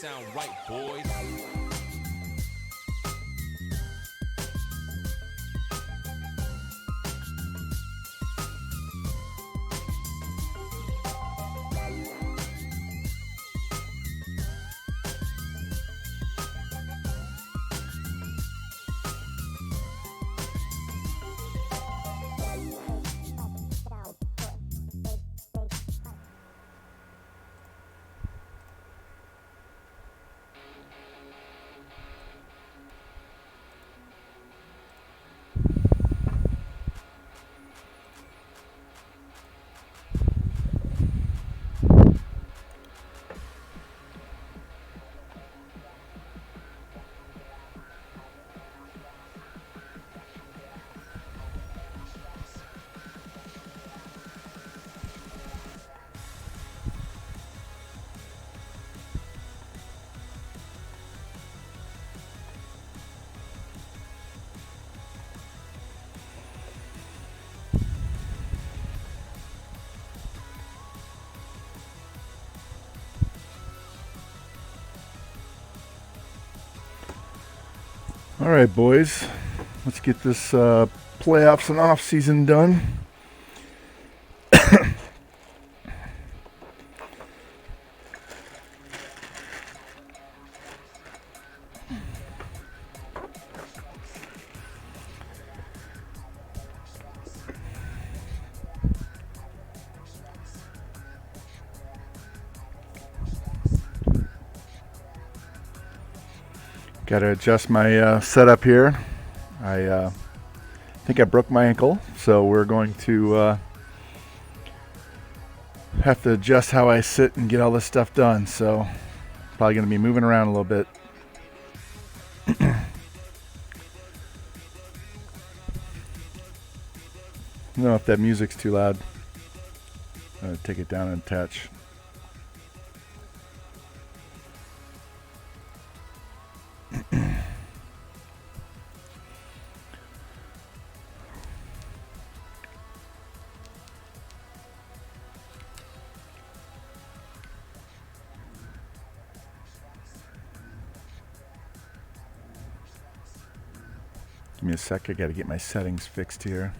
sound right, boys. All right, boys, let's get this playoffs and off-season done. Got to adjust my setup here. I think I broke my ankle, so we're going to have to adjust how I sit and get all this stuff done. So probably going to be moving around a little bit. I don't know if that music's too loud. I'm going to take it down and attach. Give me a sec, I gotta get my settings fixed here.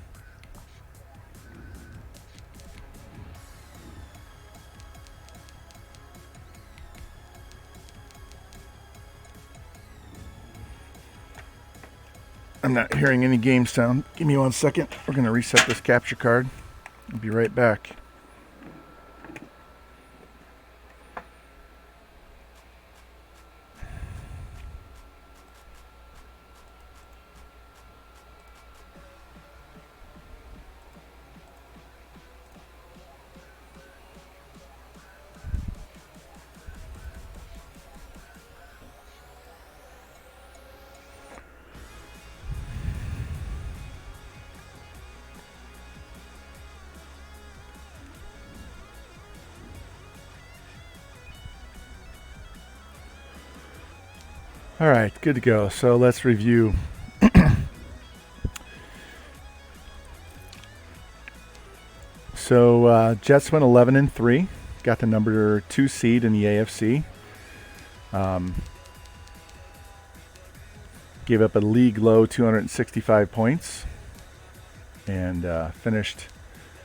I'm not hearing any game sound. Give me 1 second. We're gonna reset this capture card. I'll be right back. All right, good to go. So let's review. So Jets went 11-3, got the number 2 seed in the AFC. Gave up a league low 265 points and finished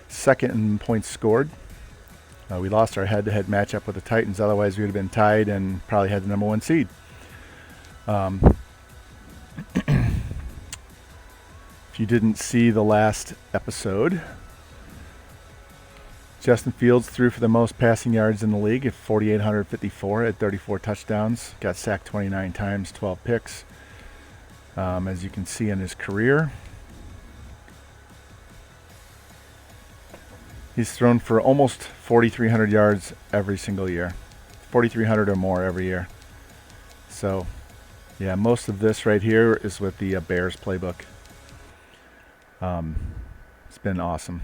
second in points scored. We lost our head-to-head matchup with the Titans. Otherwise, we would have been tied and probably had the number 1 seed. If you didn't see the last episode, Justin Fields threw for the most passing yards in the league at 4,854 at 34 touchdowns. Got sacked 29 times, 12 picks. As you can see in his career, he's thrown for almost 4,300 yards every single year. 4,300 or more every year. So, yeah, most of this right here is with the Bears playbook. It's been awesome.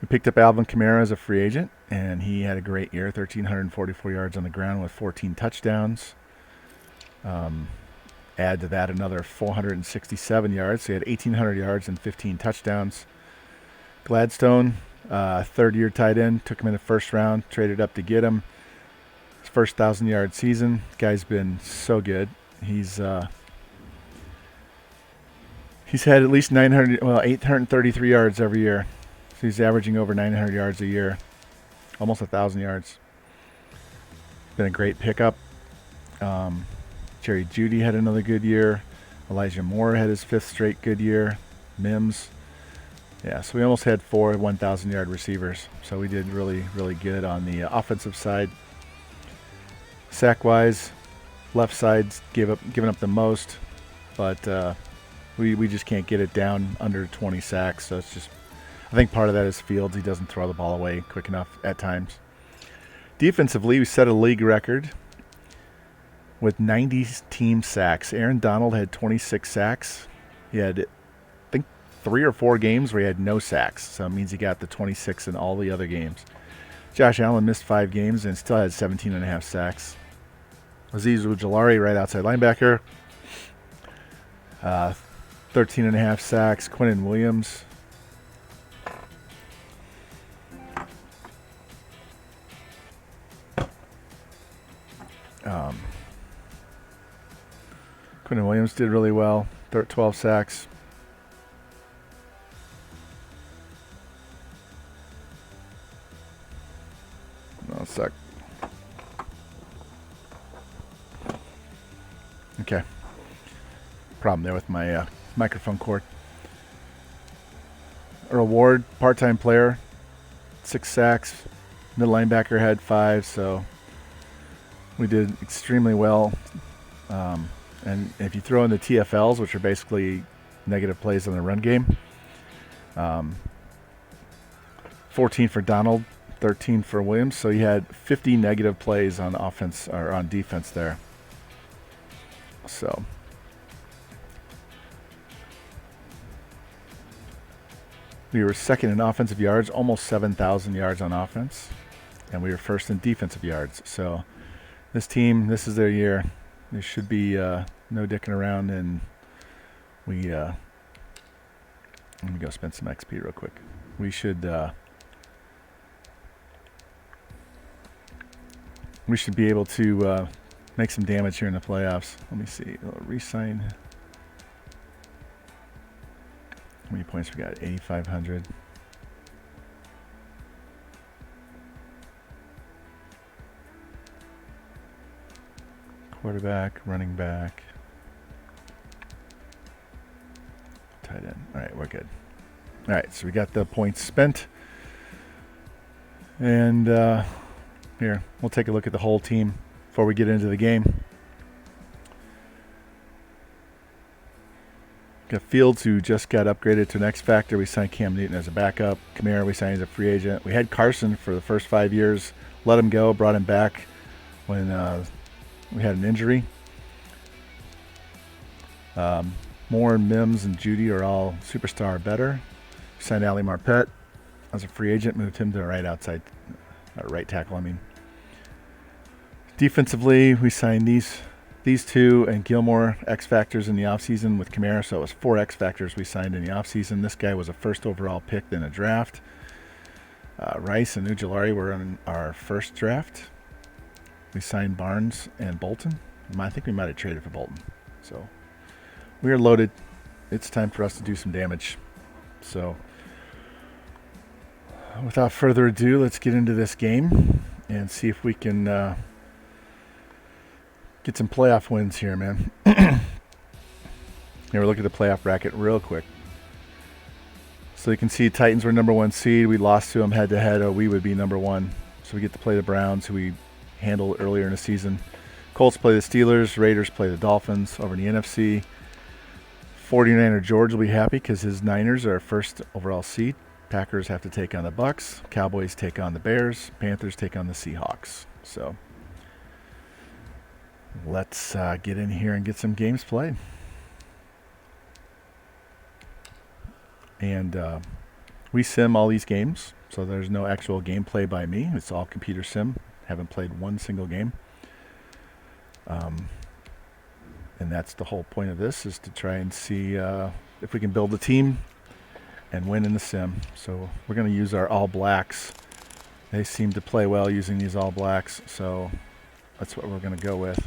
We picked up Alvin Kamara as a free agent, and he had a great year, 1,344 yards on the ground with 14 touchdowns. Add to that another 467 yards, so he had 1,800 yards and 15 touchdowns. Gladstone, third-year tight end, took him in the first round, traded up to get him. His first 1,000-yard season. Guy's been so good. He's had at least 833 yards every year. So he's averaging over 900 yards a year, almost 1,000 yards. Been a great pickup. Jerry Jeudy had another good year. Elijah Moore had his 5th straight good year. Mims. Yeah, so we almost had 4 1,000-yard receivers. So we did really, really good on the offensive side. Sack-wise, left side's giving up the most, but we just can't get it down under 20 sacks. So it's just, I think part of that is Fields. He doesn't throw the ball away quick enough at times. Defensively, we set a league record with 90 team sacks. Aaron Donald had 26 sacks. He had, I think, 3 or 4 games where he had no sacks. So it means he got the 26 in all the other games. Josh Allen missed 5 games and still had 17.5 sacks. Azeez Ojulari, right outside linebacker, 13.5 sacks. Quinnen Williams, did really well, 12 sacks. No, sec. Okay. Problem there with my microphone cord. Earl Ward, part-time player, 6 sacks. Middle linebacker had 5, so we did extremely well. And if you throw in the TFLs, which are basically negative plays on the run game, 14 for Donald, 13 for Williams. So you had 50 negative plays on offense or on defense there. So we were second in offensive yards, almost 7,000 yards on offense, and we were first in defensive yards. So this team, this is their year. There should be no dicking around, and let me go spend some XP real quick. We should be able to make some damage here in the playoffs. Let me see. Re-sign. How many points we got? 8,500. Quarterback, running back, tight end. All right, we're good. All right, so we got the points spent. And here, we'll take a look at the whole team before we get into the game. Got Fields, who just got upgraded to an X Factor. We signed Cam Newton as a backup. Kamara, we signed as a free agent. We had Carson for the first 5 years. Let him go, brought him back when we had an injury. Moore and Mims and Jeudy are all superstar or better. We signed Ali Marpet as a free agent, moved him to right tackle. Defensively, we signed these 2 and Gilmore X Factors in the offseason with Kamara, so it was 4 X Factors we signed in the offseason. This guy was a first overall pick in a draft. Rice and Ujulari were in our first draft. We signed Barnes and Bolton. I think we might have traded for Bolton. So we are loaded. It's time for us to do some damage. So without further ado, let's get into this game and see if we can get some playoff wins here, man. Here, we'll look at the playoff bracket real quick. So you can see Titans were number 1 seed. We lost to them head-to-head, or we would be number 1. So we get to play the Browns, who we handled earlier in the season. Colts play the Steelers. Raiders play the Dolphins over in the NFC. 49er George will be happy because his Niners are first overall seed. Packers have to take on the Bucks. Cowboys take on the Bears. Panthers take on the Seahawks. So let's get in here and get some games played. And we sim all these games, so there's no actual gameplay by me. It's all computer sim. Haven't played one single game. And that's the whole point of this, is to try and see if we can build a team and win in the sim. So we're going to use our All Blacks. They seem to play well using these All Blacks, so that's what we're going to go with.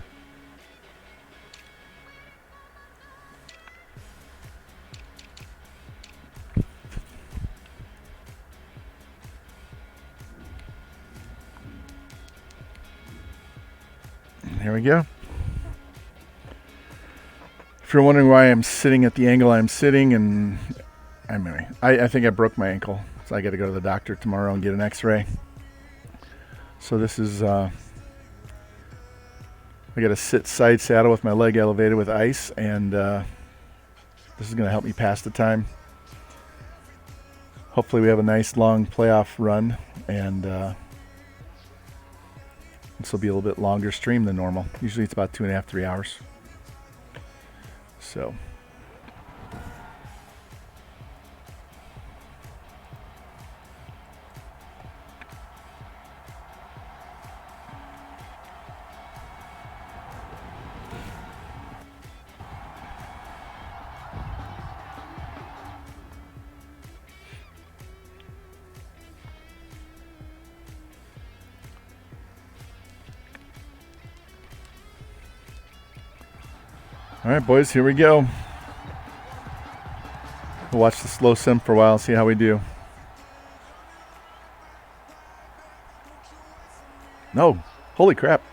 And here we go. If you're wondering why I'm sitting at the angle I'm sitting, and I think I broke my ankle, so I got to go to the doctor tomorrow and get an x-ray. So this is, I got to sit side saddle with my leg elevated with ice, and this is going to help me pass the time. Hopefully we have a nice long playoff run, and this will be a little bit longer stream than normal. Usually it's about 2.5, 3 hours. So. All right, boys, here we go. We'll watch the slow sim for a while and see how we do. No, holy crap.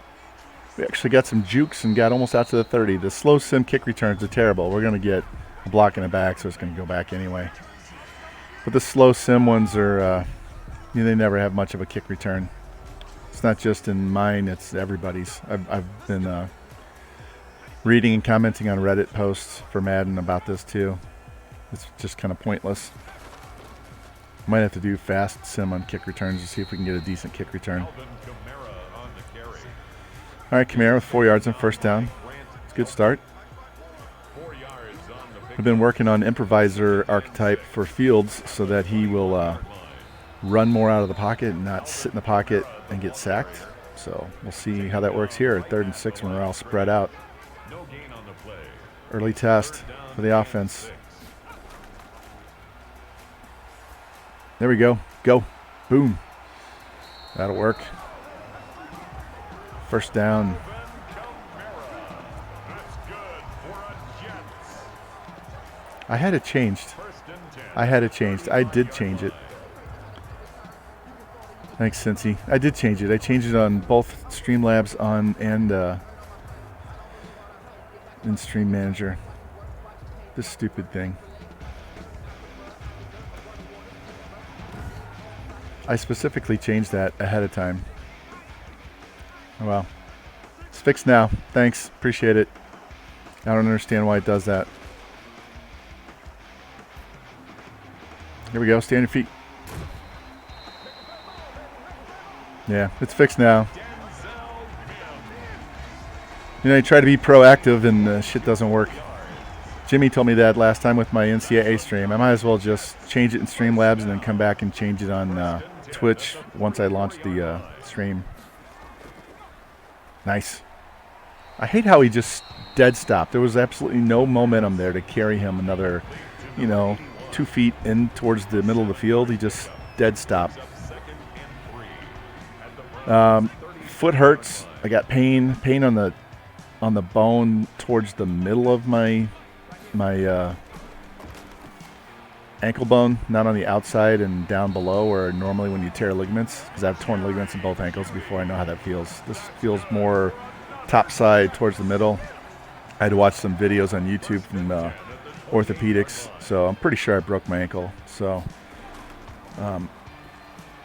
We actually got some jukes and got almost out to the 30. The slow sim kick returns are terrible. We're going to get a block in the back, so it's going to go back anyway. But the slow sim ones are, they never have much of a kick return. It's not just in mine, it's everybody's. I've been reading and commenting on Reddit posts for Madden about this too. It's just kind of pointless. Might have to do fast sim on kick returns to see if we can get a decent kick return. All right, Kamara with 4 yards on first down. It's a good start. I've been working on improviser archetype for Fields so that he will run more out of the pocket and not sit in the pocket and get sacked. So we'll see how that works here. 3rd and 6 when we're all spread out. Early test for the offense. There we go. Go. Boom. That'll work. First down. I had it changed. I did change it. Thanks, Cincy. I did change it. I changed it on both Streamlabs and in Stream Manager. This stupid thing. I specifically changed that ahead of time. Oh well. It's fixed now. Thanks. Appreciate it. I don't understand why it does that. Here we go. Stay on your feet. Yeah, it's fixed now. You try to be proactive and shit doesn't work. Jimmy told me that last time with my NCAA stream. I might as well just change it in Streamlabs and then come back and change it on Twitch once I launch the stream. Nice. I hate how he just dead stopped. There was absolutely no momentum there to carry him another, 2 feet in towards the middle of the field. He just dead stopped. Foot hurts. I got pain on the bone towards the middle of my ankle bone, not on the outside and down below, or normally when you tear ligaments, because I've torn ligaments in both ankles before. I know how that feels. This feels more top side towards the middle. I had to watch some videos on YouTube from orthopedics, so I'm pretty sure I broke my ankle. So,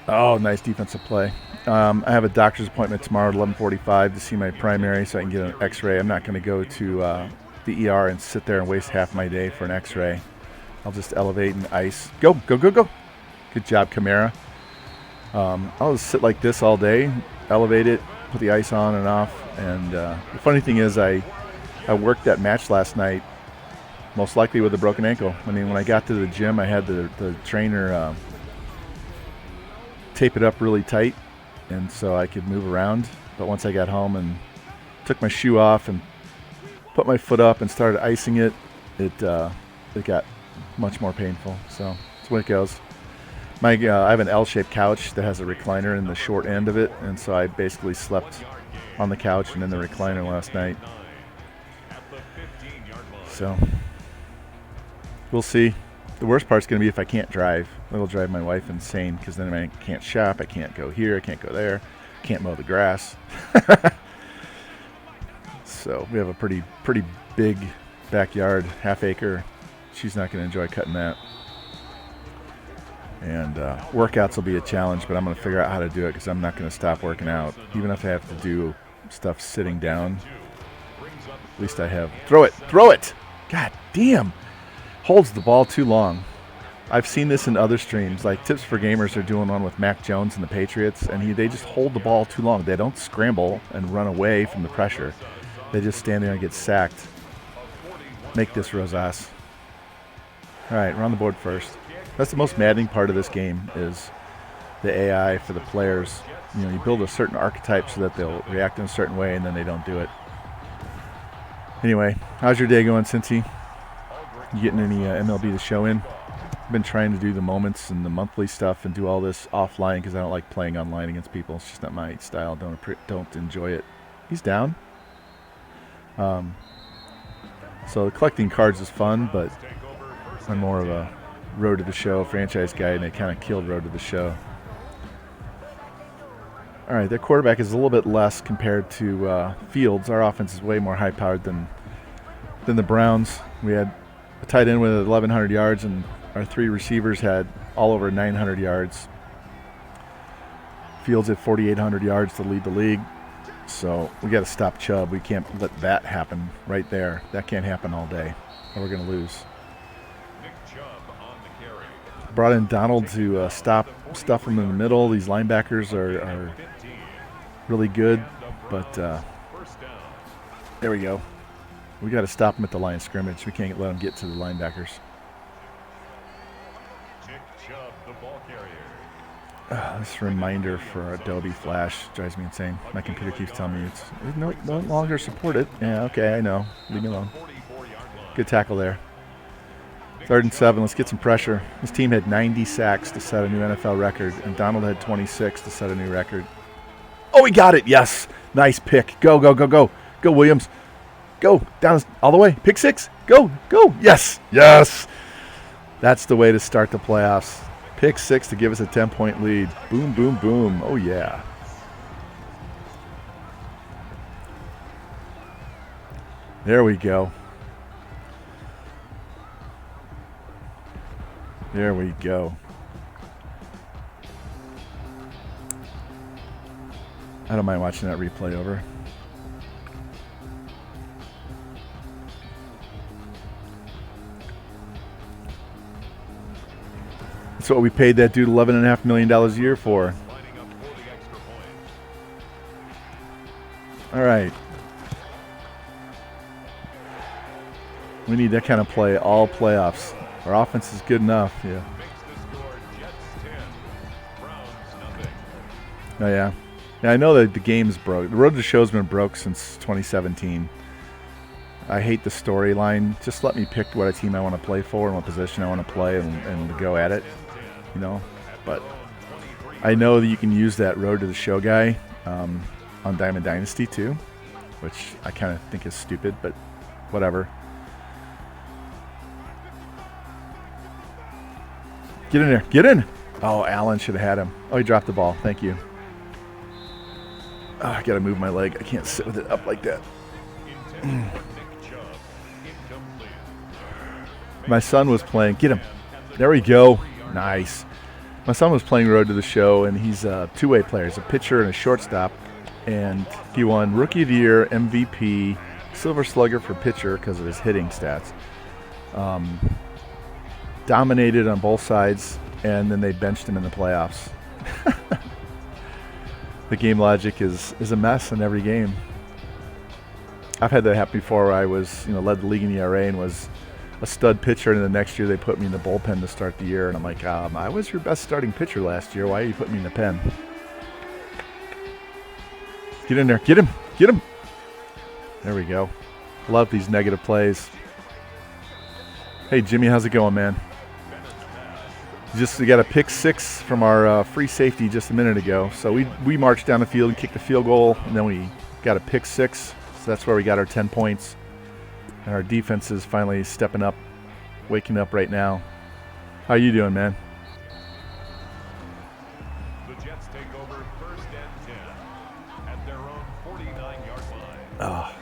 oh, nice defensive play. I have a doctor's appointment tomorrow at 11:45 to see my primary so I can get an x-ray. I'm not going to go to the ER and sit there and waste half my day for an x-ray. I'll just elevate and ice. Go, go, go, go. Good job, Kamara. I'll just sit like this all day, elevate it, put the ice on and off. And the funny thing is I worked that match last night, most likely with a broken ankle. I mean, when I got to the gym, I had the trainer tape it up really tight, and so I could move around. But once I got home and took my shoe off and put my foot up and started icing it, it got much more painful. So that's the way it goes. I have an L-shaped couch that has a recliner in the short end of it, and so I basically slept on the couch and in the recliner last night. So we'll see. The worst part's going to be if I can't drive. It'll drive my wife insane because then I can't shop. I can't go here. I can't go there. I can't mow the grass. So we have a pretty big backyard, half acre. She's not going to enjoy cutting that. And workouts will be a challenge, but I'm going to figure out how to do it because I'm not going to stop working out. Even if I have to do stuff sitting down, at least I have. Throw it! Throw it! God damn! Holds the ball too long. I've seen this in other streams. Like Tips for Gamers are doing one with Mac Jones and the Patriots, and they just hold the ball too long. They don't scramble and run away from the pressure. They just stand there and get sacked. Make this Rosas. All right, we're on the board first. That's the most maddening part of this game is the AI for the players. You know, you build a certain archetype so that they'll react in a certain way, and then they don't do it. Anyway, how's your day going, Cincy? You getting any MLB to show in? I've been trying to do the moments and the monthly stuff and do all this offline because I don't like playing online against people. It's just not my style. Don't enjoy it. He's down. So collecting cards is fun, but I'm more of a Road to the Show franchise guy, and they kind of killed Road to the Show. All right, their quarterback is a little bit less compared to Fields. Our offense is way more high-powered than the Browns. We had a tight end with 1,100 yards, and our 3 receivers had all over 900 yards. Fields had 4,800 yards to lead the league. So we got to stop Chubb. We can't let that happen right there. That can't happen all day, or we're going to lose. Brought in Donald to stop stuff from in the middle. These linebackers are really good, but there we go. We got to stop them at the line of scrimmage. We can't let them get to the linebackers. This reminder for Adobe Flash drives me insane. My computer keeps telling me it's no longer supported. Yeah, okay, I know. Leave me alone. Good tackle there. 3rd and 7. Let's get some pressure. This team had 90 sacks to set a new NFL record, and Donald had 26 to set a new record. Oh, he got it. Yes. Nice pick. Go, go, go, go. Go, Williams. Go. Down all the way. Pick 6. Go, go. Yes. Yes. That's the way to start the playoffs. Pick 6 to give us a 10-point lead. Boom, boom, boom. Oh, yeah. There we go. There we go. I don't mind watching that replay over. That's what we paid that dude $11.5 million a year for. All right. We need that kind of play all playoffs. Our offense is good enough, yeah. Oh, yeah. Yeah, I know that the game's broke. The Road to the Show's been broke since 2017. I hate the storyline. Just let me pick what team I want to play for and what position I want to play and go at it, you know. But I know that you can use that Road to the Show guy on Diamond Dynasty too, which I kind of think is stupid, but whatever. Get in there. Get in. Oh, Allen should have had him. Oh, he dropped the ball. Thank you. Oh, I got to move my leg. I can't sit with it up like that. My son was playing. Get him. There we go. Nice. My son was playing Road to the Show, and he's a two-way player. He's a pitcher and a shortstop. And he won Rookie of the Year, MVP, Silver Slugger for pitcher because of his hitting stats. Dominated on both sides, and then they benched him in the playoffs. The game logic is a mess in every game. I've had that happen before where I was, led the league in ERA and was a stud pitcher, and the next year they put me in the bullpen to start the year, and I'm like, I was your best starting pitcher last year. Why are you putting me in the pen? Get in there. Get him. Get him. There we go. Love these negative plays. Hey, Jimmy, how's it going, man? We got a pick 6 from our free safety just a minute ago. So we marched down the field and kicked the field goal, and then we got a pick 6, so that's where we got our 10 points. And our defense is finally stepping up, waking up right now. How you doing, man? The Jets take over 1st and 10 at their own 49-yard line.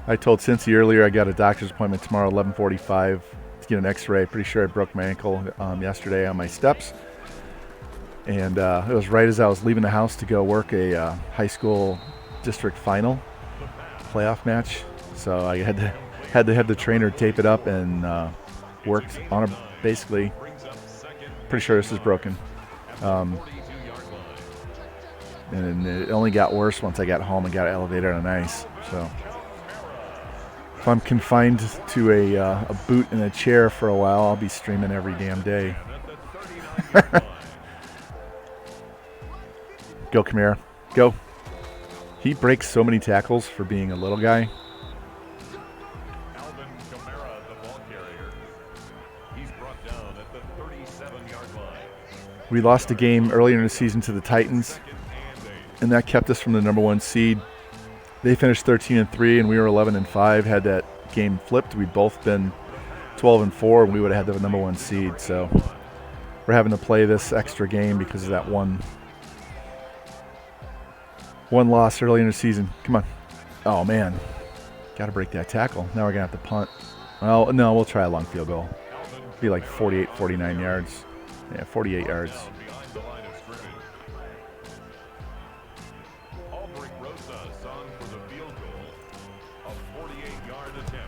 I told Cincy earlier I got a doctor's appointment tomorrow, 11:45, to get an X-ray. Pretty sure I broke my ankle yesterday on my steps. And it was right as I was leaving the house to go work a high school district final playoff match. So I had to have the trainer tape it up and worked on it. Basically, pretty sure this is broken. And it only got worse once I got home and got elevated on ice. So if I'm confined to a boot and a chair for a while, I'll be streaming every damn day. Go, Kamara. Go. He breaks so many tackles for being a little guy. We lost a game earlier in the season to the Titans, and that kept us from the number 1 seed. They finished 13-3, and we were 11-5. Had that game flipped, we'd both been 12-4, and we would have had the number 1 seed. So we're having to play this extra game because of that one loss early in the season. Come on. Oh, man. Got to break that tackle. Now we're going to have to punt. Well, no, we'll try a long field goal. Be like 48, 49 yards. Yeah, 48 yards.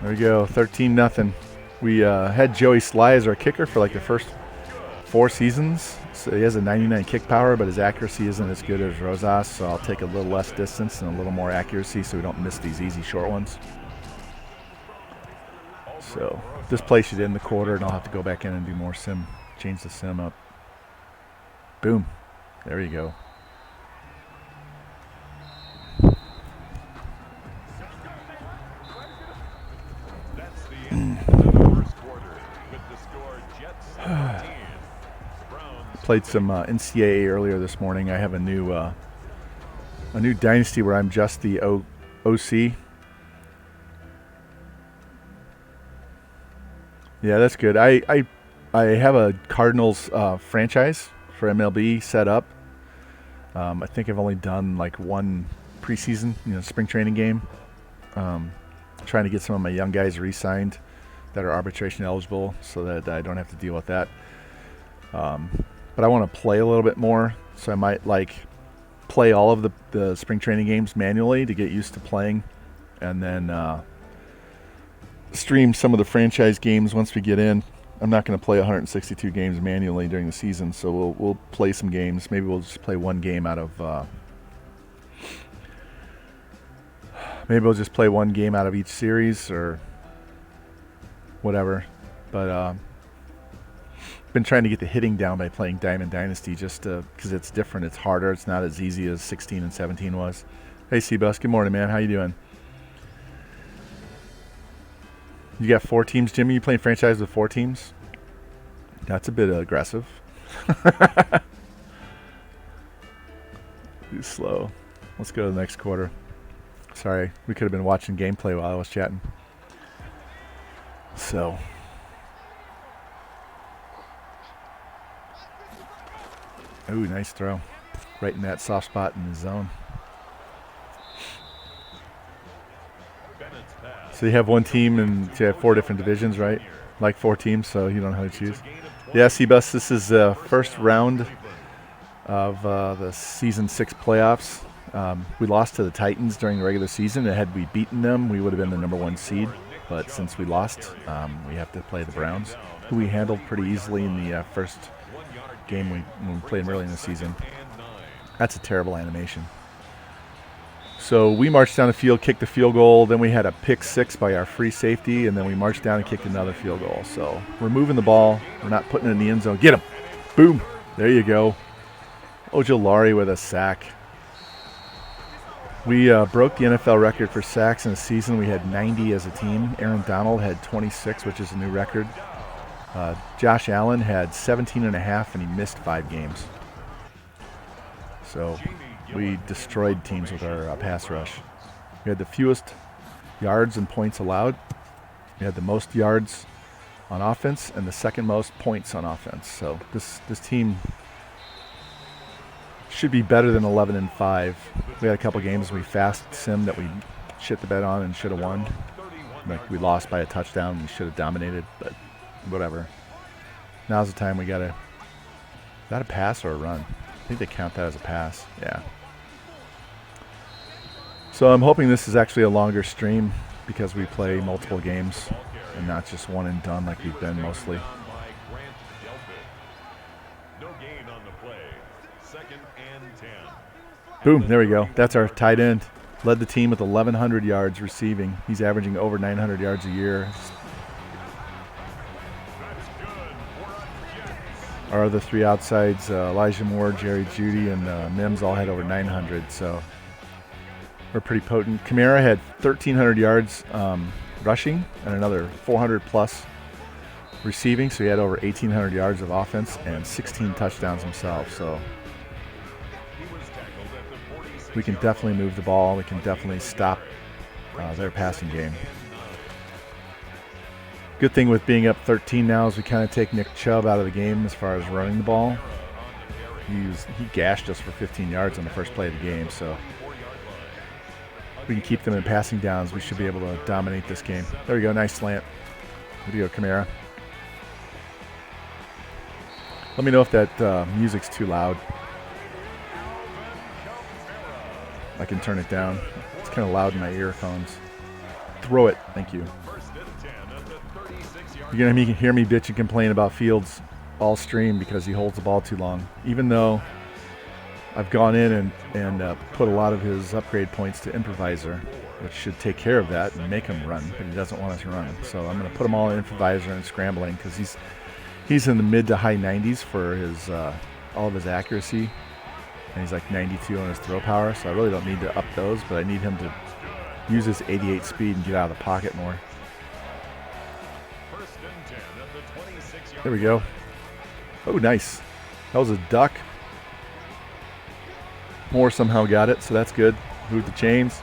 There we go, 13-0. We had Joey Sly as our kicker for like the first 4 seasons. So he has a 99 kick power, but his accuracy isn't as good as Rosas, so I'll take a little less distance and a little more accuracy so we don't miss these easy short ones. So this play should end the quarter, and I'll have to go back in and do more sim. Change the sim up. Boom. There you go. That's the end of the first quarter with the score Jets 17. Played some NCAA earlier this morning. I have a new dynasty where I'm just the OC. Yeah, that's good. I have a Cardinals franchise for MLB set up. I think I've only done like 1 preseason, spring training game. Trying to get some of my young guys re-signed that are arbitration eligible so that I don't have to deal with that. But I want to play a little bit more, so I might play all of the spring training games manually to get used to playing, and then stream some of the franchise games once we get in. I'm not going to play 162 games manually during the season, so we'll play some games. Maybe we'll just play one game out of maybe we'll just play one game out of each series or whatever. But been trying to get the hitting down by playing Diamond Dynasty just because it's different. It's harder. It's not as easy as 16 and 17 was. Hey, Seabus. Good morning, man. How you doing? You got 4 teams, Jimmy? You playing franchise with 4 teams? That's a bit aggressive. Too slow. Let's go to the next quarter. Sorry, we could have been watching gameplay while I was chatting. So. Ooh, nice throw. Right in that soft spot in the zone. So you have one team and you have 4 different divisions, right? Like 4 teams, so you don't know how to choose. Yeah, Seabus, this is the first round of the Season 6 playoffs. We lost to the Titans during the regular season, and had we beaten them, we would have been the number 1 seed. But since we lost, we have to play the Browns, who we handled pretty easily in the first game when we played them early in the season. That's a terrible animation. So we marched down the field, kicked the field goal, then we had a pick 6 by our free safety, and then we marched down and kicked another field goal. So we're moving the ball. We're not putting it in the end zone. Get him. Boom. There you go. Ojolari with a sack. We broke the NFL record for sacks in a season. We had 90 as a team. Aaron Donald had 26, which is a new record. Josh Allen had 17 and a half, and he missed 5 games. So we destroyed teams with our pass rush. We had the fewest yards and points allowed. We had the most yards on offense and the second most points on offense. So this team should be better than 11-5. We had a couple games we fast simmed that we shit the bed on and should have won. Like we lost by a touchdown, we should have dominated, but whatever. Now's the time we gotta. Is that a pass or a run? I think they count that as a pass. Yeah. So I'm hoping this is actually a longer stream because we play multiple games and not just one and done like we've been mostly. Boom, there we go. That's our tight end. Led the team with 1,100 yards receiving. He's averaging over 900 yards a year. Our other three outsides, Elijah Moore, Jerry Jeudy, and Mims all had over 900, so we're pretty potent. Kamara had 1,300 yards rushing and another 400 plus receiving, so he had over 1,800 yards of offense and 16 touchdowns himself. So we can definitely move the ball. We can definitely stop their passing game. Good thing with being up 13 now is we kind of take Nick Chubb out of the game as far as running the ball. He gashed us for 15 yards on the first play of the game, so if we can keep them in passing downs, we should be able to dominate this game. There we go, nice slant. Good to go, Kamara. Let me know if that music's too loud. I can turn it down. It's kind of loud in my earphones. Throw it, thank you. You're going to hear me bitch and complain about Fields all stream because he holds the ball too long. Even though I've gone in and put a lot of his upgrade points to improviser, which should take care of that and make him run, but he doesn't want us to run. So I'm going to put him all in improviser and scrambling because he's in the mid to high 90s for his all of his accuracy, and he's like 92 on his throw power. So I really don't need to up those, but I need him to use his 88 speed and get out of the pocket more. There we go. Oh, nice. That was a duck. Moore somehow got it, so that's good. Moved the chains.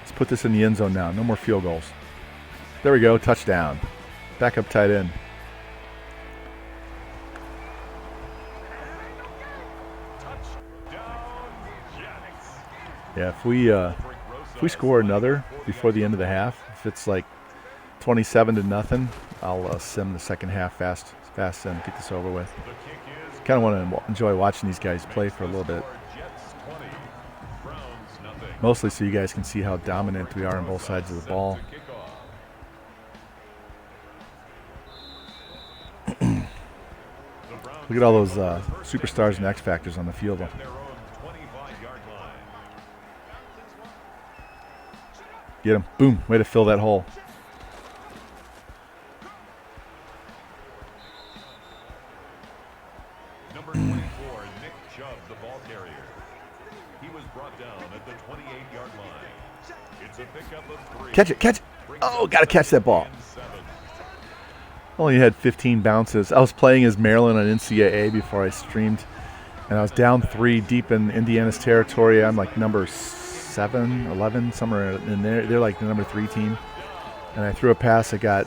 Let's put this in the end zone now. No more field goals. There we go. Touchdown. Backup tight end. Yeah, if we score another before the end of the half, if it's like 27-0, I'll sim the second half fast and get this over with. Kind of want to enjoy watching these guys play for a little bit. Mostly so you guys can see how dominant we are on both sides of the ball. Look at all those superstars and X Factors on the field. Get him. Boom. Way to fill that hole. Number 24, Nick Chubb, the ball carrier. He was brought down at the 28-yard line. It's a pickup of 3. Catch it. Catch it. Oh, got to catch that ball. Only had 15 bounces. I was playing as Maryland on NCAA before I streamed, and I was down 3 deep in Indiana's territory. I'm like number 7, 11, somewhere in there. They're like the number 3 team. And I threw a pass. I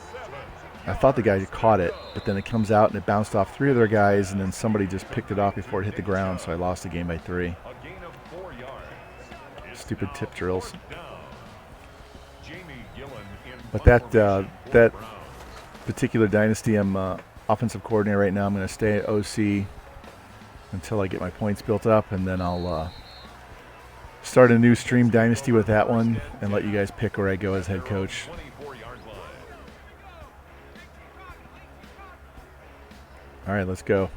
thought the guy caught it, but then it comes out and it bounced off 3 other guys, and then somebody just picked it off before it hit the ground, so I lost the game by 3. Stupid tip drills. But that particular dynasty, I'm offensive coordinator right now. I'm going to stay at OC until I get my points built up, and then I'll start a new stream dynasty with that one and let you guys pick where I go as head coach. All right, let's go.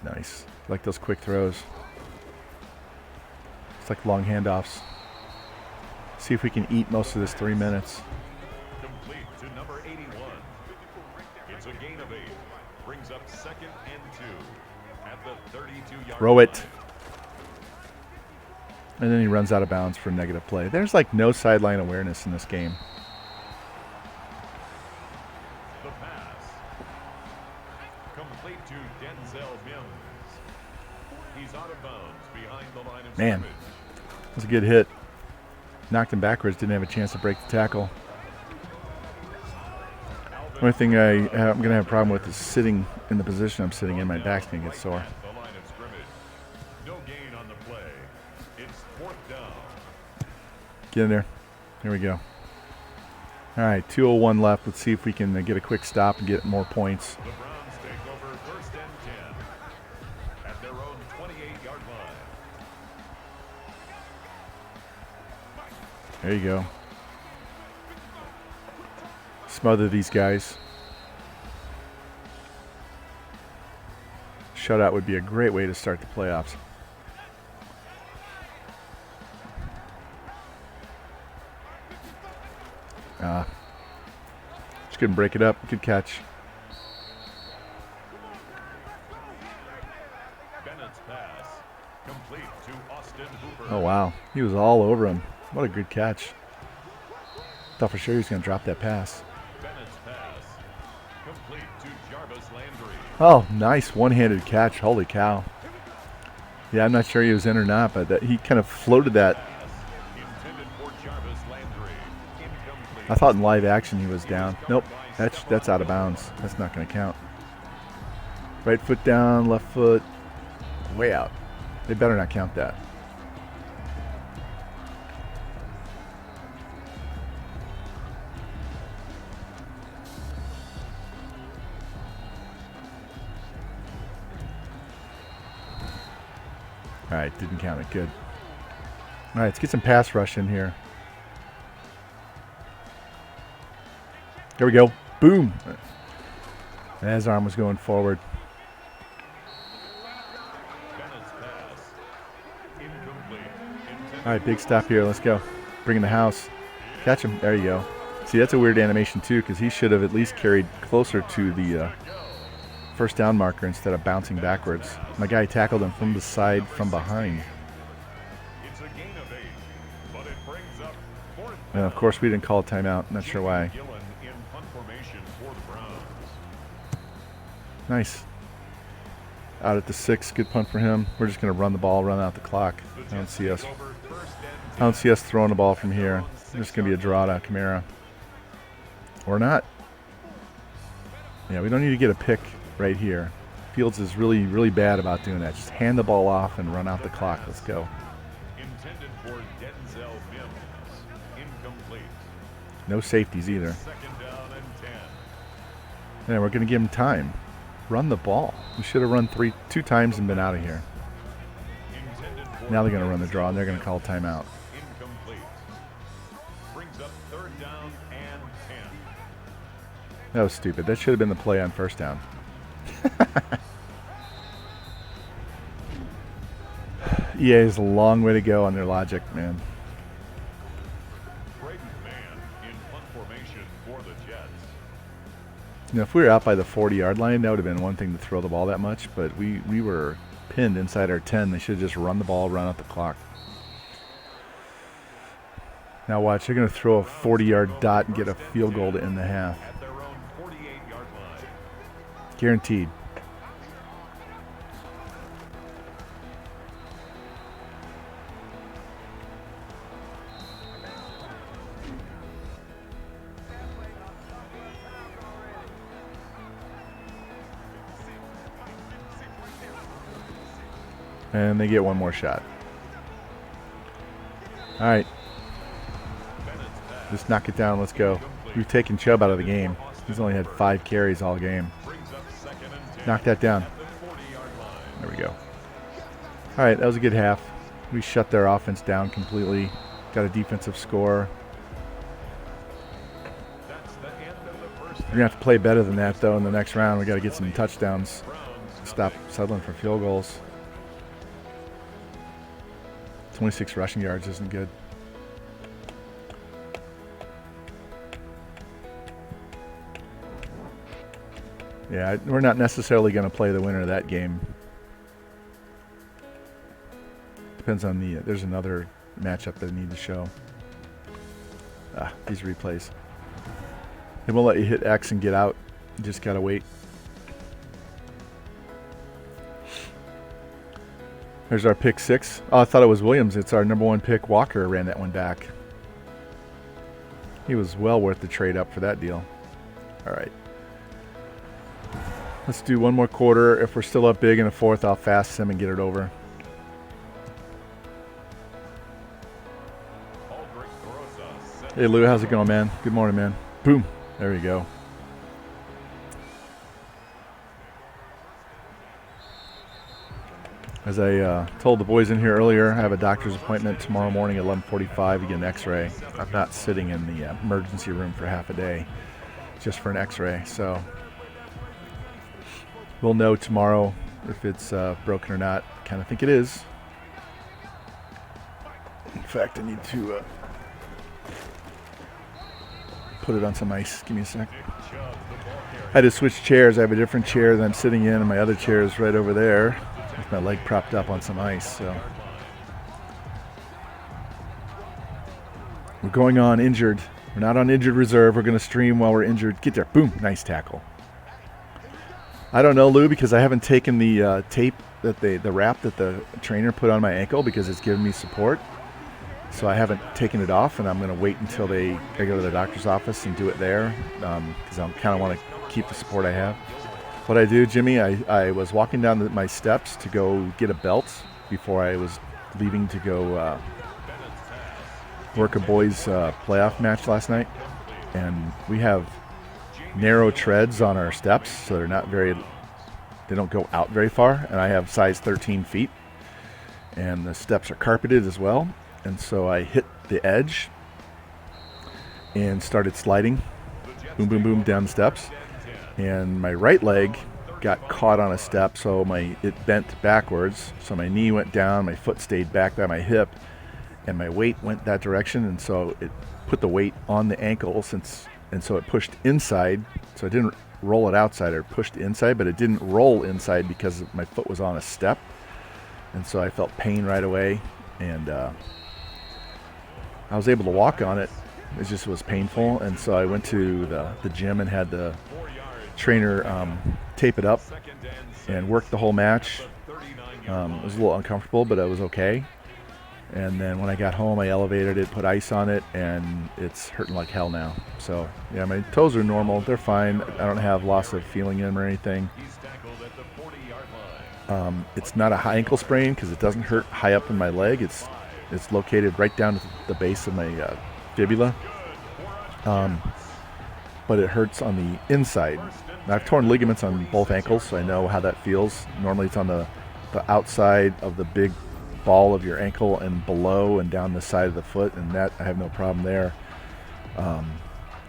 Nice. Like those quick throws. It's like long handoffs. See if we can eat most of this 3 minutes. Complete to number 81. It's a gain of 8. Brings up 2nd and 2 at the 32-yard Throw it. And then he runs out of bounds for a negative play. There's like no sideline awareness in this game. The pass. Man, that was a good hit. Knocked him backwards, didn't have a chance to break the tackle. The only thing I'm going to have a problem with is sitting in the position I'm sitting in. My back's going to get sore. No gain on the play. It's 4th down. Get in there. Here we go. All right, 2:01 left. Let's see if we can get a quick stop and get more points. The Browns take over 1st and 10 at their own 28-yard line. There you go. Smother these guys. Shutout would be a great way to start the playoffs. Just couldn't break it up. Good catch. Bennett's pass complete to Austin Hooper. Oh, wow. He was all over him. What a good catch. Thought for sure he was going to drop that pass. Bennett's pass complete to Jarvis Landry. Oh, nice one-handed catch. Holy cow. Yeah, I'm not sure he was in or not, but he kind of floated that. Intended for Jarvis Landry. Incomplete. I thought in live action he was down. Nope, that's out of bounds. That's not going to count. Right foot down, left foot way out. They better not count that. All right, didn't count it. Good. All right, let's get some pass rush in here. There we go. Boom. And his arm was going forward. Bennett's pass incomplete. All right, big stop here. Let's go. Bring in the house. Catch him. There you go. See, that's a weird animation, too, because he should have at least carried closer to the first down marker instead of bouncing backwards. My guy tackled him from the side from behind. It's a gain of 8, but it brings up 4th And, of course, we didn't call a timeout. Not sure why. Gillen in punt formation for the Browns. Nice. Out at the 6. Good punt for him. We're just going to run the ball, run out the clock. I don't see us. I don't see us throwing the ball from here. There's going to be a draw to Kamara. Or not. Yeah, we don't need to get a pick right here. Fields is really, really bad about doing that. Just hand the ball off and run out the clock. Let's go. Intended for Denzel Mims. Incomplete. No safeties either. 2nd down and 10. And we're going to give him time. Run the ball. We should have run 2 times and been out of here. Intended for Now they're going to run the draw and they're going to call timeout. incomplete. Brings up 3rd down and 10. That was stupid. That should have been the play on first down. EA is a long way to go on their logic, man. Braden Mann in punt formation for the Jets. You know, if we were out by the 40-yard line, that would have been one thing to throw the ball that much, but we were pinned inside our 10. They should have just run the ball, run out the clock. Now watch, they're going to throw a 40-yard dot and get a field goal to end the half. At their own 48-yard line. Guaranteed. And they get one more shot. All right. Just knock it down. Let's go. We've taken Chubb out of the game. He's only had 5 carries all game. Knock that down. There we go. All right, that was a good half. We shut their offense down completely. Got a defensive score. We're going to have to play better than that, though, in the next round. We got to get some touchdowns. Stop settling for field goals. 26 rushing yards isn't good. Yeah, we're not necessarily going to play the winner of that game. Depends on the... there's another matchup that I need to show. These replays. They won't let you hit X and get out. You just got to wait. There's our pick 6. Oh, I thought it was Williams. It's our number 1 pick. Walker ran that one back. He was well worth the trade up for that deal. All right. Let's do one more quarter. If we're still up big in the 4th, I'll fast him and get it over. Hey, Lou, how's it going, man? Good morning, man. Boom. There you go. As I told the boys in here earlier, I have a doctor's appointment tomorrow morning at 11:45 to get an x-ray. I'm not sitting in the emergency room for half a day just for an x-ray. So we'll know tomorrow if it's broken or not. I kind of think it is. In fact, I need to put it on some ice. Give me a sec. I had to switch chairs. I have a different chair that I'm sitting in, and my other chair is right over there with my leg propped up on some ice. So we're going on injured. We're not on injured reserve. We're going to stream while we're injured. Get there. Boom. Nice tackle. I don't know, Lou, because I haven't taken the tape, that the wrap that the trainer put on my ankle because it's giving me support. So I haven't taken it off, and I'm going to wait until I go to the doctor's office and do it there because I kind of want to keep the support I have. What I do, Jimmy, I was walking down my steps to go get a belt before I was leaving to go work a boys' playoff match last night. And we have narrow treads on our steps, so they don't go out very far. And I have size 13 feet. And the steps are carpeted as well. And so I hit the edge and started sliding, boom, boom, boom, down the steps. And my right leg got caught on a step, so it bent backwards. So my knee went down, my foot stayed back by my hip, and my weight went that direction. And so it put the weight on the ankle, and so it pushed inside. So it didn't roll it outside, or pushed inside, but it didn't roll inside because my foot was on a step. And so I felt pain right away, and I was able to walk on it. It just was painful, and so I went to the gym and had the trainer tape it up and work the whole match. It was a little uncomfortable, but it was okay. And then when I got home, I elevated it, put ice on it, and it's hurting like hell now. So yeah, my toes are normal. They're fine. I don't have loss of feeling in them or anything. It's not a high ankle sprain because it doesn't hurt high up in my leg. It's located right down to the base of my fibula. But it hurts on the inside. Now, I've torn ligaments on both ankles, so I know how that feels. Normally it's on the outside of the big ball of your ankle and below and down the side of the foot, and that I have no problem there.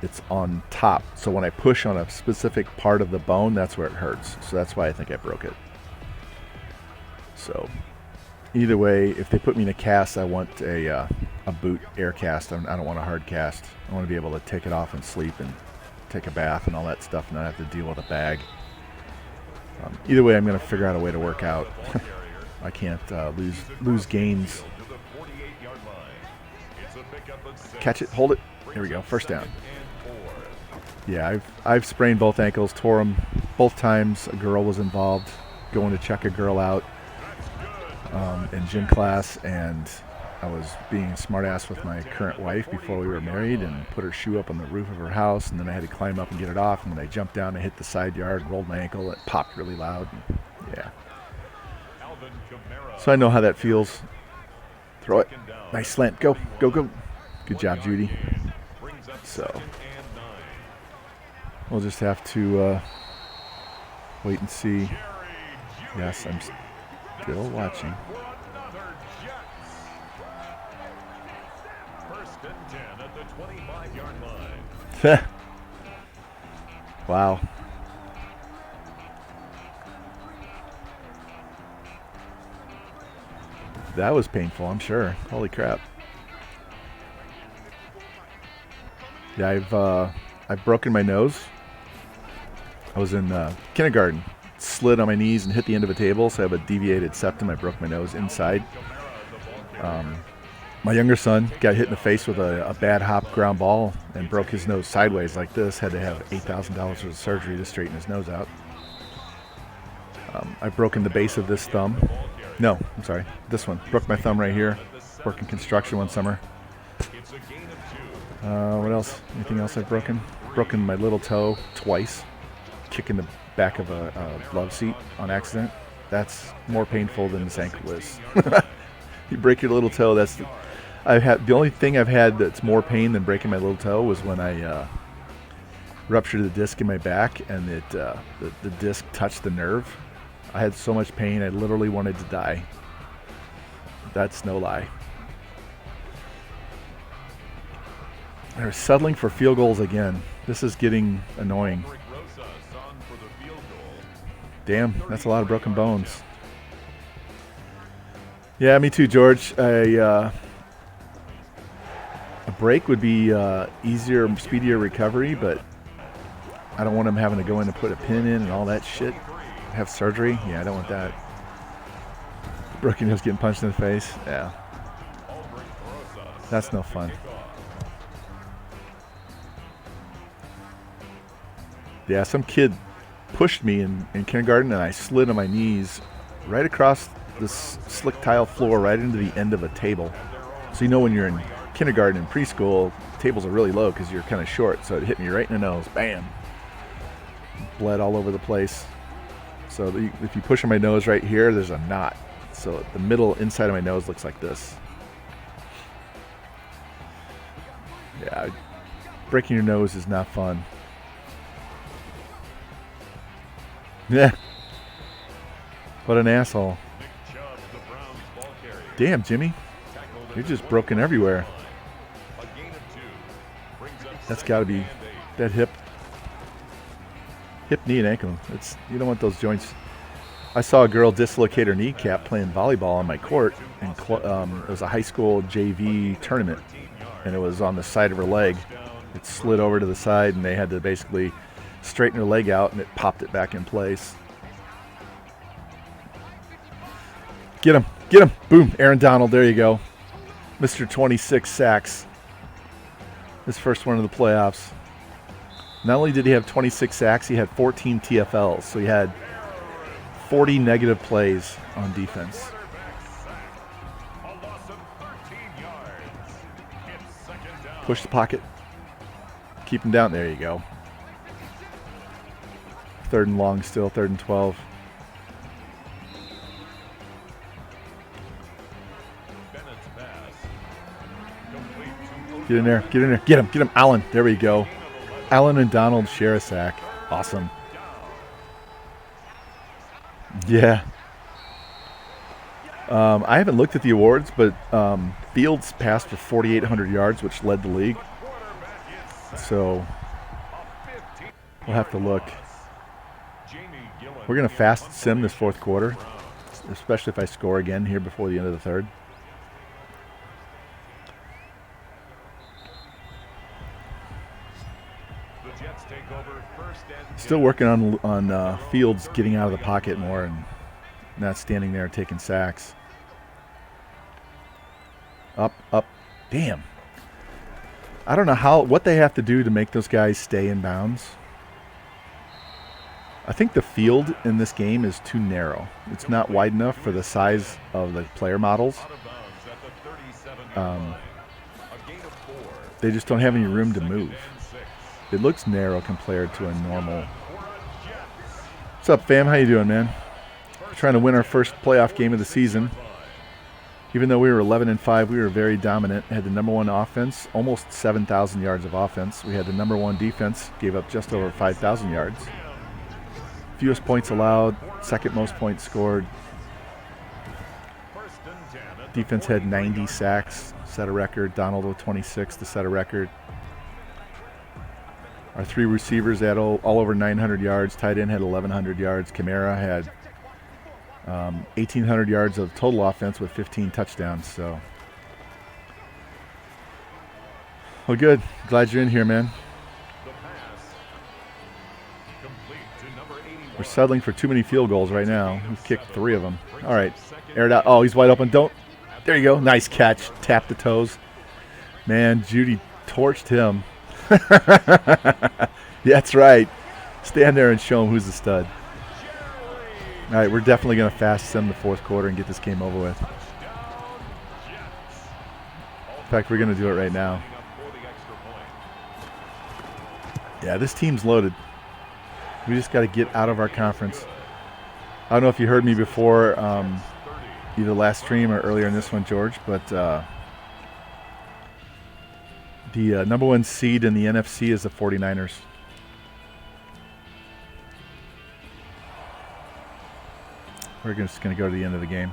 It's on top. So when I push on a specific part of the bone, that's where it hurts. So that's why I think I broke it. So either way, if they put me in a cast, I want a boot air cast. I don't want a hard cast. I want to be able to take it off and sleep and take a bath and all that stuff and not have to deal with a bag. Either way, I'm going to figure out a way to work out. I can't lose gains. Catch it, hold it. Here we go, first down. Yeah, I've sprained both ankles, tore them both times. A girl was involved, going to check a girl out in gym class, and I was being a smartass with my current wife before we were married and put her shoe up on the roof of her house, and then I had to climb up and get it off, and when I jumped down, I hit the side yard, rolled my ankle, it popped really loud. And, yeah. So I know how that feels. Throw it. Nice slant. Go, go, go. Good job, Judy. So we'll just have to wait and see. Yes, I'm still watching. Wow. That was painful, I'm sure. Holy crap. Yeah, I've broken my nose. I was in kindergarten. Slid on my knees and hit the end of a table, so I have a deviated septum. I broke my nose inside. My younger son got hit in the face with a bad hop ground ball and broke his nose sideways like this. Had to have $8,000 worth of surgery to straighten his nose out. I've broken the base of this thumb No, I'm sorry. This one. Broke my thumb right here. Working construction one summer. What else? Anything else I've broken? Broken my little toe twice. Kicking the back of a glove seat on accident. That's more painful than this ankle is. You break your little toe. The only thing I've had that's more pain than breaking my little toe was when I ruptured the disc in my back, and the disc touched the nerve. I had so much pain, I literally wanted to die. That's no lie. They're settling for field goals again. This is getting annoying. Damn, that's a lot of broken bones. Yeah, me too, George. A break would be easier, speedier recovery, but I don't want him having to go in and put a pin in and all that shit. Have surgery? Yeah, I don't want that. Broken nose getting punched in the face? Yeah. That's no fun. Yeah, some kid pushed me in kindergarten, and I slid on my knees right across this slick tile floor right into the end of a table. So you know when you're in kindergarten and preschool, tables are really low because you're kind of short. So it hit me right in the nose. Bam. Bled all over the place. So if you push on my nose right here, there's a knot. So the middle inside of my nose looks like this. Yeah, breaking your nose is not fun. Yeah. What an asshole. Damn, Jimmy. You're just broken everywhere. That's got to be that hip, knee, and ankle. You don't want those joints. I saw a girl dislocate her kneecap playing volleyball on my court, and it was a high school JV tournament, and it was on the side of her leg. It slid over to the side, and they had to basically straighten her leg out, and it popped it back in place. Get him. Get him. Boom. Aaron Donald. There you go. Mr. 26 sacks. His first one of the playoffs. Not only did he have 26 sacks, he had 14 TFLs. So he had 40 negative plays on defense. Push the pocket. Keep him down. There you go. 3rd and long still. 3rd and 12. Get in there. Get in there. Get him. Get him. Allen. There we go. Allen and Donald share a sack. Awesome. Yeah. I haven't looked at the awards, but Fields passed for 4,800 yards, which led the league. So we'll have to look. We're going to fast sim this 4th quarter, especially if I score again here before the end of the 3rd. Still working on Fields getting out of the pocket more and not standing there taking sacks. Up. Damn. I don't know what they have to do to make those guys stay in bounds. I think the field in this game is too narrow. It's not wide enough for the size of the player models. They just don't have any room to move. It looks narrow compared to a normal. What's up, fam? How you doing, man? We're trying to win our first playoff game of the season. Even though we were 11-5, we were very dominant. Had the #1 offense, almost 7,000 yards of offense. We had the #1 defense, gave up just over 5,000 yards. Fewest points allowed, 2nd most points scored. Defense had 90 sacks, set a record. Donald with 26 to set a record. Our 3 receivers had all over 900 yards. Tight end had 1,100 yards. Kamara had 1,800 yards of total offense with 15 touchdowns. So, well, good. Glad you're in here, man. We're settling for too many field goals right now. We've kicked 3 of them. All right, air it out. Oh, he's wide open. There you go. Nice catch. Tap the toes. Man, Judy torched him. That's right. Stand there and show him who's the stud. All right, we're definitely going to fast sim the fourth quarter and get this game over with. In fact, we're going to do it right now. Yeah, this team's loaded. We just got to get out of our conference. I don't know if you heard me before, either last stream or earlier in this one, George, but the number one seed in the NFC is the 49ers. We're just going to go to the end of the game.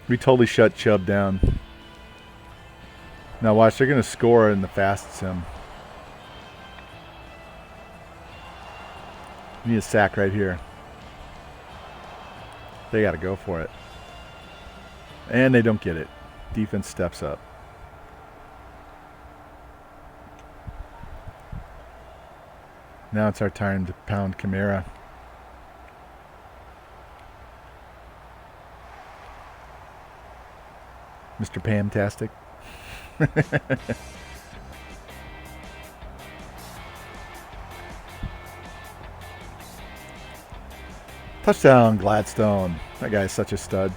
We totally shut Chubb down. Now watch, they're going to score in the fast sim. We need a sack right here. They got to go for it. And they don't get it. Defense steps up. Now it's our time to pound Kamara. Mr. Pamtastic. Touchdown, Gladstone. That guy is such a stud.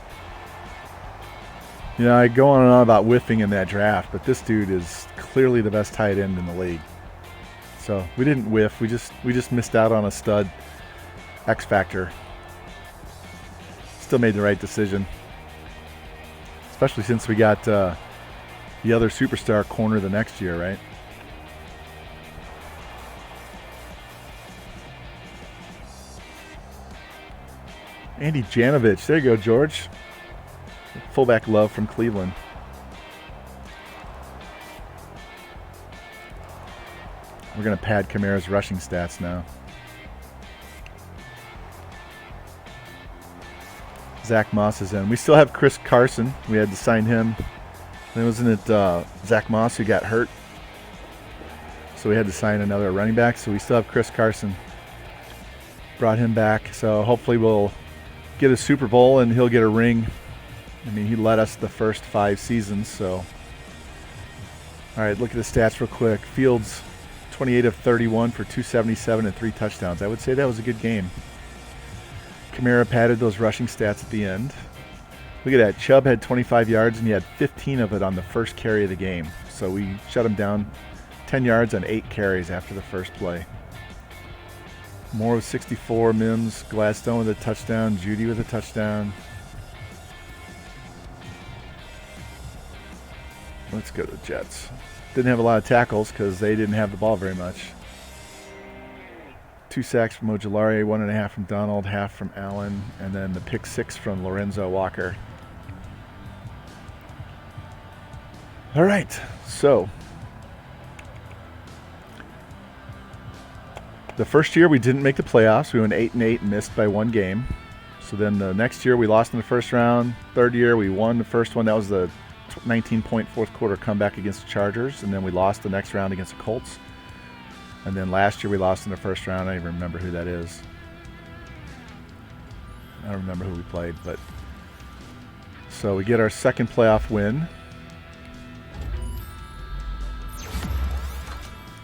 You know, I go on and on about whiffing in that draft, but this dude is clearly the best tight end in the league. So we didn't whiff. We just missed out on a stud X factor. Still made the right decision. Especially since we got the other superstar corner the next year, right? Andy Janovich. There you go, George. Fullback love from Cleveland. We're going to pad Kamara's rushing stats now. Zach Moss is in. We still have Chris Carson. We had to sign him. Then wasn't it Zach Moss who got hurt? So we had to sign another running back. So we still have Chris Carson. Brought him back. So hopefully we'll get a Super Bowl and he'll get a ring. I mean, he led us the first 5 seasons. So, all right, look at the stats real quick. Fields, 28 of 31 for 277 and 3 touchdowns. I would say that was a good game. Kamara padded those rushing stats at the end. Look at that. Chubb had 25 yards, and he had 15 of it on the first carry of the game. So we shut him down 10 yards on 8 carries after the first play. Moore with 64, Mims, Gladstone with a touchdown, Judy with a touchdown. Let's go to the Jets. Didn't have a lot of tackles because they didn't have the ball very much. 2 sacks from Ojulari, 1.5 from Donald, half from Allen, and then the pick 6 from Lorenzo Walker. All right, so the first year we didn't make the playoffs. We went 8-8 and missed by 1 game. So then the next year we lost in the first round. Third year we won the first one. That was the 19-point fourth quarter comeback against the Chargers, and then we lost the next round against the Colts. And then last year we lost in the first round. I don't even remember who that is. I don't remember who we played, but so we get our second playoff win.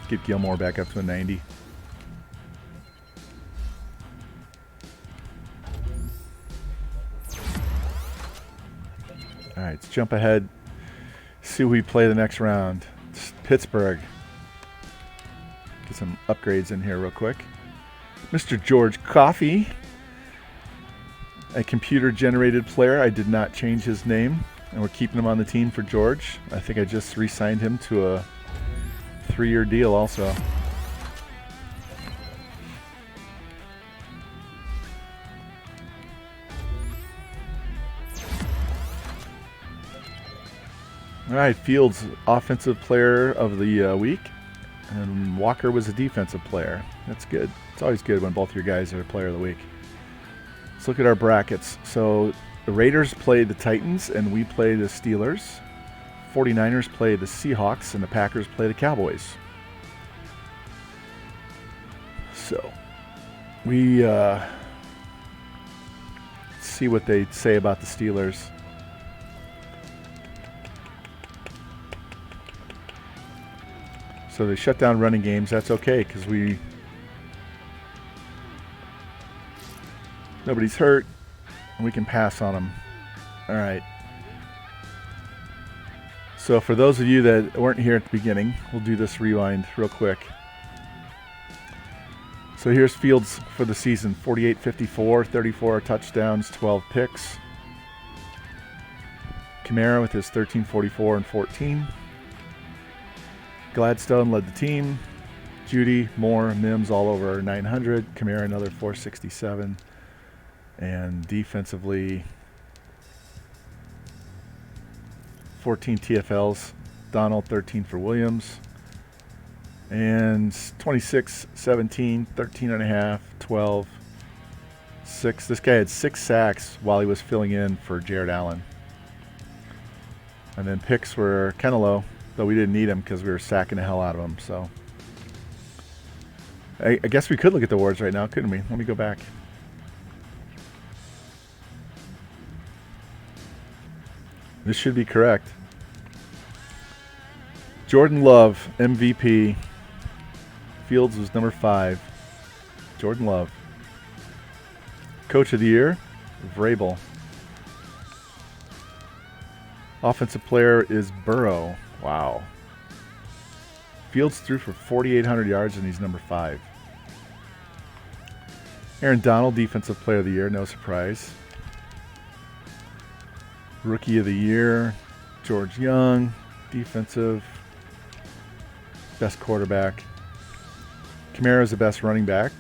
Get Gilmore back up to a 90. All right, let's jump ahead. See who we play the next round. It's Pittsburgh. Get some upgrades in here real quick. Mr. George Coffey, a computer-generated player. I did not change his name, and we're keeping him on the team for George. I think I just re-signed him to a 3-year deal also. All right, Fields, offensive player of the week. And Walker was a defensive player. That's good. It's always good when both your guys are player of the week. Let's look at our brackets. So the Raiders play the Titans, and we play the Steelers. 49ers play the Seahawks, and the Packers play the Cowboys. So we see what they say about the Steelers. So they shut down running games. That's okay because we Nobody's hurt. And we can pass on them. All right. So for those of you that weren't here at the beginning, we'll do this rewind real quick. So here's Fields for the season. 48-54, 34 touchdowns, 12 picks. Kamara with his 13-44 and 14. Gladstone led the team. Judy, Moore, Mims all over 900. Kamara another 467. And defensively, 14 TFLs. Donald 13 for Williams. And 26, 17, 13 and a half, 12, 6. This guy had 6 sacks while he was filling in for Jared Allen. And then picks were kind of low, though we didn't need them because we were sacking the hell out of them. So I guess we could look at the awards right now, couldn't we? Let me go back. This should be correct. Jordan Love, MVP. Fields was number 5. Jordan Love. Coach of the Year, Vrabel. Offensive player is Burrow. Wow. Fields threw for 4,800 yards and he's number 5. Aaron Donald, Defensive Player of the Year, no surprise. Rookie of the Year, George Young, Defensive. Best quarterback. Kamara is the best running back.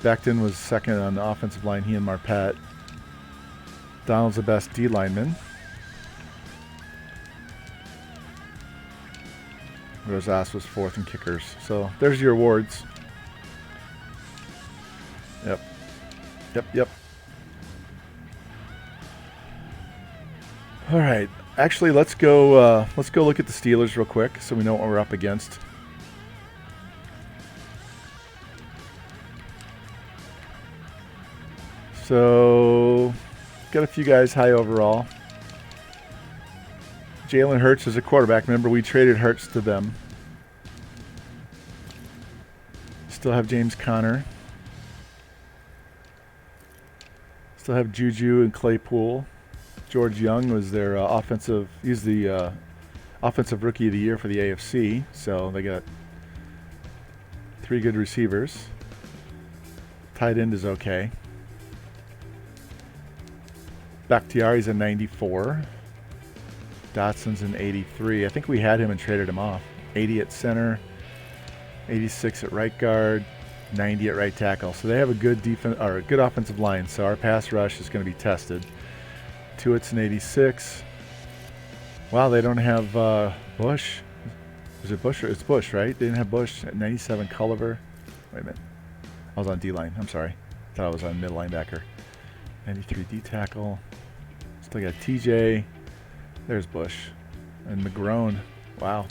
Becton was second on the offensive line, he and Marpet. Donald's the best D lineman. Rosas was 4th in kickers. So there's your awards. Yep. All right. Actually, let's go look at the Steelers real quick so we know what we're up against. So, got a few guys high overall. Jalen Hurts is a quarterback. Remember, we traded Hurts to them. Still have James Conner. Still have Juju and Claypool. George Young was their he's the offensive rookie of the year for the AFC. So they got 3 good receivers. Tight end is okay. Bakhtiari's a 94. Dotson's an 83. I think we had him and traded him off. 80 at center, 86 at right guard, 90 at right tackle. So they have a good defense or a good offensive line. So our pass rush is going to be tested. Tuitt's an 86. Wow, they don't have Bush. Is it Bush? It's Bush, right? They didn't have Bush at 97. Culliver. Wait a minute. I was on D-line. I'm sorry. I thought I was on mid linebacker. 93 D tackle. Still got TJ. There's Bush. And McGrone. Wow.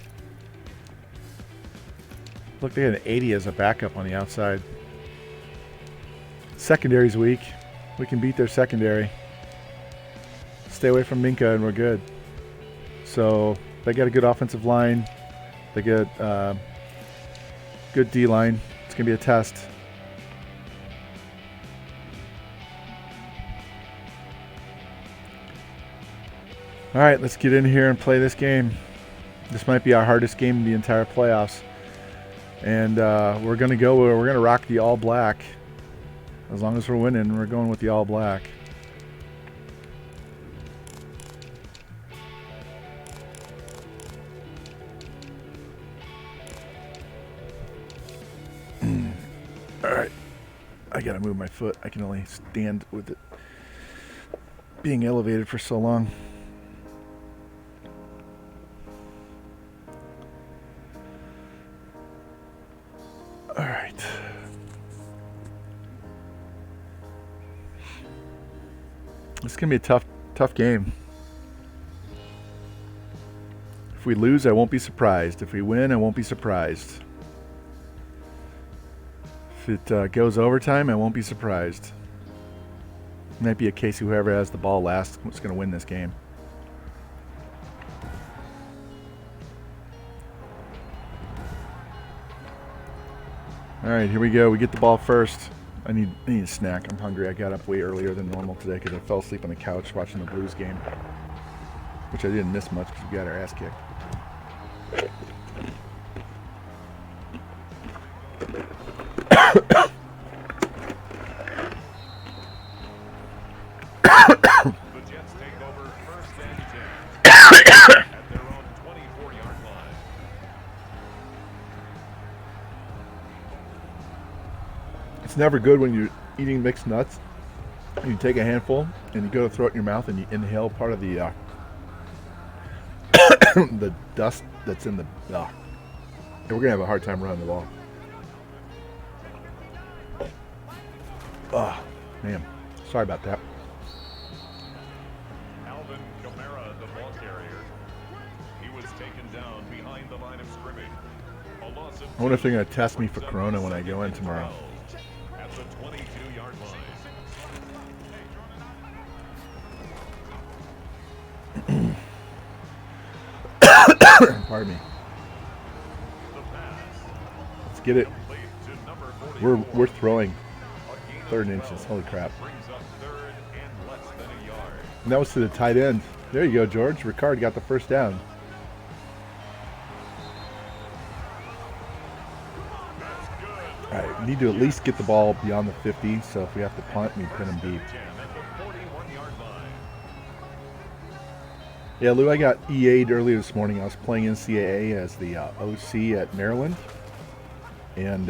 Look, they had an 80 as a backup on the outside. Secondary's weak. We can beat their secondary. Stay away from Minka and we're good. So they got a good offensive line. They got good D-line. It's going to be a test. All right, let's get in here and play this game. This might be our hardest game in the entire playoffs. And we're going to rock the all black. As long as we're winning, we're going with the all black. All right. I got to move my foot. I can only stand with it being elevated for so long. All right. It's going to be a tough game. If we lose, I won't be surprised. If we win, I won't be surprised. If it goes overtime, I won't be surprised. It might be a case of whoever has the ball last is going to win this game. All right, here we go. We get the ball first. I need a snack. I'm hungry. I got up way earlier than normal today because I fell asleep on the couch watching the Blues game, which I didn't miss much because we got our ass kicked. The Jets take over first and 10 at their own 24-yard line. It's never good when you're eating mixed nuts and you take a handful and you go to throw it in your mouth and you inhale part of the the dust that's in the. And we're gonna have a hard time running the ball. Oh, man. Sorry about that. Alvin Kamara, the ball carrier. He was taken down behind the line of scrimmage. A loss of I wonder if they're going to test me for corona when I go in tomorrow. at the 22-yard line. Pardon me. The pass Let's get it. complete to number 44. We're throwing A gain of 3rd and 12 inches. Holy crap. brings up 3rd and less than a yard. And that was to the tight end. There you go, George. Ricard got the first down. That's good. All right, we need to at least get the ball beyond the 50, so if we have to punt, we pin them deep. 10 at the 41-yard line. Yeah, Lou, I got EA'd earlier this morning. I was playing NCAA as the OC at Maryland. And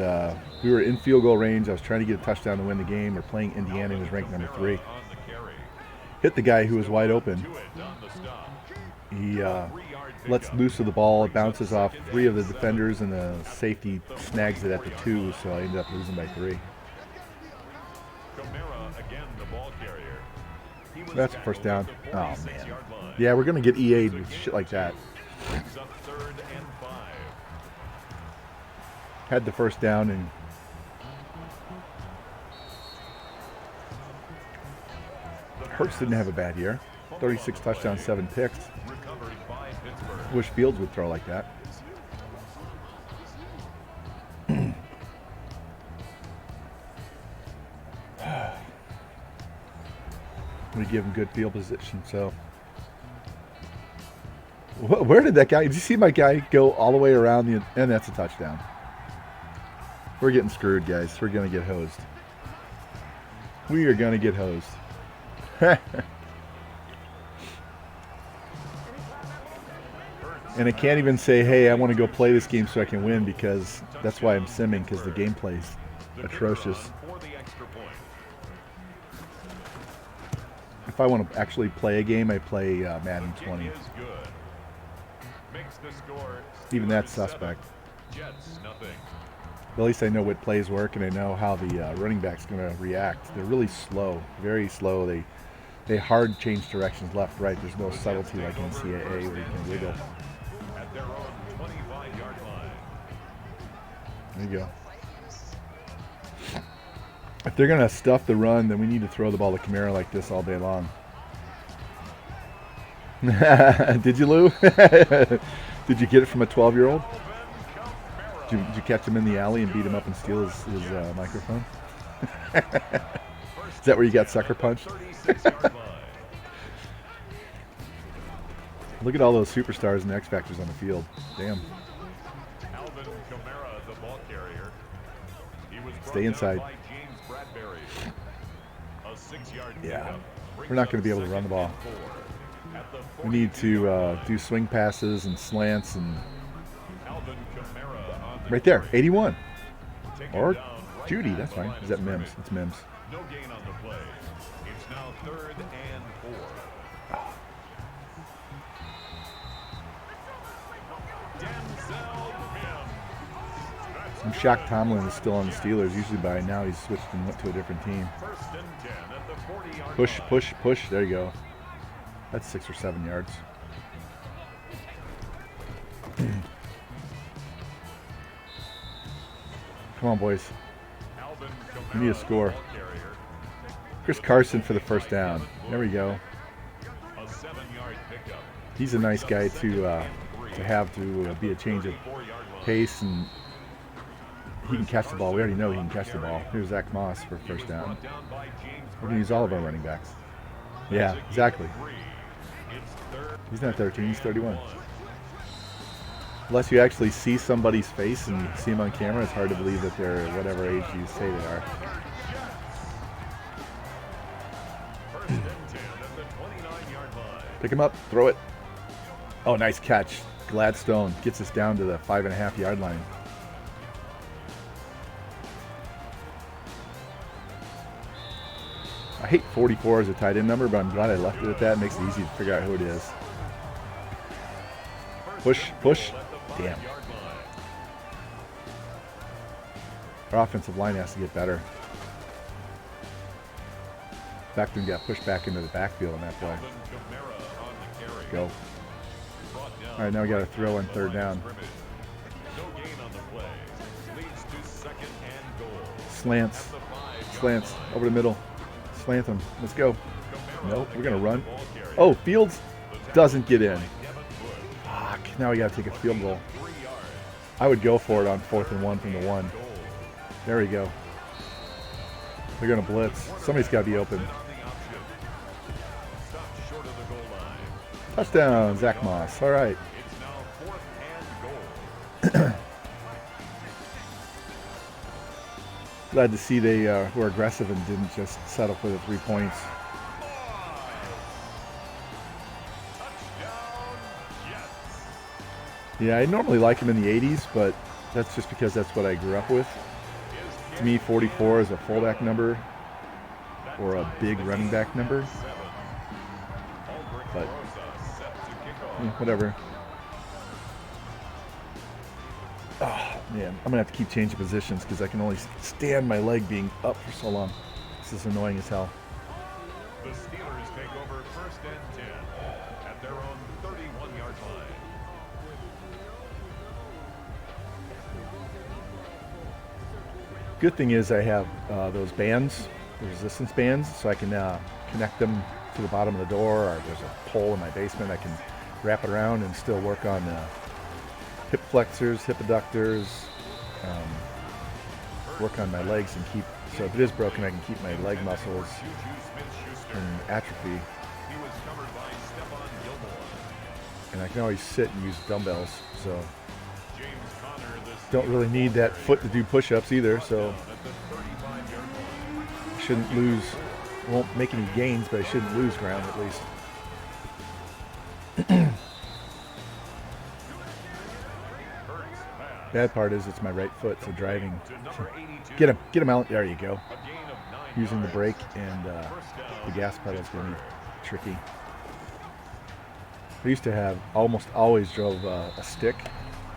we were in field goal range. I was trying to get a touchdown to win the game. We're playing Indiana, who was ranked number 3. On the carry. Hit the guy who was wide open. To it on the stop. He 3-yard lets pickup. loose of the ball. It bounces off 3 of the defenders, and the safety snags it at the 2, so I ended up losing by 3. Kamara, again, the ball carrier. He was That's a first down. tackled at the Oh, 46-yard man. line. Yeah, we're going to get EA'd with shit like that. Brings up 3rd and 5. Had the first down, and Hurts didn't have a bad year. 36 touchdowns, 7 picks. Recovered by Pittsburgh. Wish Fields would throw like that. We give him good field position, so. Where did that guy, did you see my guy go all the way around the, and that's a touchdown. We're getting screwed, guys. We're going to get hosed. We are going to get hosed. And I can't even say, hey, I want to go play this game so I can win, because that's why I'm simming, because the gameplay's atrocious. For the extra point. If I want to actually play a game, I play Madden 20. Kick is good. Makes the score Even that's 7. suspect. Jets, nothing. But at least I know what plays work, and I know how the running back's going to react. They're really slow, very slow. They hard change directions left, right. There's no subtlety like in CAA where you can wiggle. At their own 25-yard line. There you go. If they're going to stuff the run, then we need to throw the ball to Kamara like this all day long. Did you, Lou? Did you get it from a 12-year-old? Did you catch him in the alley and beat him up and steal his microphone? Is that where you got sucker punched? 36-yard line. Look at all those superstars and X Factors on the field. Damn. Alvin Kamara, the ball carrier. He was brought Stay inside. down by James Bradbury. A 6-yard Yeah. pickup We're brings not up going to be able to run the ball. 2nd and 4 at the We need to 42-yard do swing passes and slants and line. Alvin Kamara on the right there, carry. 81. Taken Or down right Judy, at that's the fine. line Is of that Mims? scrimmage. It's Mims. No gain on the play. It's now 3rd and 4. Denzel Mims. I'm shocked Tomlin is still on the Steelers. Usually by now he's switched and went to a different team. 1st and 10 at the 40-yard Push, line. push, push. There you go. That's 6 or 7 yards. Come on, boys. Alvin We need a Kamara, score. the ball carrier. Chris Carson for the first down. There we go. A 7-yard pickup. He's a nice guy to have to be a change of 34-yard line. pace, and he can catch the ball. We already know he can catch the ball. Here's Zach Moss for first down. We're going to use all of our running backs. Yeah, exactly. He's not 13, he's 31. Unless you actually see somebody's face and you see them on camera, it's hard to believe that they're whatever age you say they are. Pick him up, throw it. Oh, nice catch. Gladstone gets us down to the 5.5 yard line. I hate 44 as a tight end number, but I'm glad I left it at that. It makes it easy to figure out who it is. Push, push. Damn. Our offensive line has to get better. Beckton got pushed back into the backfield on that play. Go. All right, now we got to throw on third down. Slants. Slants. Over the middle. Slant them. Let's go. Nope, we're going to run. Oh, Fields doesn't get in. Fuck. Now we got to take a field goal. I would go for it on 4th and 1 from the 1. There we go. They're going to blitz. Somebody's got to be open. Touchdown, Zach Moss. All right. Glad to see they were aggressive and didn't just settle for the 3 points. Yeah, I normally like him in the 80s, but that's just because that's what I grew up with. To me, 44 is a fullback number or a big running back number. But whatever. Oh, man, I'm going to have to keep changing positions because I can only stand my leg being up for so long. This is annoying as hell. The Steelers take over 1st and 10 at their own 31-yard line. Good thing is I have those bands, the resistance bands, so I can connect them to the bottom of the door, or there's a pole in my basement. I can wrap it around and still work on hip flexors, hip adductors, work on my legs and keep, so if it is broken, I can keep my leg muscles in atrophy. And I can always sit and use dumbbells, so don't really need that foot to do push-ups either, so I shouldn't lose, won't make any gains, but I shouldn't lose ground at least. Bad part is it's my right foot, so driving. Get him out. There you go. Using the brake and the gas pedal is going to be tricky. I used to have, almost always drove a stick.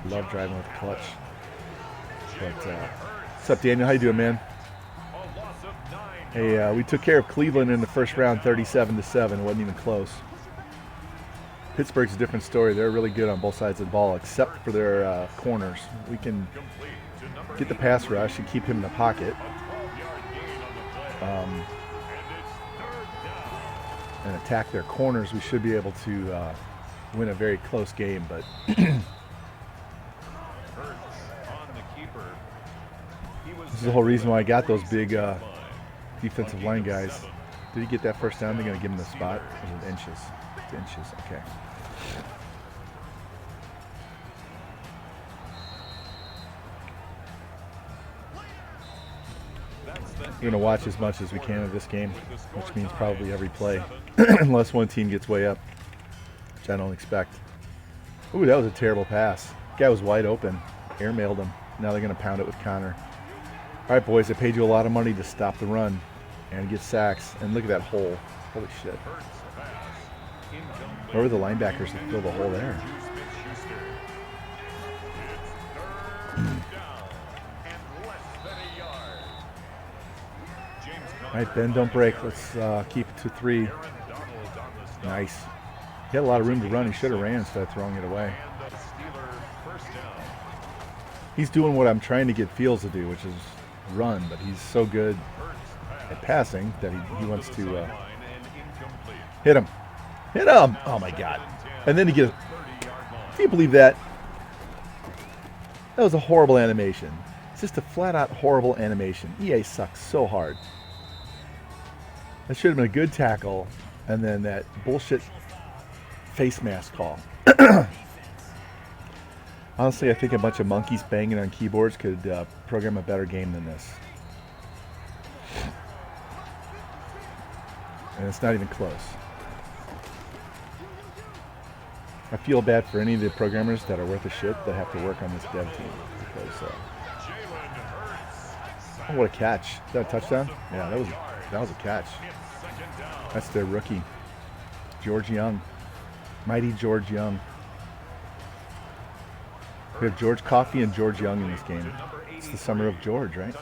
Love driving with a clutch. But what's up, Daniel? How you doing, man? Hey, we took care of Cleveland in the first round, 37-7. It wasn't even close. Pittsburgh's a different story. They're really good on both sides of the ball, except for their corners. We can get the pass rush and keep him in the pocket. And attack their corners. We should be able to win a very close game, but this is the whole reason why I got those big defensive line guys. Did he get that first down? They're going to give him the spot. Or is it inches? It's inches. Okay. We're going to watch as much as we can of this game, which means probably every play, unless one team gets way up, which I don't expect. Ooh, that was a terrible pass. Guy was wide open. Airmailed him. Now they're going to pound it with Connor. All right, boys, I paid you a lot of money to stop the run and get sacks. And look at that hole. Holy shit. Where were the linebackers that filled the hole there? All right, Ben, don't break. Let's keep it to 3. Nice. He had a lot of room to run. He should have ran instead of throwing it away. He's doing what I'm trying to get Fields to do, which is run, but he's so good at passing that he wants to hit him. Hit him! Oh, my God. And then he gets... Can you believe that? That was a horrible animation. It's just a flat-out horrible animation. EA sucks so hard. That should have been a good tackle, and then that bullshit face mask call. Honestly, I think a bunch of monkeys banging on keyboards could program a better game than this. And it's not even close. I feel bad for any of the programmers that are worth a shit that have to work on this dev team. Because, oh, what a catch. Is that a touchdown? Yeah, that was a catch. That's their rookie, George Young. Mighty George Young. We have George Coffey and George Young in this game. It's the summer of George, right?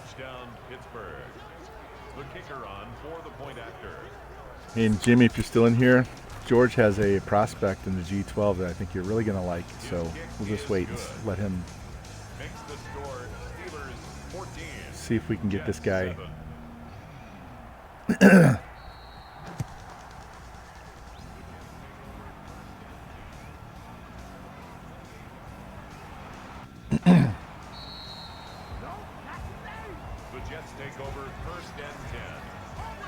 And Jimmy, if you're still in here, George has a prospect in the G12 that I think you're really going to like. So we'll just wait and let him see if we can get this guy. The Jets take over 1st and 10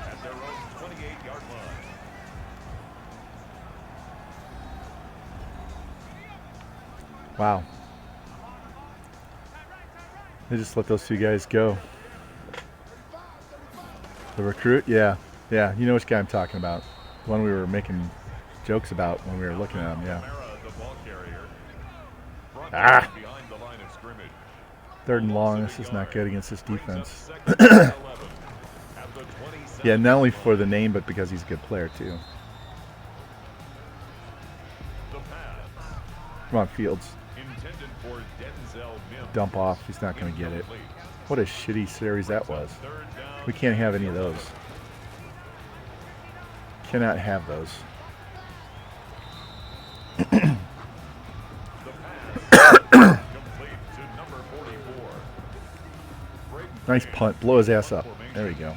at their own 28-yard line. Wow. They just let those two guys go. The recruit? Yeah. Yeah, you know which guy I'm talking about. The one we were making jokes about when we were looking at him, yeah. Ah! 3rd and long. This is not good against this defense. Yeah, not only for the name, but because he's a good player, too. Come on, Fields. Dump off. He's not going to get it. What a shitty series that was. We can't have any of those. Cannot have those. Nice punt. Blow his ass up. There we go.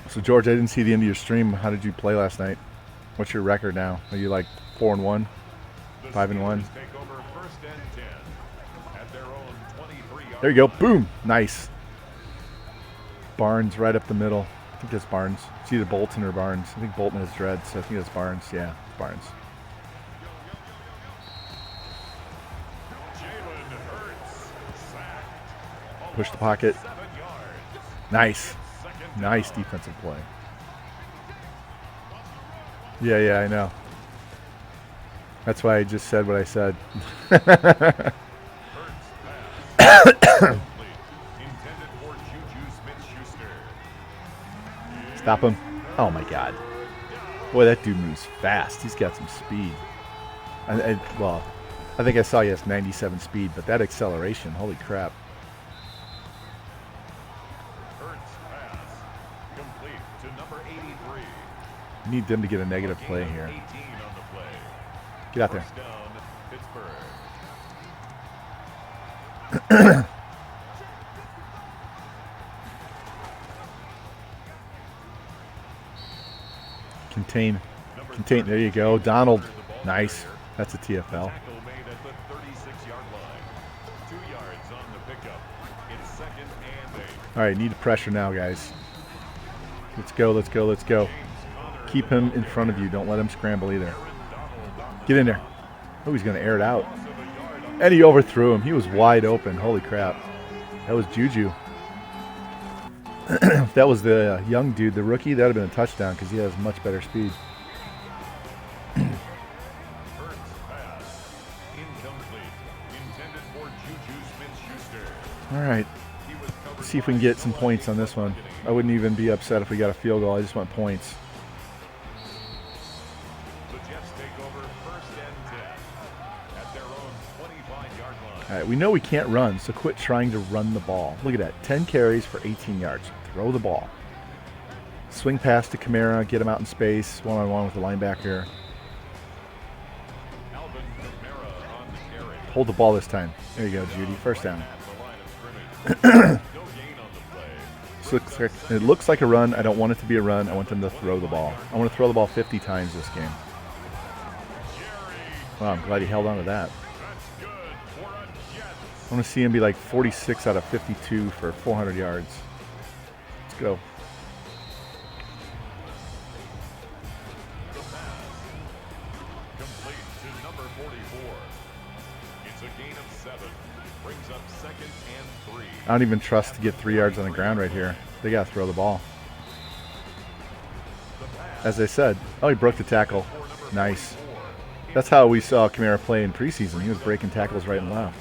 So, George, I didn't see the end of your stream. How did you play last night? What's your record now? Are you like 4-1? 5-1? There you go. Boom. Nice. Barnes right up the middle. I think that's Barnes. It's either Bolton or Barnes. I think Bolton has dreads, so I think that's Barnes. Yeah, it's Barnes. Push the pocket. Nice. Nice defensive play. Yeah, I know. That's why I just said what I said. Stop him. Oh, my God. Boy, that dude moves fast. He's got some speed. Well, I think I saw he has 97 speed, but that acceleration, holy crap. We need them to get a negative play here. Get out there. Contain. There you go. Donald. Nice. That's a TFL. All right, need to pressure now, guys. Let's go. Keep him in front of you. Don't let him scramble either. Get in there. Oh, he's going to air it out. And he overthrew him. He was wide open. Holy crap. That was Juju. If that was the young dude, the rookie, that would have been a touchdown because he has much better speed. All right. Let's see if we can get some points on this one. I wouldn't even be upset if we got a field goal. I just want points. All right, we know we can't run, so quit trying to run the ball. Look at that. 10 carries for 18 yards. Throw the ball. Swing pass to Kamara, get him out in space, one-on-one with the linebacker. Hold the ball this time. There you go, Judy. First down. It looks like a run. I don't want it to be a run. I want them to throw the ball. I want to throw the ball 50 times this game. Wow, I'm glad he held on to that. I want to see him be like 46 out of 52 for 400 yards. Let's go. The pass. Complete to number 44. It's a gain of 7. Brings up 2nd and 3. I don't even trust to get 3 yards on the ground right here. They got to throw the ball. As I said, oh, he broke the tackle. Nice. That's how we saw Kamara play in preseason. He was breaking tackles right and left.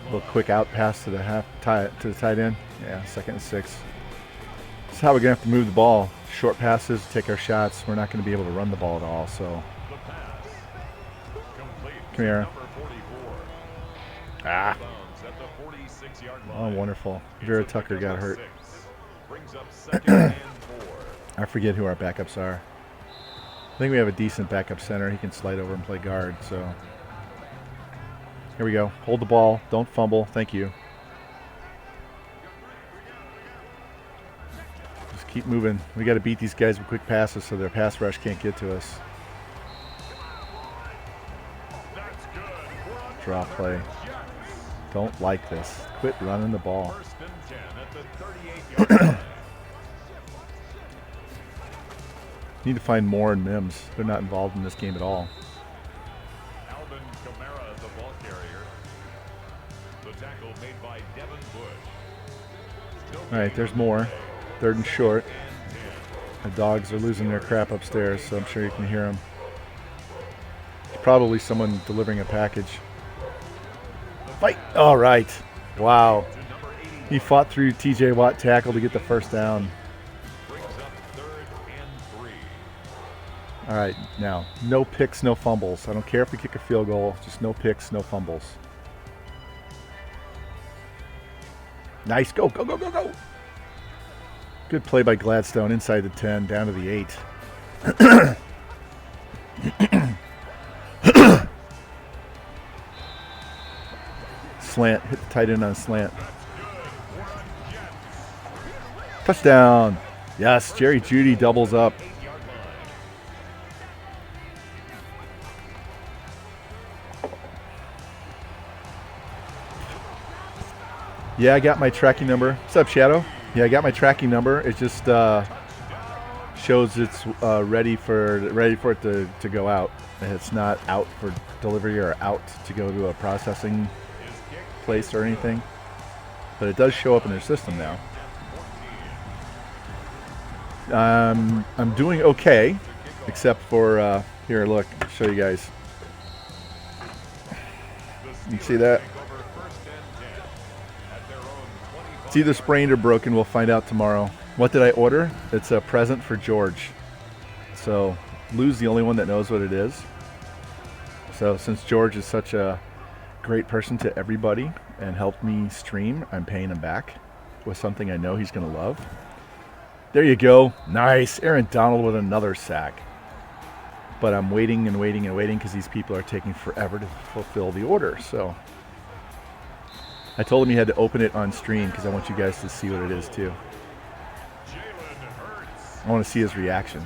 A little quick out pass to the to the tight end. Yeah, 2nd and 6. This is how we're gonna have to move the ball. Short passes, take our shots. We're not gonna be able to run the ball at all. So, come here. Ah. Oh, wonderful. Vera Tucker got hurt. I forget who our backups are. I think we have a decent backup center. He can slide over and play guard. So. Here we go. Hold the ball. Don't fumble. Thank you. Just keep moving. We got to beat these guys with quick passes so their pass rush can't get to us. Draw play. Don't like this. Quit running the ball. Need to find Moore and Mims. They're not involved in this game at all. All right, there's more. 3rd and short. The dogs are losing their crap upstairs, so I'm sure you can hear them. It's probably someone delivering a package. Fight! All right. Wow. He fought through TJ Watt tackle to get the first down. All right, now, no picks, no fumbles. I don't care if we kick a field goal, just no picks, no fumbles. Nice. Go, go, go, go, go. Good play by Gladstone inside the 10, down to the 8. Slant. Hit the tight end on a slant. Touchdown. Yes, Jerry Jeudy doubles up. Yeah, I got my tracking number. What's up, Shadow? Yeah, I got my tracking number. It just shows it's ready for it to go out. It's not out for delivery or out to go to a processing place or anything. But it does show up in their system now. I'm doing okay, except for here. Look, I'll show you guys. You see that? It's either sprained or broken. We'll find out tomorrow. What did I order? It's a present for George. So Lou's the only one that knows what it is. So since George is such a great person to everybody and helped me stream, I'm paying him back with something I know he's going to love. There you go. Nice. Aaron Donald with another sack. But I'm waiting and waiting and waiting because these people are taking forever to fulfill the order. So I told him he had to open it on stream because I want you guys to see what it is too. I want to see his reaction.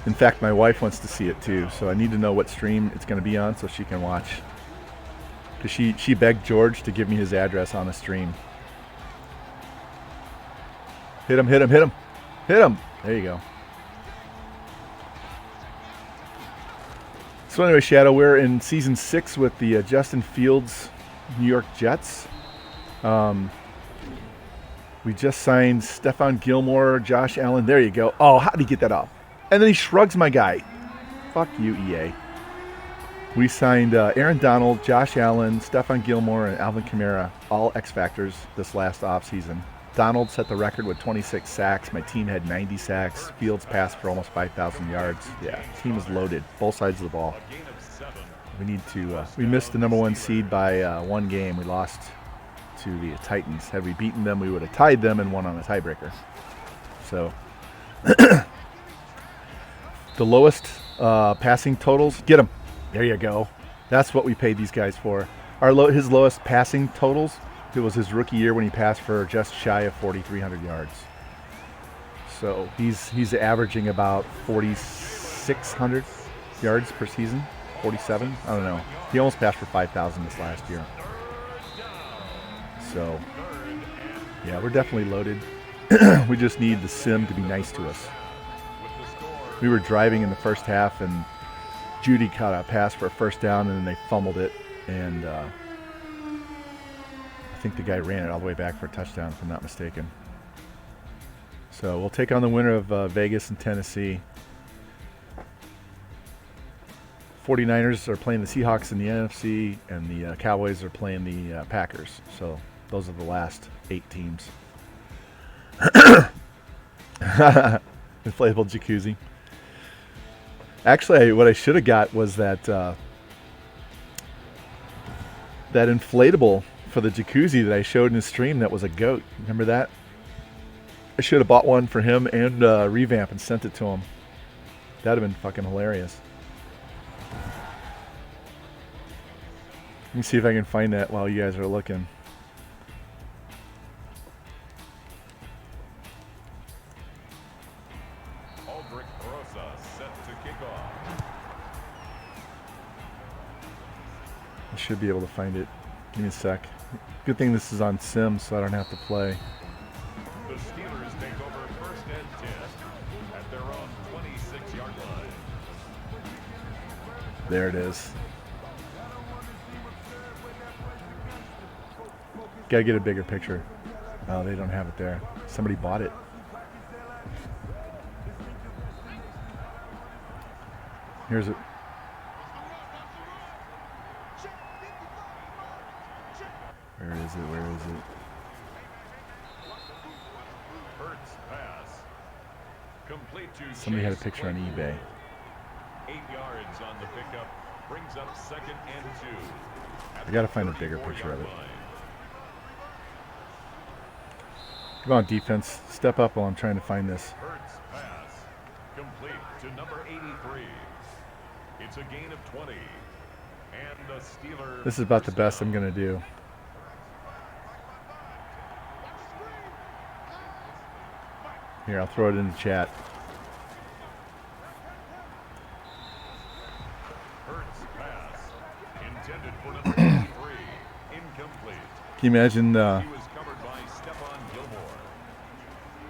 In fact, my wife wants to see it too, so I need to know what stream it's going to be on so she can watch. Because she begged George to give me his address on the stream. Hit him, hit him, hit him. Hit him. There you go. So anyway, Shadow, we're in Season 6 with the Justin Fields New York Jets. We just signed Stephon Gilmore, Josh Allen. There you go. Oh, how did he get that off? And then he shrugs my guy. Fuck you, EA. We signed Aaron Donald, Josh Allen, Stephon Gilmore, and Alvin Kamara, all X Factors this last offseason. Donald set the record with 26 sacks. My team had 90 sacks. Fields passed for almost 5,000 yards. Yeah, team is loaded, both sides of the ball. We need to. We missed the number 1 seed by 1 game. We lost to the Titans. Had we beaten them, we would have tied them and won on a tiebreaker. So, the lowest passing totals. Get them. There you go. That's what we paid these guys for. All his lowest passing totals, it was his rookie year when he passed for just shy of 4,300 yards. So he's averaging about 4,600 yards per season, 47. I don't know. He almost passed for 5,000 this last year. So yeah, we're definitely loaded. We just need the sim to be nice to us. We were driving in the first half, and Judy caught a pass for a first down, and then they fumbled it, and I think the guy ran it all the way back for a touchdown, if I'm not mistaken. So we'll take on the winner of Vegas and Tennessee. 49ers are playing the Seahawks in the NFC, and the Cowboys are playing the Packers. So those are the last 8 teams. Inflatable jacuzzi. Actually, what I should have got was that that inflatable for the jacuzzi that I showed in the stream. That was a goat. Remember that? I should have bought one for him and Revamp and sent it to him. That'd have been fucking hilarious. Let me see if I can find that while you guys are looking. I should be able to find it. Give me a sec. Good thing this is on Sim, so I don't have to play. The Steelers take over first and 10 at their own 26-yard line. There it is. Gotta get a bigger picture. Oh, they don't have it there. Somebody bought it. Here's it. Where is it? Where is it? Hurts pass. Complete to Somebody had a picture on eBay. 8 yards on the pickup. Brings up second and 2. I gotta find a bigger picture of it. Come on, defense. Step up while I'm trying to find this. Hurts pass. Complete to number 83. It's a gain of 20. And the Steelers. This is about the best I'm gonna do. Here, I'll throw it in the chat. Hurts pass. Intended for number 83. Incomplete. Can you imagine He was covered by Stephon Gilmore.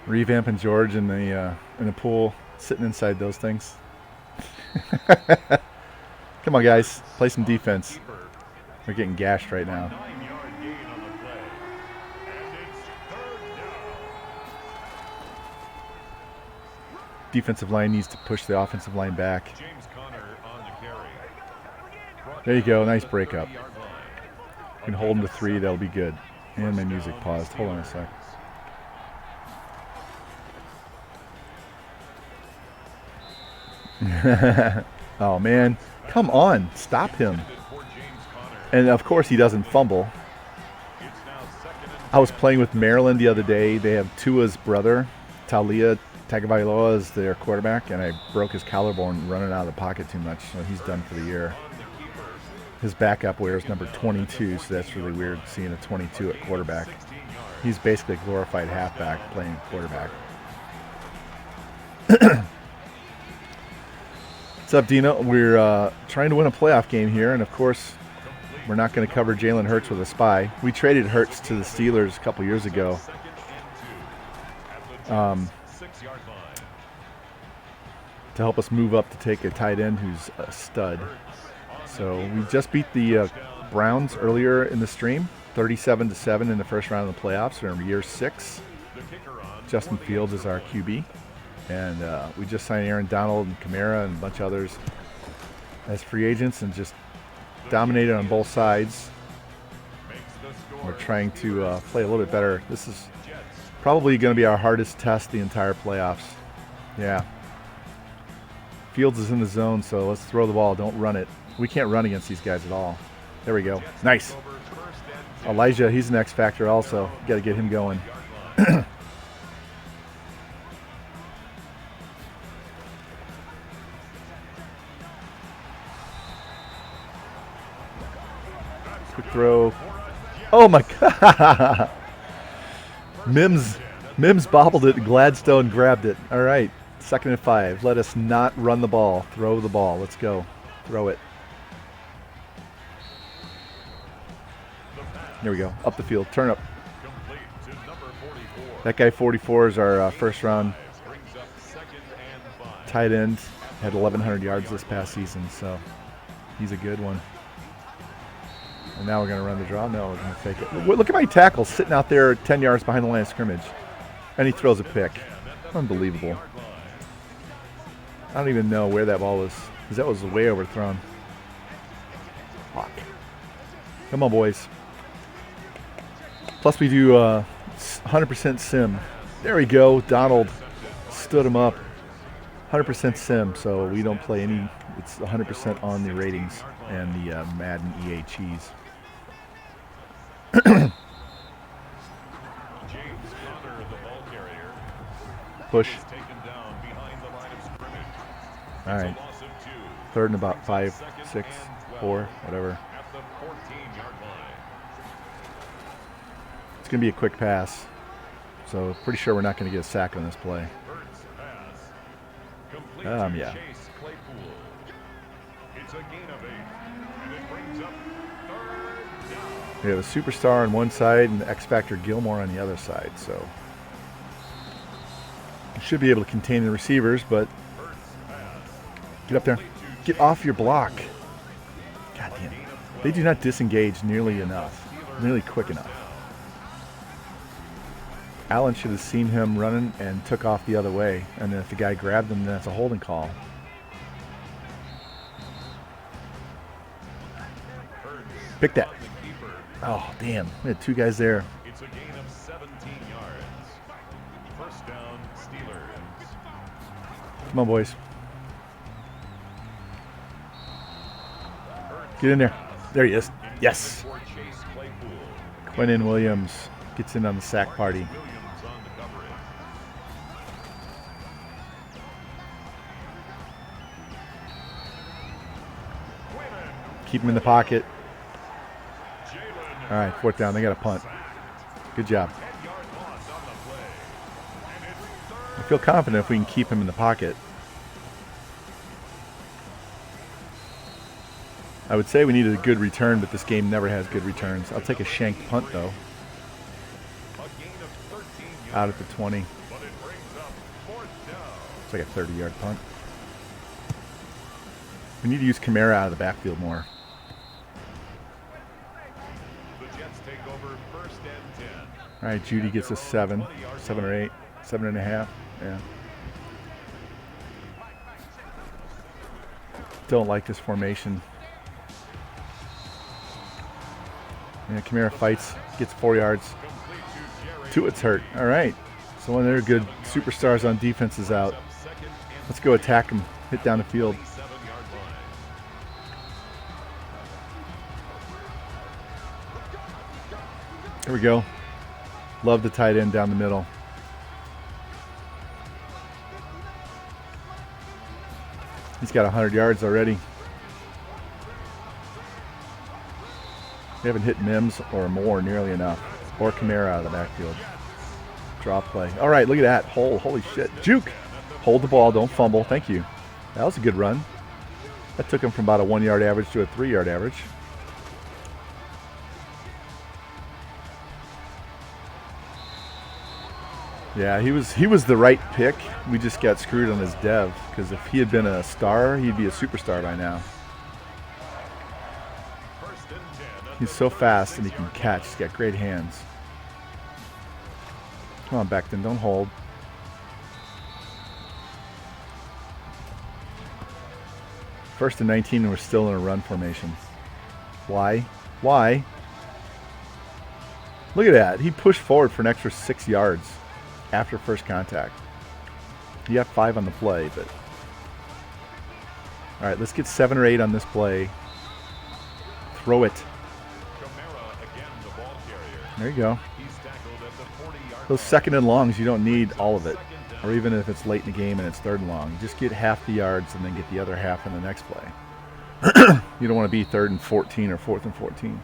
Revamp and George in the pool, sitting inside those things? Come on, guys, play some defense. We're getting gashed right now. 9-yard gain on the play. And it's third down. Defensive line needs to push the offensive line back. James Conner on the carry. There you go, nice breakup. You can hold them to 3, that'll be good. And my music paused. Hold on a sec. Oh man, come on, stop him. And of course he doesn't fumble. I was playing with Maryland the other day. They have Tua's brother, Talia Tagovailoa, is their quarterback, and I broke his collarbone running out of the pocket too much, so he's done for the year. His backup wears number 22, so that's really weird seeing a 22 at quarterback. He's basically a glorified halfback playing quarterback. What's up, Dino? We're trying to win a playoff game here, and of course, we're not going to cover Jalen Hurts with a spy. We traded Hurts to the Steelers a couple years ago. To help us move up to take a tight end who's a stud. So we just beat the Browns earlier in the stream, 37-7 in the first round of the playoffs. We're in year 6. Justin Fields is our QB. And we just signed Aaron Donald and Kamara and a bunch of others as free agents and just dominated on both sides. We're trying to play a little bit better. This is probably going to be our hardest test the entire playoffs. Yeah. Fields is in the zone, so let's throw the ball. Don't run it. We can't run against these guys at all. There we go. Nice. Elijah, he's an X factor also. Got to get him going. Quick throw. Oh my God. Mims bobbled it and Gladstone grabbed it. All right. 2nd and 5. Let us not run the ball. Throw the ball. Let's go. Throw it. There we go. Up the field. Turn up. That guy 44 is our first round tight end. Had 1,100 yards this past season, so he's a good one. And now we're going to run the draw. No, we're going to fake it. Look at my tackle sitting out there 10 yards behind the line of scrimmage. And he throws a pick. Unbelievable. I don't even know where that ball was, because that was way overthrown. Fuck. Come on, boys. Plus we do 100% sim. There we go. Donald stood him up. 100% sim, so we don't play any. It's 100% on the ratings and the Madden EA cheese. Push. All right. 3rd and about 5, 6, 4, whatever. It's going to be a quick pass, so pretty sure we're not going to get a sack on this play. Yeah. We have a superstar on one side and X Factor Gilmore on the other side, so we should be able to contain the receivers, but get up there. Get off your block. God damn. They do not disengage nearly quick enough. Allen should have seen him running and took off the other way. And then if the guy grabbed him, then that's a holding call. Pick that. Oh, damn. We had 2 guys there. It's a gain of 17 yards. First down, Steelers. Come on, boys. Get in there. There he is. Yes. Quinnen Williams gets in on the sack party. Keep him in the pocket. All right, 4th down. They got a punt. Good job. I feel confident if we can keep him in the pocket. I would say we needed a good return, but this game never has good returns. I'll take a shanked punt, though. Out at the 20. It's like a 30-yard punt. We need to use Kamara out of the backfield more. All right, Judy gets a 7 or 8, 7.5. Yeah. Don't like this formation. Yeah, Kamara fights, gets 4 yards. Tuitt's hurt. All right. So one of their good superstars on defense is out. Let's go attack him. Hit down the field. Here we go. Love the tight end down the middle. He's got 100 yards already. We haven't hit Mims or more nearly enough. Or Kamara out of the backfield. Draw play. All right, look at that. Holy shit. Juke. Hold the ball. Don't fumble. Thank you. That was a good run. That took him from about a 1-yard average to a 3-yard average. Yeah, he was the right pick. We just got screwed on his dev, because if he had been a star, he'd be a superstar by now. He's so fast and he can catch. He's got great hands. Come on, Becton, don't hold. First and 19, and we're still in a run formation. Why? Why? Look at that. He pushed forward for an extra 6 yards after first contact. He got 5 on the play, but... All right, let's get 7 or 8 on this play. Throw it. There you go. Those 2nd and longs, you don't need all of it. Or even if it's late in the game and it's 3rd and long. Just get half the yards and then get the other half in the next play. You don't want to be 3rd and 14 or 4th and 14.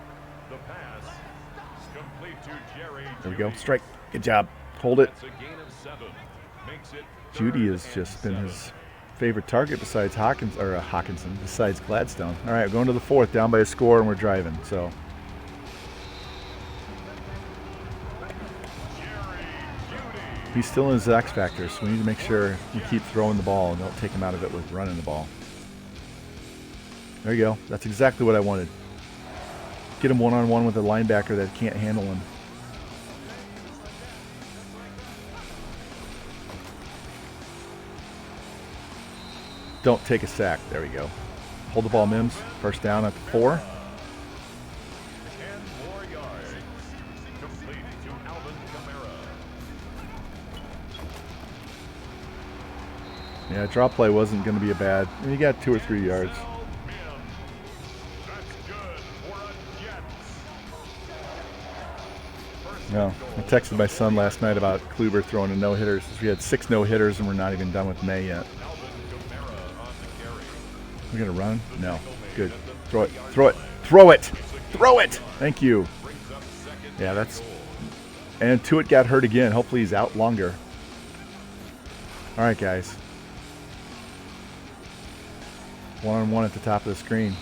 There we go. Strike. Good job. Hold it. That's a gain of 7. Makes it Judy 3rd has and just been 7. his favorite target besides Hawkinson, besides Gladstone. All right, we're going to the 4th, down by a score, and we're driving. So he's still in his X factor, so we need to make sure we keep throwing the ball and don't take him out of it with running the ball. There you go. That's exactly what I wanted. Get him one-on-one with a linebacker that can't handle him. Don't take a sack. There we go. Hold the ball, Mims. First down at the 4. 10 more yards. Complete to Alvin Kamara. Yeah, drop play wasn't going to be a bad. You got 2 or 3 yards. That's good for a Jets. No, I texted my son last night about Kluber throwing a no-hitter. We had 6 no-hitters, and we're not even done with May yet. Alvin Kamara on the carry. We're going to run? No. Good. Throw it. Throw it. Throw it. Throw it. Thank you. Brings up 2nd Yeah, and that's... goal. And Tuitt got hurt again. Hopefully he's out longer. All right, guys. One-on-one at the top of the screen.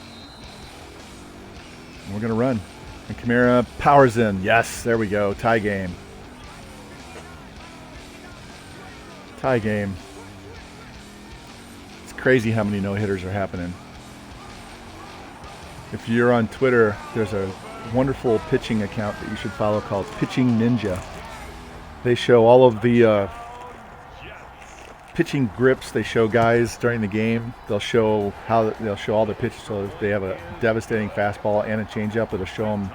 And we're going to run. And Kamara powers in. Yes, there we go. Tie game. Tie game. It's crazy how many no-hitters are happening. If you're on Twitter, there's a wonderful pitching account that you should follow called Pitching Ninja. They show all of the pitching grips. They show guys during the game. They'll show all their pitches. So if they have a devastating fastball and a changeup, it'll show them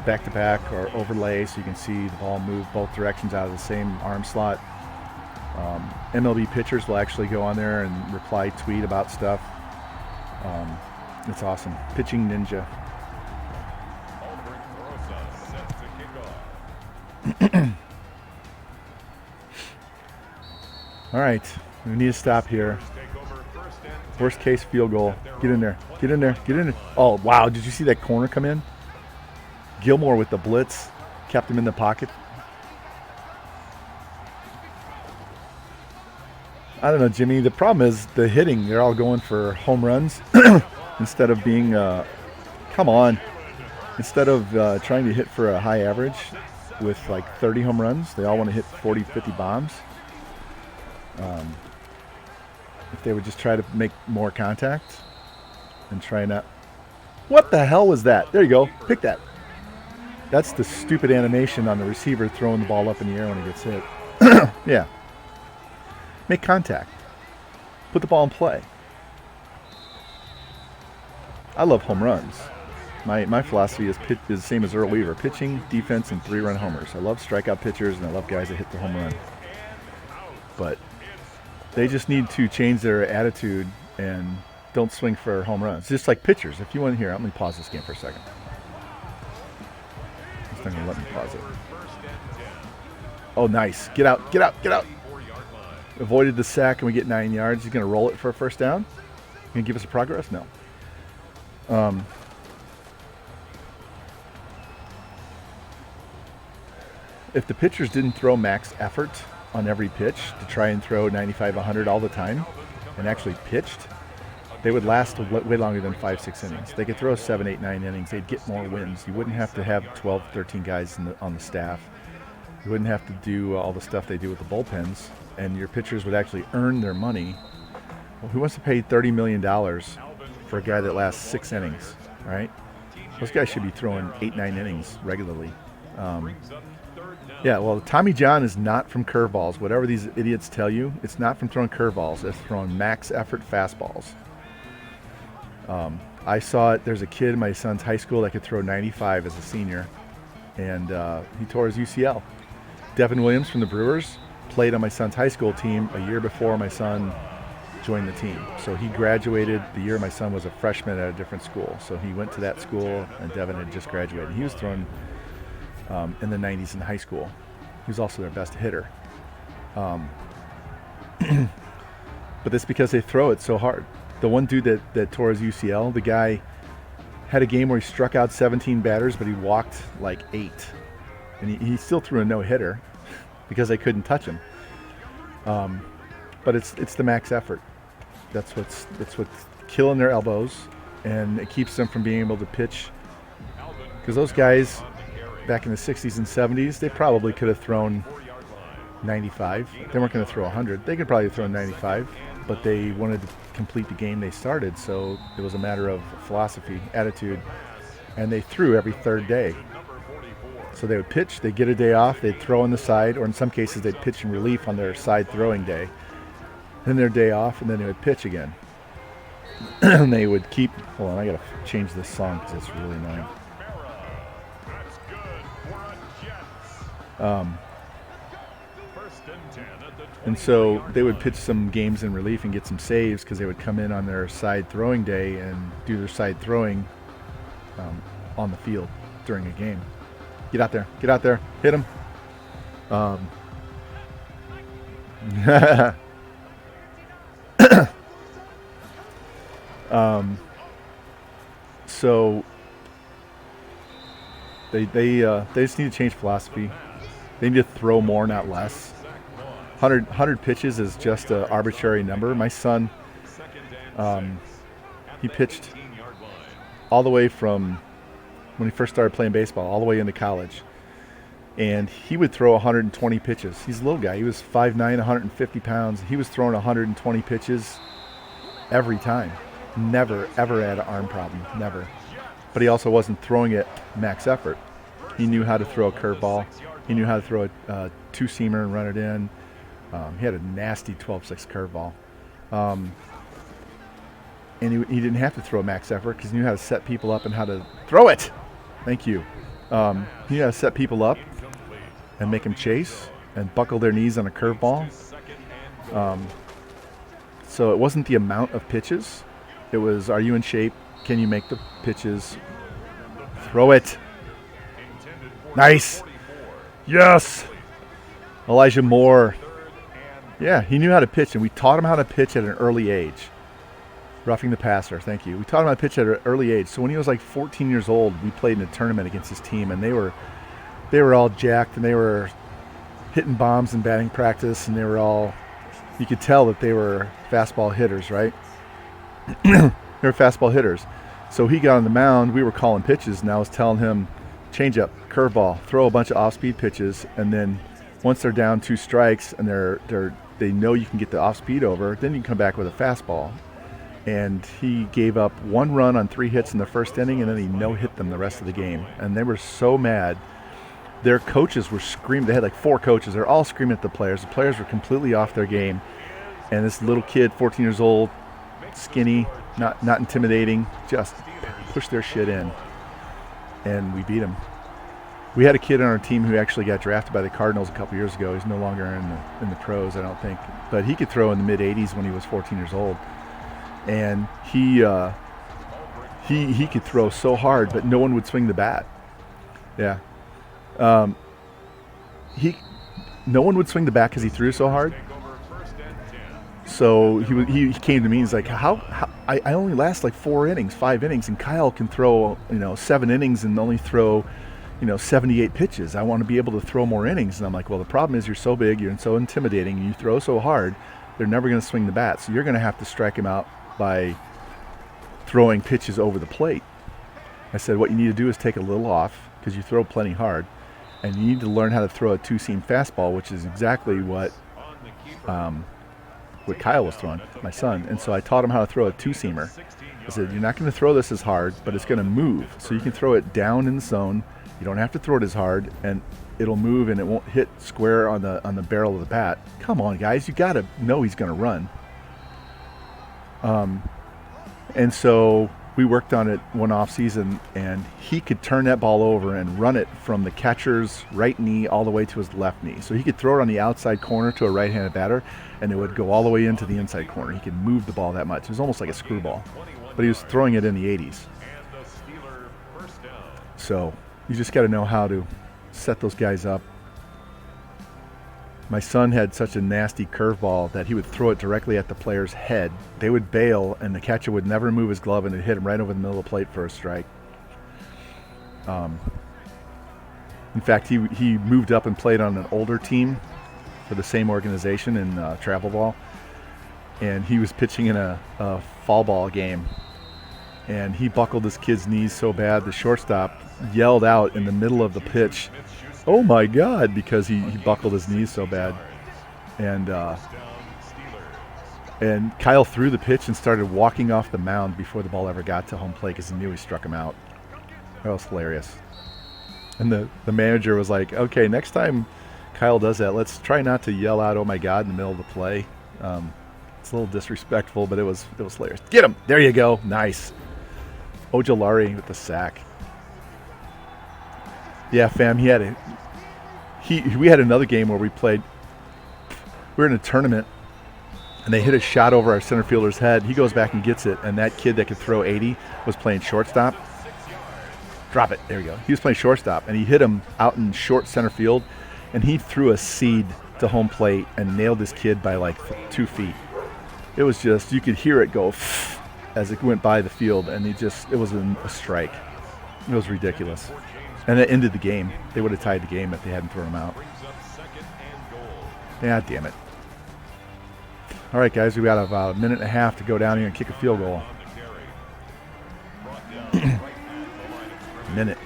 back to back or overlay, so you can see the ball move both directions out of the same arm slot. MLB pitchers will actually go on there and tweet about stuff. It's awesome. Pitching Ninja. Aldrich Rosa set to kick off. All right, we need to stop here. Take over 1st and 10. Worst case field goal. Get in there. Get in there. Get in there. Oh, wow. Did you see that corner come in? Gilmore with the blitz. Kept him in the pocket. I don't know, Jimmy. The problem is the hitting. They're all going for home runs instead of being, come on. Instead of trying to hit for a high average with like 30 home runs, they all want to hit 40, 50 bombs. If they would just try to make more contact and try not. What the hell was that? There you go. Pick that. That's the stupid animation on the receiver throwing the ball up in the air when he gets hit. Yeah. Make contact. Put the ball in play. I love home runs. My philosophy is the same as Earl Weaver. Pitching, defense, and 3-run homers. I love strikeout pitchers, and I love guys that hit the home run. But they just need to change their attitude and don't swing for home runs. Just like pitchers. If you want to hear, let me pause this game for a second. It's not going to let me pause it. Oh, nice. Get out. Get out. Get out. Avoided the sack, and we get 9 yards. He's going to roll it for a first down. Going to give us a progress? No. If the pitchers didn't throw max effort on every pitch to try and throw 95, 100 all the time and actually pitched, they would last way longer than 5-6 innings. They could throw 7, 8, 9 innings. They'd get more wins. You wouldn't have to have 12, 13 guys on the staff. You wouldn't have to do all the stuff they do with the bullpens, and your pitchers would actually earn their money. Well, who wants to pay $30 million for a guy that lasts 6 innings, right? Those guys should be throwing 8, 9 innings regularly. Yeah, well, Tommy John is not from curveballs. Whatever these idiots tell you, it's not from throwing curveballs. It's throwing max effort fastballs. I saw it. There's a kid in my son's high school that could throw 95 as a senior, and he tore his UCL. Devin Williams from the Brewers played on my son's high school team a year before my son joined the team. So he graduated the year my son was a freshman at a different school. So he went to that school, and Devin had just graduated. He was throwing in the 90s in high school. He was also their best hitter. But that's because they throw it so hard. The one dude that tore his UCL, the guy had a game where he struck out 17 batters, but he walked like 8. and he still threw a no-hitter because they couldn't touch him. But it's the max effort. That's what's killing their elbows, and it keeps them from being able to pitch. Because those guys back in the 60s and 70s, they probably could have thrown 95. They weren't going to throw 100. They could probably throw 95, but they wanted to complete the game they started, so it was a matter of philosophy, attitude, and they threw every third day. So they would pitch, they'd get a day off, they'd throw on the side, or in some cases they'd pitch in relief on their side throwing day. Then their day off, and then they would pitch again. And they would keep, hold on, I gotta change this song because it's really annoying. And so they would pitch some games in relief and get some saves because they would come in on their side throwing day and do their side throwing on the field during a game. Get out there, hit him. So they just need to change philosophy. They need to throw more, not less. 100 pitches is just an arbitrary number. My son, he pitched all the way from when he first started playing baseball all the way into college. And he would throw 120 pitches. He's a little guy. He was 5'9", 150 pounds. He was throwing 120 pitches every time. Never, ever had an arm problem. Never. But he also wasn't throwing it max effort. He knew how to throw a curveball. He knew how to throw a two-seamer and run it in. He had a nasty 12-6 curveball. And he didn't have to throw max effort because he knew how to set people up and how to throw it. Thank you. He knew how to set people up and make them chase and buckle their knees on a curveball. So it wasn't the amount of pitches. It was, are you in shape? Can you make the pitches? Throw it. Nice. Yes. Elijah Moore. Yeah, he knew how to pitch, and we taught him how to pitch at an early age. Roughing the passer, thank you. We taught him how to pitch at an early age. So when he was like 14 years old, we played in a tournament against his team, and they were all jacked, and they were hitting bombs in batting practice, and they were all, you could tell that they were fastball hitters, right? They were fastball hitters. So he got on the mound, we were calling pitches, and I was telling him, change up, curveball, throw a bunch of off-speed pitches, and then once they're down 2 strikes and they know you can get the off-speed over, then you can come back with a fastball. And he gave up 1 run on 3 hits in the first inning, and then he no-hit them the rest of the game. And they were so mad. Their coaches were screaming. They had like 4 coaches. They're all screaming at the players. The players were completely off their game. And this little kid, 14 years old, skinny, not intimidating, just pushed their shit in. And we beat him. We had a kid on our team who actually got drafted by the Cardinals a couple years ago. He's no longer in the pros, I don't think. But he could throw in the mid-80s when he was 14 years old. And he could throw so hard, but no one would swing the bat. Yeah. No one would swing the bat because he threw so hard. So he came to me. He's like, how I only last like 4 innings, 5 innings, and Kyle can throw 7 innings and only throw 78 pitches. I want to be able to throw more innings. And I'm like, well, the problem is you're so big, you're so intimidating, and you throw so hard, they're never going to swing the bat. So you're going to have to strike him out by throwing pitches over the plate. I said, what you need to do is take a little off because you throw plenty hard, and you need to learn how to throw a 2-seam fastball, which is exactly what Kyle was throwing, my son. And so I taught him how to throw a 2-seamer. I said, you're not going to throw this as hard, but it's going to move. So you can throw it down in the zone. You don't have to throw it as hard, and it'll move, and it won't hit square on the barrel of the bat. Come on, guys, you got to know he's going to run. And so we worked on it one off season, and he could turn that ball over and run it from the catcher's right knee all the way to his left knee. So he could throw it on the outside corner to a right-handed batter, and it would go all the way into the inside corner. He could move the ball that much. It was almost like a screwball, but he was throwing it in the 80s. So you just got to know how to set those guys up. My son had such a nasty curveball that he would throw it directly at the player's head. They would bail, and the catcher would never move his glove, and it'd hit him right over the middle of the plate for a strike. In fact, he moved up and played on an older team for the same organization in travel ball, and he was pitching in a fall ball game, and he buckled this kid's knees so bad the shortstop yelled out in the middle of the pitch, "Oh my God," because he buckled his knees so bad. And Kyle threw the pitch and started walking off the mound before the ball ever got to home plate because he knew he struck him out. That was hilarious. And the manager was like, "Okay, next time Kyle does that, let's try not to yell out 'Oh my God' in the middle of the play." It's a little disrespectful, but it was hilarious. Get him! There you go. Nice. Ojolari with the sack. Yeah, fam. We had another game where we played. We were in a tournament, and they hit a shot over our center fielder's head. He goes back and gets it, and that kid that could throw 80 was playing shortstop. Drop it. There we go. He was playing shortstop, and he hit him out in short center field, and he threw a seed to home plate and nailed this kid by like 2 feet. It was just, you could hear it go as it went by the field, and it was a strike. It was ridiculous. And it ended the game. They would have tied the game if they hadn't thrown him out. Yeah, damn it. All right, guys, we got about a minute and a half to go down here and kick a field goal. Minute.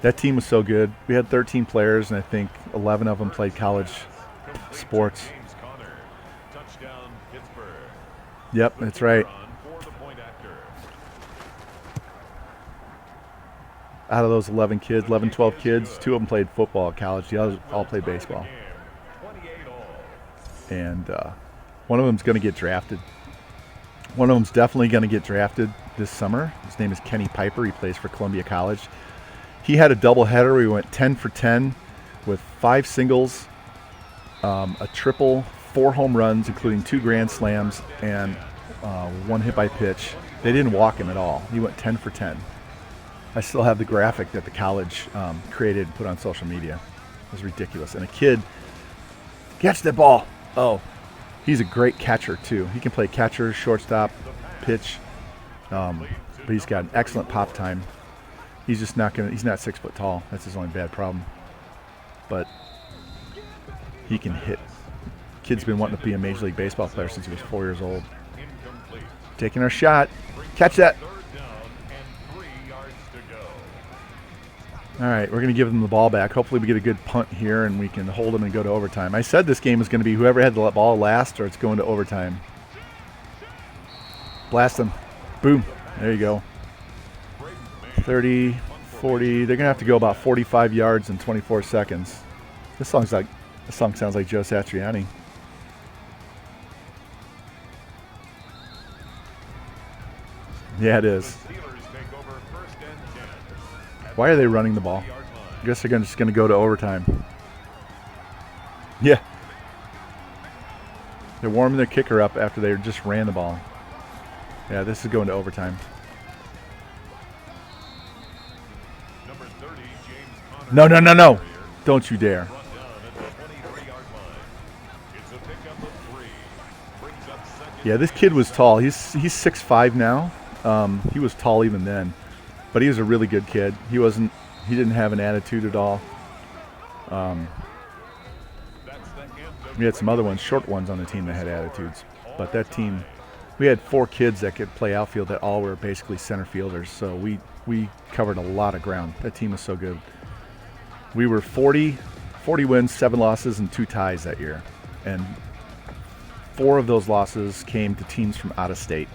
That team was so good. We had 13 players, and I think 11 of them played college sports. Yep, that's right. Out of those 11 kids, 11, 12 kids, 2 of them played football at college. The others all played baseball. And one of them's going to get drafted. One of them's definitely going to get drafted this summer. His name is Kenny Piper. He plays for Columbia College. He had a doubleheader. We went 10 for 10 with 5 singles, a triple, 4 home runs, including 2 grand slams, and 1 hit by pitch. They didn't walk him at all. He went 10 for 10. I still have the graphic that the college created and put on social media. It was ridiculous. And a kid, catch that ball. Oh, he's a great catcher too. He can play catcher, shortstop, pitch, but he's got an excellent pop time. He's just he's not 6 foot tall. That's his only bad problem. But he can hit. Kid's been wanting to be a Major League Baseball player since he was 4 years old. Taking our shot. Catch that. All right, we're going to give them the ball back. Hopefully we get a good punt here and we can hold them and go to overtime. I said this game was going to be whoever had the ball last or it's going to overtime. Blast them. Boom. There you go. 30, 40. They're going to have to go about 45 yards in 24 seconds. This song sounds like Joe Satriani. Yeah, it is. Why are they running the ball? I guess they're just going to go to overtime. Yeah. They're warming their kicker up after they just ran the ball. Yeah, this is going to overtime. No, no, no, no. Don't you dare. Yeah, this kid was tall. He's 6'5" now. He was tall even then. But he was a really good kid. He didn't have an attitude at all. We had some other ones, short ones on the team that had attitudes. But that team, we had 4 kids that could play outfield that all were basically center fielders. So we covered a lot of ground. That team was so good. We were 40 wins, 7 losses, and 2 ties that year. And 4 of those losses came to teams from out of state.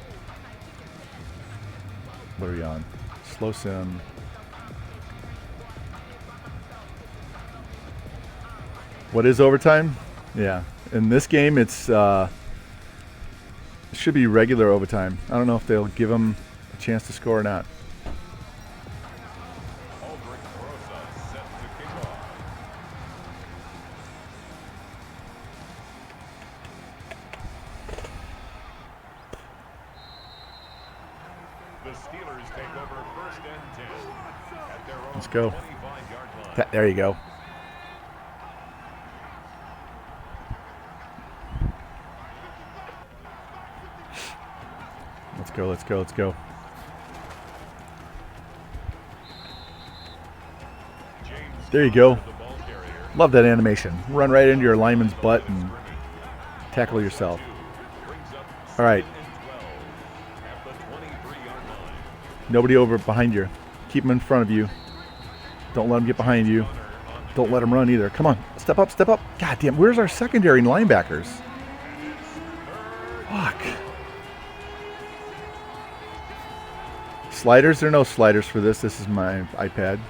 What are we on? Slow sim. What is overtime? Yeah. In this game, it should be regular overtime. I don't know if they'll give them a chance to score or not. Let's go. There you go. Let's go, let's go, let's go. There you go. Love that animation. Run right into your lineman's butt and tackle yourself. All right. Nobody over behind you. Keep them in front of you. Don't let them get behind you. Don't let them run either. Come on. Step up, step up. God damn, where's our secondary and linebackers? Fuck. Sliders? There are no sliders for this. This is my iPad.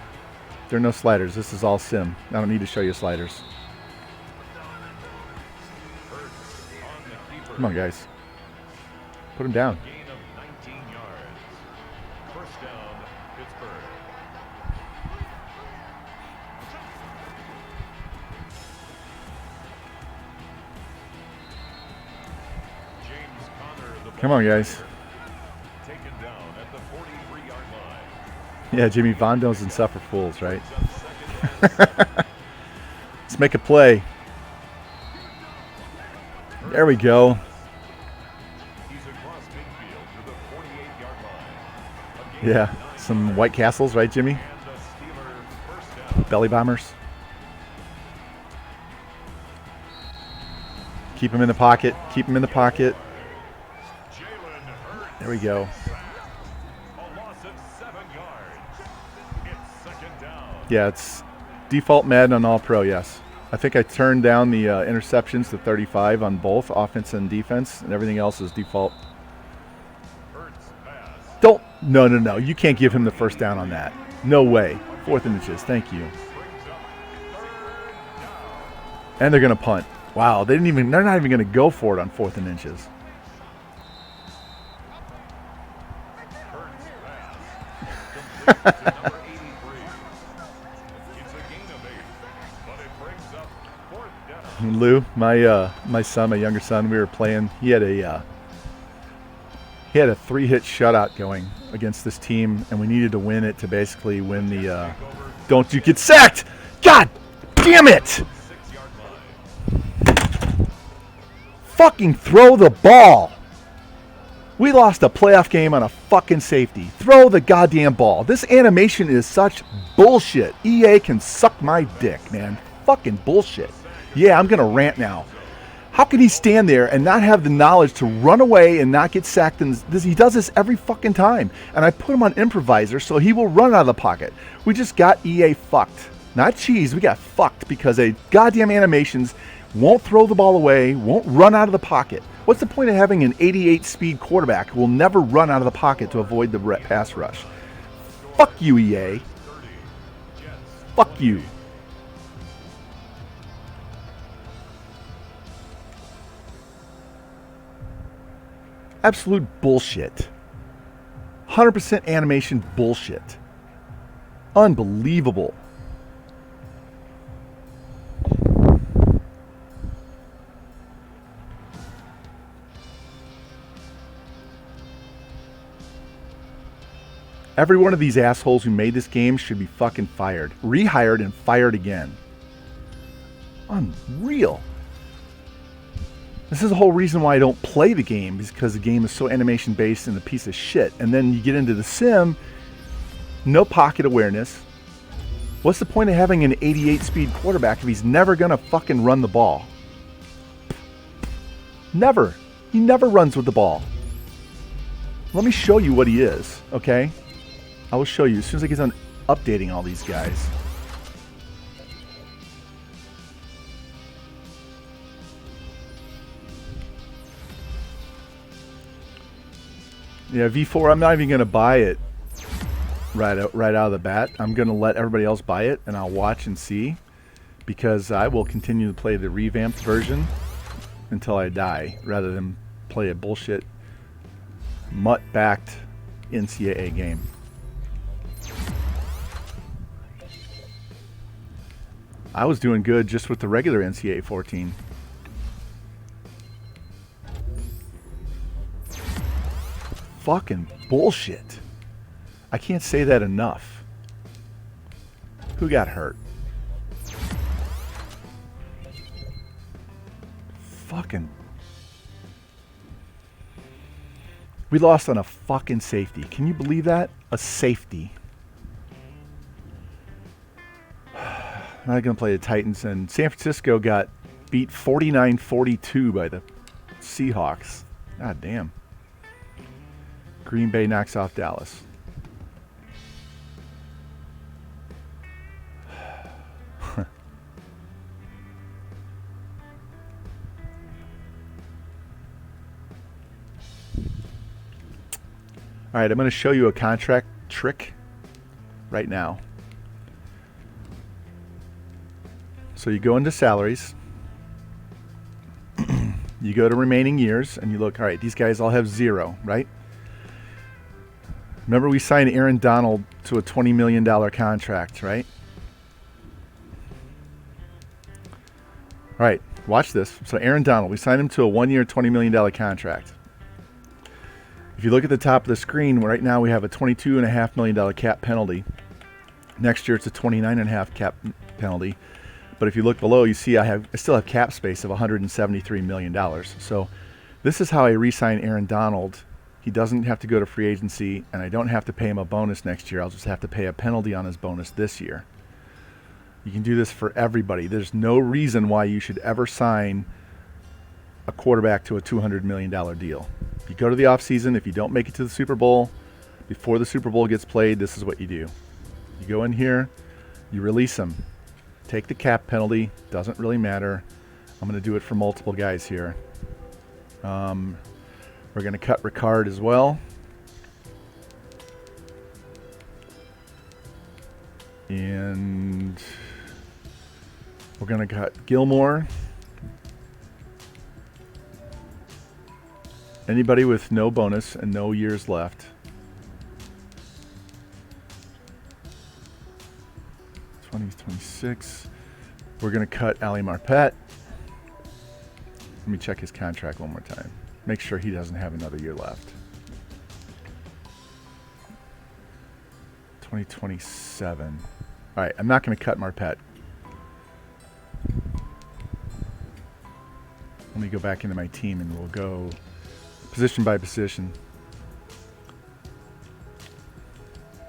There are no sliders. This is all sim. I don't need to show you sliders. Come on, guys. Put him down. Come on, guys. Yeah, Jimmy, Von doesn't suffer fools, right? Let's make a play. There we go. Yeah, some White Castles, right, Jimmy? Belly bombers. Keep him in the pocket. Keep him in the pocket. There we go. Yeah, it's default Madden on All Pro, yes. I think I turned down the interceptions to 35 on both offense and defense, and everything else is default. Don't. No. You can't give him the first down on that. No way. 4th and inches. Thank you. And they're going to punt. Wow, they're not even going to go for it on 4th and inches. Lou, my younger son, we were playing. He had a 3-hit shutout going against this team, and we needed to win it to basically win the. Don't you get sacked! God damn it! Fucking throw the ball! We lost a playoff game on a fucking safety. Throw the goddamn ball. This animation is such bullshit. EA can suck my dick, man. Fucking bullshit. Yeah, I'm going to rant now. How can he stand there and not have the knowledge to run away and not get sacked? And he does this every fucking time. And I put him on improviser so he will run out of the pocket. We just got EA fucked. Not cheese. We got fucked because they goddamn animations won't throw the ball away, won't run out of the pocket. What's the point of having an 88-speed quarterback who will never run out of the pocket to avoid the pass rush? Fuck you, EA. Fuck you. Absolute bullshit. 100% animation bullshit. Unbelievable. Every one of these assholes who made this game should be fucking fired. Rehired and fired again. Unreal. This is the whole reason why I don't play the game, is because the game is so animation based and a piece of shit. And then you get into the sim, no pocket awareness. What's the point of having an 88 speed quarterback if he's never going to fucking run the ball? Never. He never runs with the ball. Let me show you what he is, okay? I will show you as soon as I get done updating all these guys. Yeah, V4, I'm not even going to buy it right out of the bat. I'm going to let everybody else buy it, and I'll watch and see, because I will continue to play the revamped version until I die, rather than play a bullshit mutt-backed NCAA game. I was doing good just with the regular NCAA 14. Fucking bullshit. I can't say that enough. Who got hurt? Fucking. We lost on a fucking safety. Can you believe that? A safety. I'm not going to play the Titans. And San Francisco got beat 49-42 by the Seahawks. God damn. Green Bay knocks off Dallas. All right, I'm going to show you a contract trick right now. So you go into salaries, you go to remaining years, and you look, all right, these guys all have 0, right? Remember we signed Aaron Donald to a $20 million contract, right? All right, watch this. So Aaron Donald, we signed him to a 1-year, $20 million contract. If you look at the top of the screen, right now we have a $22.5 million cap penalty. Next year it's a $29.5 cap penalty. But if you look below, you see I still have cap space of $173 million. So this is how I re-sign Aaron Donald. He doesn't have to go to free agency, and I don't have to pay him a bonus next year. I'll just have to pay a penalty on his bonus this year. You can do this for everybody. There's no reason why you should ever sign a quarterback to a $200 million deal. You go to the offseason. If you don't make it to the Super Bowl, before the Super Bowl gets played, this is what you do. You go in here, you release them. Take the cap penalty. Doesn't really matter. I'm going to do it for multiple guys here. We're going to cut Ricard as well. And we're going to cut Gilmore. Anybody with no bonus and no years left. $20-26. We're going to cut Ali Marpet. Let me check his contract one more time. Make sure he doesn't have another year left. 2027. All right, I'm not going to cut Marpet. Let me go back into my team and we'll go position by position.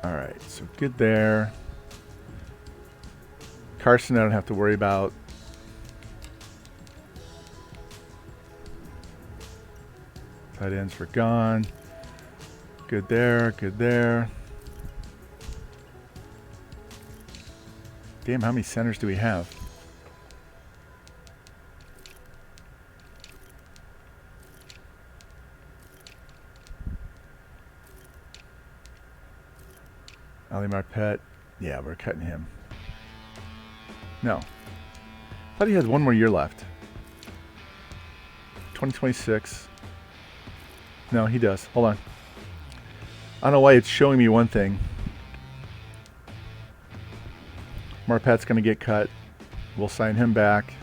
All right, so good there. Carson, I don't have to worry about. Tight ends were gone. Good there, good there. Damn, how many centers do we have? Ali Marpet. Yeah, we're cutting him. No. I thought he had one more year left. 2026. No, he does. Hold on. I don't know why it's showing me one thing. Marpet's going to get cut. We'll sign him back.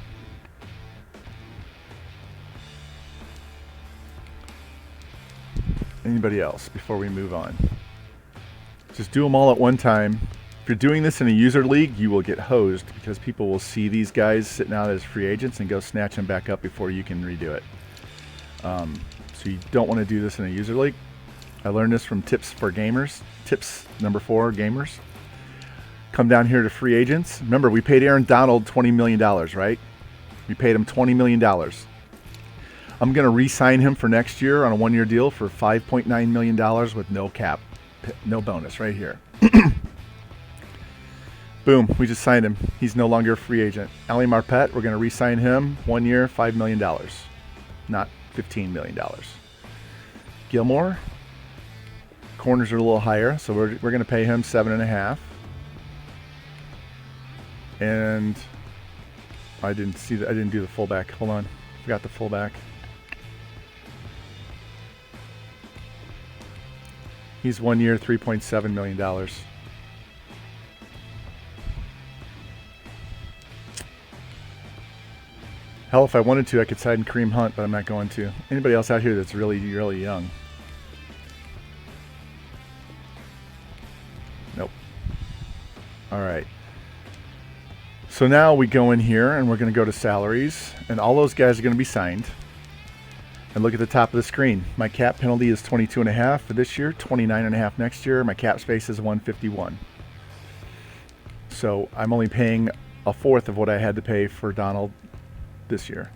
Anybody else before we move on? Just do them all at one time. If you're doing this in a user league, you will get hosed because people will see these guys sitting out as free agents and go snatch them back up before you can redo it. So you don't want to do this in a user league. I learned this from Tips for Gamers. Tips number 4, gamers. Come down here to free agents. Remember, we paid Aaron Donald $20 million, right? We paid him $20 million. I'm going to re-sign him for next year on a 1-year deal for $5.9 million with no cap, no bonus right here. Boom, we just signed him. He's no longer a free agent. Ali Marpet, we're going to re-sign him 1 year, $5 million, not $15 million. Gilmore, corners are a little higher, so we're going to pay him $7.5. And I didn't do the fullback. Hold on, forgot the fullback. He's 1 year, $3.7 million. Hell, if I wanted to, I could sign Kareem Hunt, but I'm not going to. Anybody else out here that's really, really young? Nope. All right. So now we go in here and we're going to go to salaries, and all those guys are going to be signed. And look at the top of the screen. My cap penalty is 22.5 for this year, 29.5 next year. My cap space is 151. So I'm only paying a fourth of what I had to pay for Donald this year.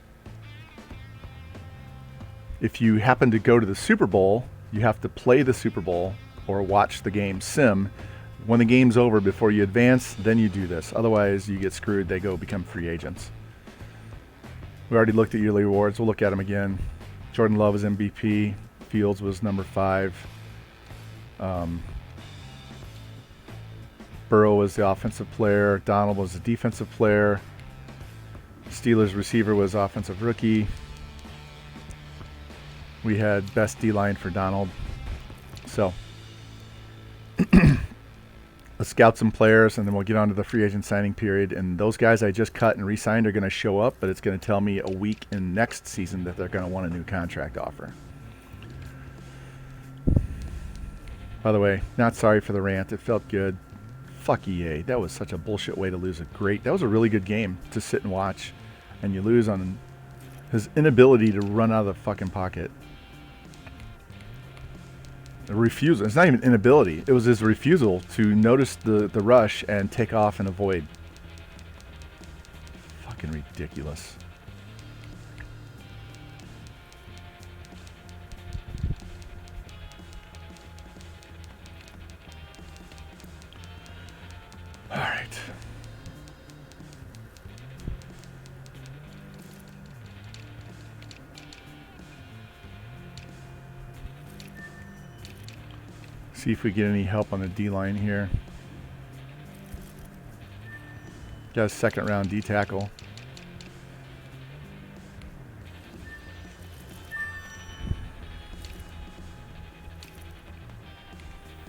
If you happen to go to the Super Bowl, you have to play the Super Bowl or watch the game sim. When the game's over, before you advance, then you do this. Otherwise, you get screwed. They go become free agents. We already looked at yearly awards. We'll look at them again. Jordan Love was MVP. Fields was number 5. Burrow was the offensive player. Donald was the defensive player. Steelers receiver was offensive rookie. We had best D-line for Donald. So let's scout some players, and then we'll get on to the free agent signing period. And those guys I just cut and re-signed are going to show up, but it's going to tell me a week in next season that they're going to want a new contract offer. By the way, not sorry for the rant. It felt good. Fuck EA. That was such a bullshit way to lose that was a really good game to sit and watch, and you lose on his inability to run out of the fucking pocket. The refusal. It's not even inability. It was his refusal to notice the rush and take off and avoid. Fucking ridiculous. All right. See if we get any help on the D-line here. Got a second round D tackle.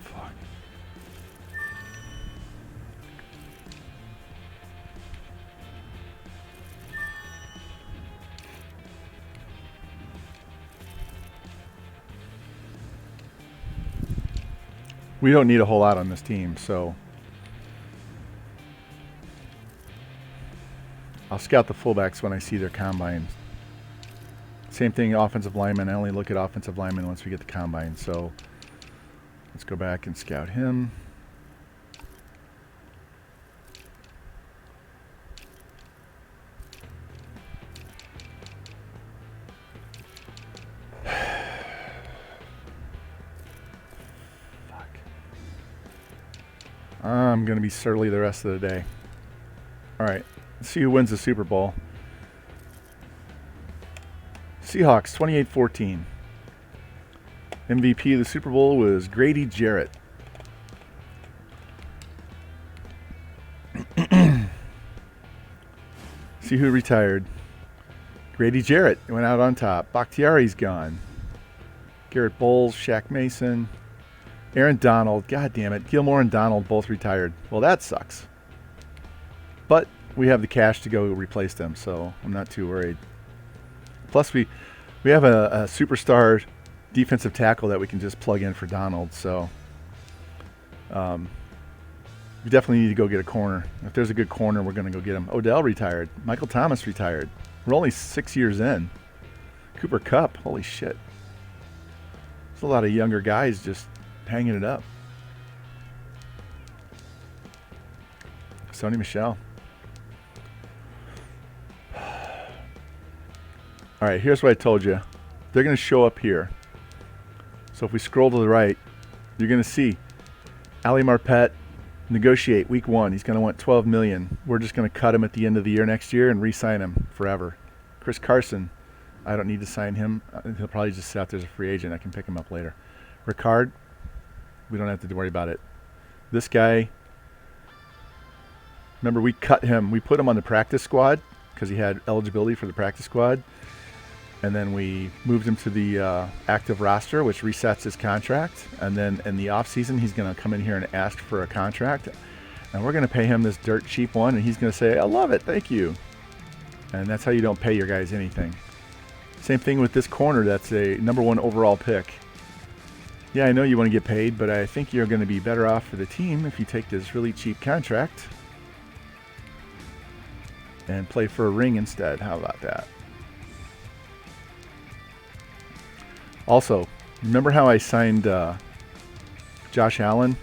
Fuck. We don't need a whole lot on this team, so I'll scout the fullbacks when I see their combine. Same thing, offensive lineman. I only look at offensive linemen once we get the combine, so let's go back and scout him. I'm going to be surly the rest of the day. All right, let's see who wins the Super Bowl. Seahawks, 28-14. MVP of the Super Bowl was Grady Jarrett. See who retired. Grady Jarrett went out on top. Bakhtiari's gone. Garrett Bowles, Shaq Mason. Aaron Donald, god damn it. Gilmore and Donald both retired. Well, that sucks. But we have the cash to go replace them, so I'm not too worried. Plus, we have a superstar defensive tackle that we can just plug in for Donald, so we definitely need to go get a corner. If there's a good corner, we're going to go get him. Odell retired. Michael Thomas retired. We're only 6 years in. Cooper Kupp, holy shit. There's a lot of younger guys just hanging it up. Sony Michel. All right, here's what I told you. They're going to show up here. So if we scroll to the right, you're going to see Ali Marpet negotiate week 1. He's going to want $12 million. We're just going to cut him at the end of the year next year and re-sign him forever. Chris Carson, I don't need to sign him. He'll probably just sit out there as a free agent. I can pick him up later. Ricard, we don't have to worry about it. This guy, remember we cut him. We put him on the practice squad because he had eligibility for the practice squad. And then we moved him to the active roster, which resets his contract. And then in the offseason, he's going to come in here and ask for a contract. And we're going to pay him this dirt cheap one. And he's going to say, I love it. Thank you. And that's how you don't pay your guys anything. Same thing with this corner. That's a #1 overall pick. Yeah, I know you want to get paid, but I think you're going to be better off for the team if you take this really cheap contract and play for a ring instead. How about that? Also, remember how I signed Josh Allen?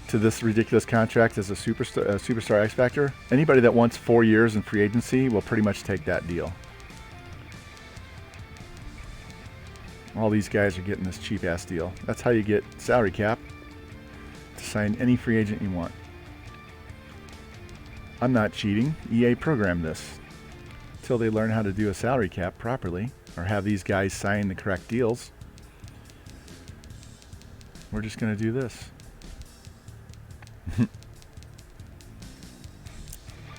to this ridiculous contract as a superstar X Factor, anybody that wants 4 years in free agency will pretty much take that deal. All these guys are getting this cheap ass deal. That's how you get salary cap to sign any free agent you want. I'm not cheating. EA programmed this. Until they learn how to do a salary cap properly or have these guys sign the correct deals, we're just going to do this.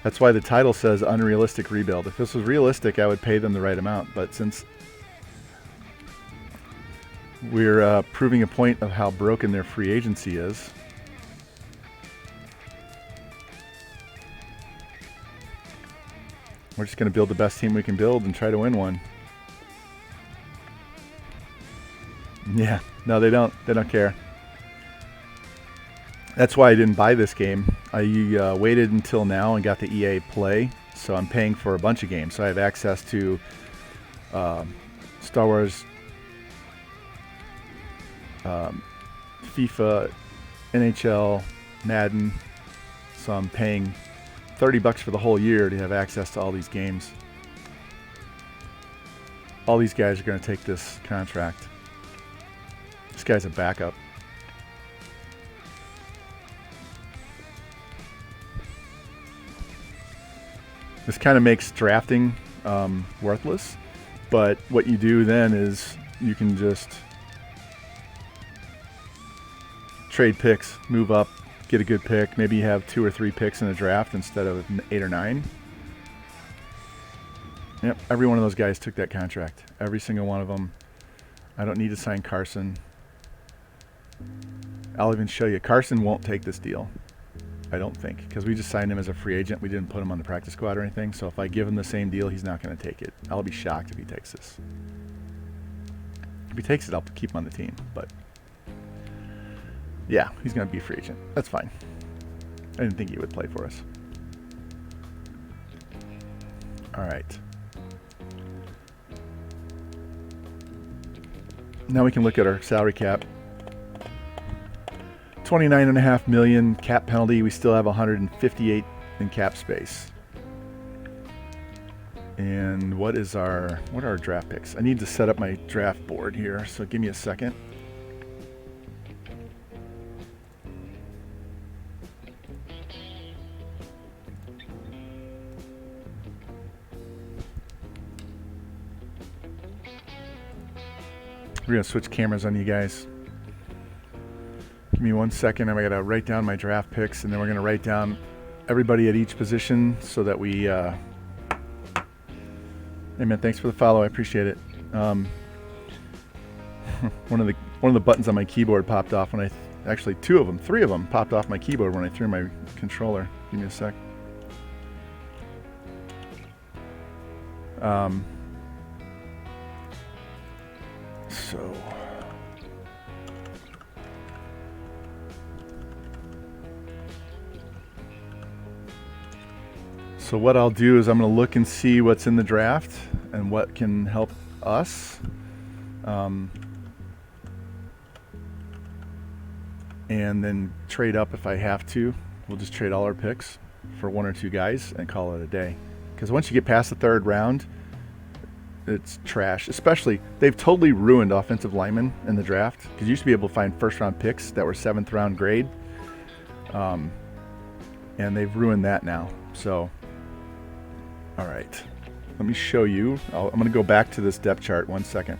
That's why the title says Unrealistic Rebuild. If this was realistic, I would pay them the right amount. But since we're proving a point of how broken their free agency is, we're just going to build the best team we can build and try to win one. Yeah, no, they don't care. That's why I didn't buy this game. I waited until now and got the EA Play, so I'm paying for a bunch of games. So I have access to Star Wars, FIFA, NHL, Madden. So I'm paying $30 for the whole year to have access to all these games. All these guys are going to take this contract. This guy's a backup. This kind of makes drafting worthless, but what you do then is you can just trade picks, move up, get a good pick. Maybe you have 2 or 3 picks in a draft instead of 8 or 9. Yep, every one of those guys took that contract. Every single one of them. I don't need to sign Carson. I'll even show you. Carson won't take this deal. I don't think, because we just signed him as a free agent. We didn't put him on the practice squad or anything. So if I give him the same deal, he's not going to take it. I'll be shocked if he takes this. If he takes it, I'll keep him on the team. But yeah, he's going to be a free agent. That's fine. I didn't think he would play for us. All right. Now we can look at our salary cap. $29.5 million cap penalty. We still have 158 in cap space. And what are our draft picks? I need to set up my draft board here, so give me a second. We're going to switch cameras on you guys. Give me 1 second. I'm going to write down my draft picks, and then we're going to write down everybody at each position so that we... Hey, man, thanks for the follow. I appreciate it. One of the buttons on my keyboard popped off when actually 3 of them popped off my keyboard when I threw my controller. Give me a sec. So what I'll do is I'm going to look and see what's in the draft and what can help us. And then trade up if I have to. We'll just trade all our picks for 1 or 2 guys and call it a day. Because once you get past the 3rd round, it's trash. Especially, they've totally ruined offensive linemen in the draft. Because you used to be able to find 1st round picks that were 7th round grade. And they've ruined that now. So... all right, let me show you. I'm going to go back to this depth chart 1 second.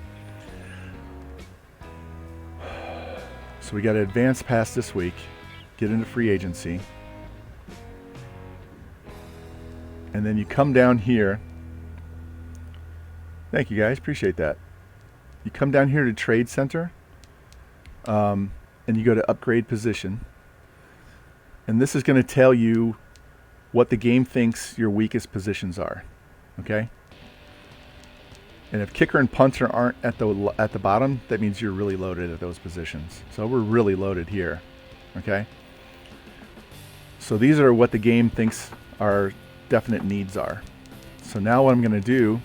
So we got to advance past this week, get into free agency. And then you come down here. Thank you guys, appreciate that. You come down here to Trade Center, and you go to Upgrade Position. And this is going to tell you what the game thinks your weakest positions are, okay? And if kicker and punter aren't at the bottom, that means you're really loaded at those positions. So we're really loaded here, okay? So these are what the game thinks our definite needs are. So now what I'm going to do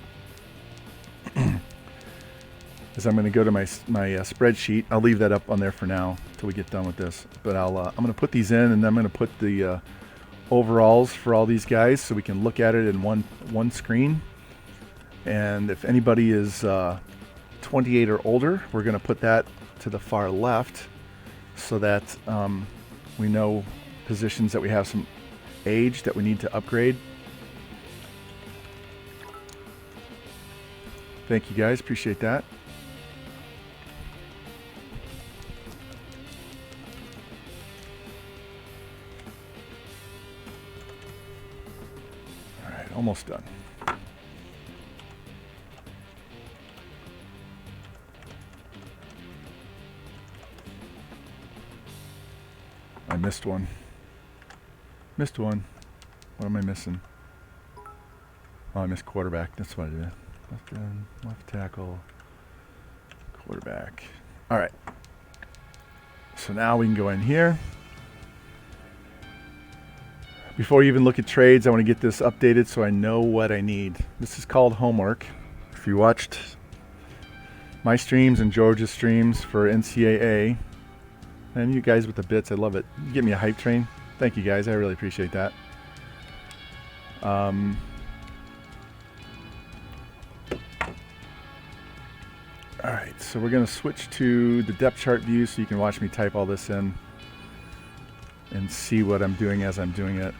is I'm going to go to my spreadsheet. I'll leave that up on there for now until we get done with this. But I'm going to put these in, and then I'm going to put the overalls for all these guys so we can look at it in one screen. And if anybody is 28 or older, we're going to put that to the far left so that we know positions that we have some age that we need to upgrade. Thank you guys, appreciate that. All right, almost done. I missed one. Missed one. What am I missing? Oh, I missed quarterback. That's what I did. Left end, left tackle, quarterback. All right. So now we can go in here. Before we even look at trades, I want to get this updated so I know what I need. This is called homework. If you watched my streams and George's streams for NCAA, and you guys with the bits, I love it. You give me a hype train. Thank you guys. I really appreciate that. All right, so we're going to switch to the depth chart view so you can watch me type all this in and see what I'm doing as I'm doing it.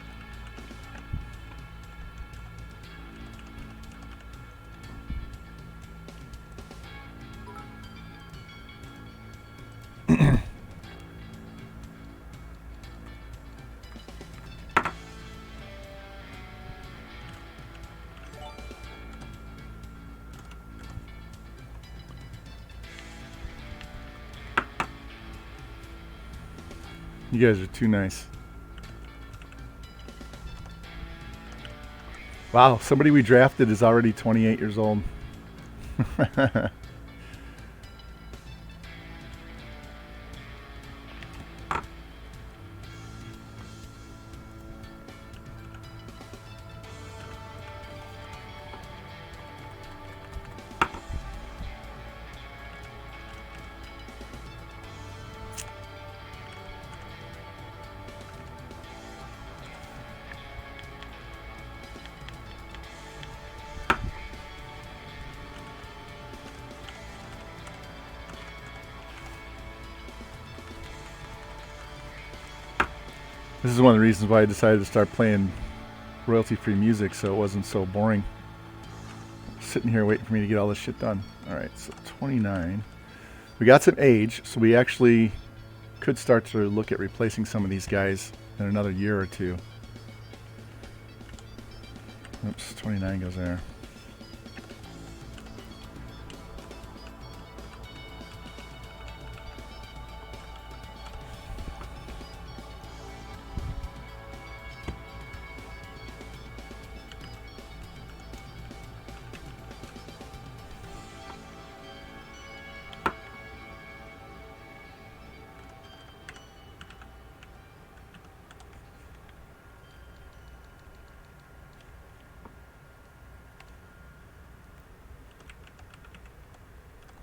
You guys are too nice. Wow, somebody we drafted is already 28 years old. This is one of the reasons why I decided to start playing royalty-free music so it wasn't so boring. Sitting here waiting for me to get all this shit done. Alright, so 29. We got some age, so we actually could start to look at replacing some of these guys in another year or two. Oops, 29 goes there.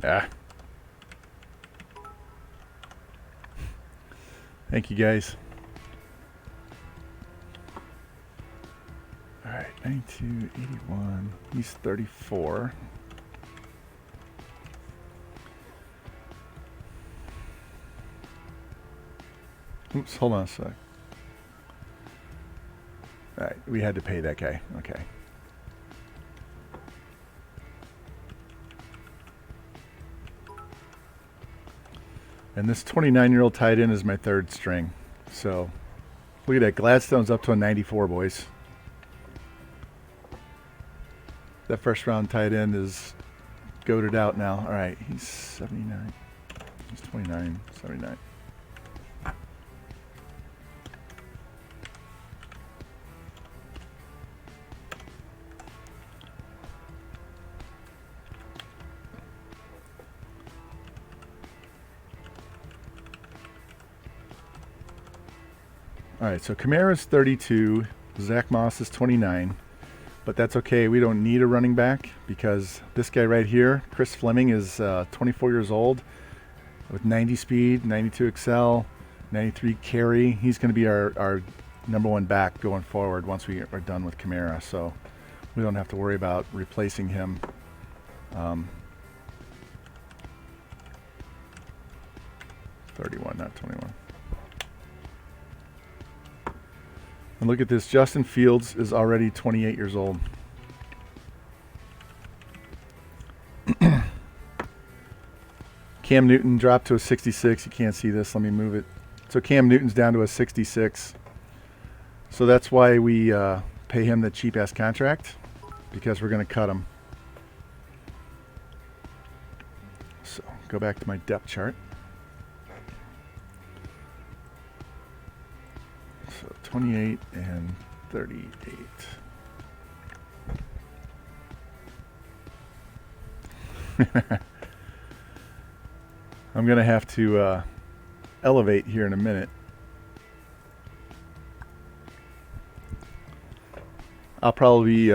Ah. Thank you guys. Alright, 92, 81. He's 34. Oops, hold on a sec. Alright, we had to pay that guy. Okay. And this 29-year-old tight end is my third string. So, look at that. Gladstone's up to a 94, boys. That first round tight end is goated out now. All right, he's 79. He's 29, 79. All right, so Kamara's 32, Zach Moss is 29, But that's okay. We don't need a running back because this guy right here, Chris Fleming, is 24 years old with 90 speed, 92 excel, 93 carry. He's going to be our number one back going forward once we are done with Kamara. So we don't have to worry about replacing him. 31, not 21. And look at this. Justin Fields is already 28 years old. Cam Newton dropped to a 66. You can't see this. Let me move it. So Cam Newton's down to a 66. So that's why we pay him the cheap-ass contract, because we're going to cut him. So go back to my depth chart. So 28 and 38. I'm going to have to elevate here in a minute. I'll probably be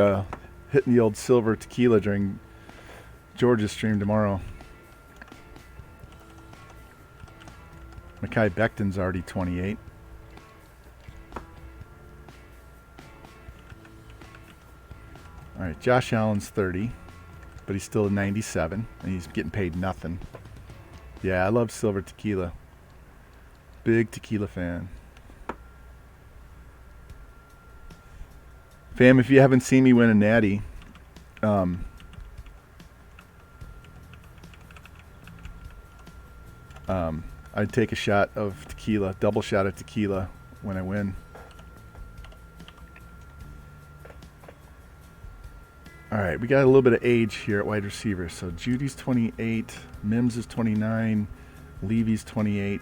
hitting the old silver tequila during George's stream tomorrow. Mekhi Becton's already 28. All right, Josh Allen's 30, but he's still a 97, and he's getting paid nothing. Yeah, I love silver tequila. Big tequila fan. Fam, if you haven't seen me win a natty, I'd take a shot of tequila, double shot of tequila when I win. All right, we got a little bit of age here at wide receiver. So Judy's 28, Mims is 29, Levy's 28.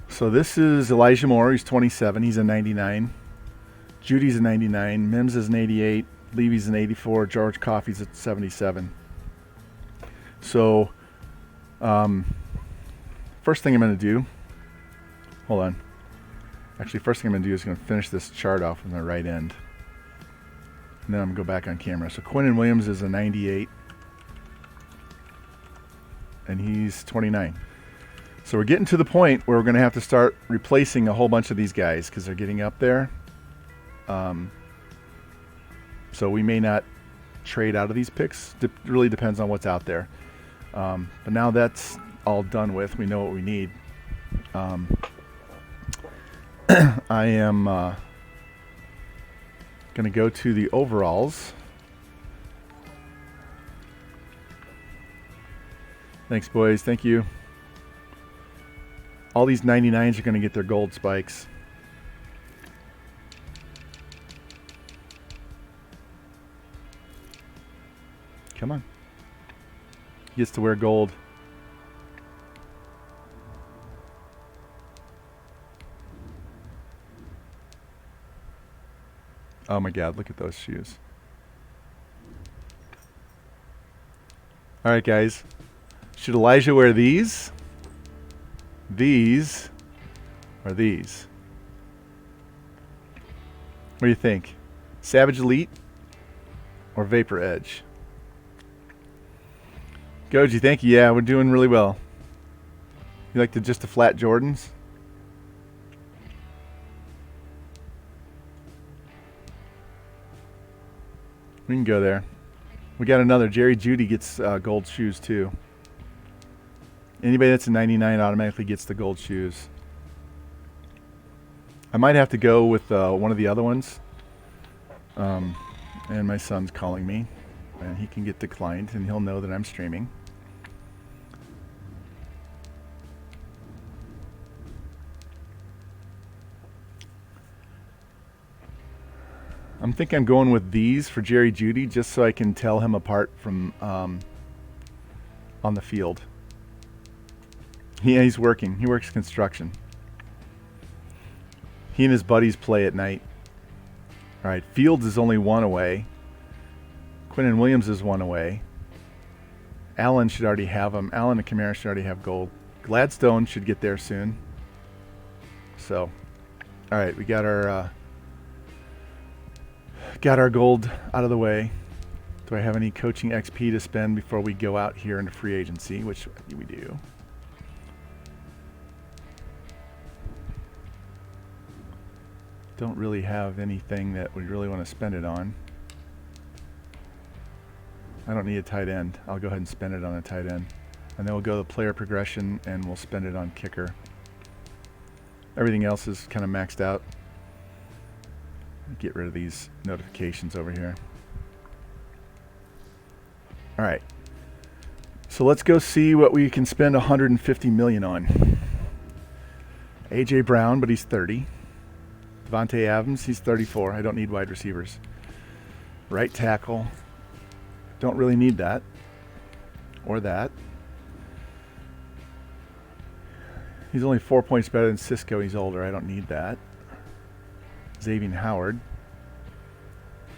So this is Elijah Moore. He's 27. He's a 99. Judy's a 99. Mims is an 88. Levy's an 84. George Coffey's at 77. So first thing I'm going to do, hold on. Actually, first thing I'm going to do is going to finish this chart off with my right end. And then I'm going to go back on camera. So Quinnen Williams is a 98. And he's 29. So we're getting to the point where we're going to have to start replacing a whole bunch of these guys because they're getting up there. So we may not trade out of these picks. It really depends on what's out there. But now that's all done with. We know what we need. I am going to go to the overalls. Thanks, boys. Thank you. All these 99s are going to get their gold spikes. Come on. He gets to wear gold. Oh my God, look at those shoes. All right, guys. Should Elijah wear these? These? Or these? What do you think? Savage Elite or Vapor Edge? Goji, thank you. Yeah, we're doing really well. You like just the flat Jordans? We can go there. We got another. Jerry Judy gets gold shoes too. Anybody that's a 99 automatically gets the gold shoes. I might have to go with one of the other ones. And my son's calling me. And he can get declined and he'll know that I'm streaming. I'm thinking I'm going with these for Jerry Judy just so I can tell him apart from on the field. Yeah, he's working. He works construction. He and his buddies play at night. All right, Fields is only one away. Quinnen Williams is one away. Allen should already have them. Allen and Kamara should already have gold. Gladstone should get there soon. So All right, we got our gold out of the way. Do I have any coaching XP to spend before we go out here into free agency, which we do? Don't really have anything that we really want to spend it on. I don't need a tight end. I'll go ahead and spend it on a tight end. And then we'll go to player progression and we'll spend it on kicker. Everything else is kind of maxed out. Get rid of these notifications over here. All right. So let's go see what we can spend $150 million on. A.J. Brown, but he's 30. Devontae Adams, he's 34. I don't need wide receivers. Right tackle. Don't really need that. Or that. He's only 4 points better than Cisco. He's older. I don't need that. Xavier Howard.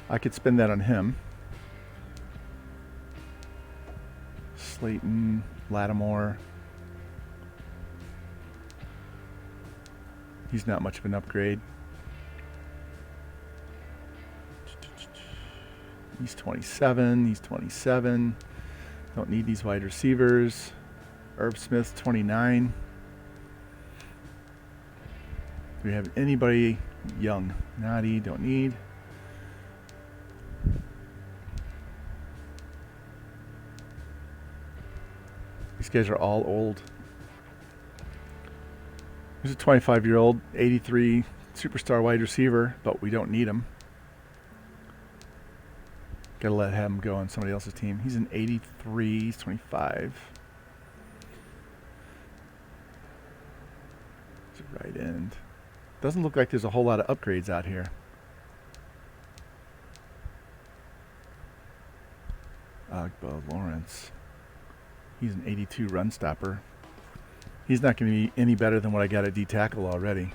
I could spend that on him. Slayton, Lattimore. He's not much of an upgrade. He's 27. He's 27. Don't need these wide receivers. Herb Smith, 29. Do we have anybody young? Noddy, don't need. These guys are all old. There's a 25-year-old, 83 superstar wide receiver, but we don't need him. Gotta let him go on somebody else's team. He's an 83, he's 25. It's a right end. Doesn't look like there's a whole lot of upgrades out here. Agba Lawrence. He's an 82 run stopper. He's not going to be any better than what I got at D-tackle already.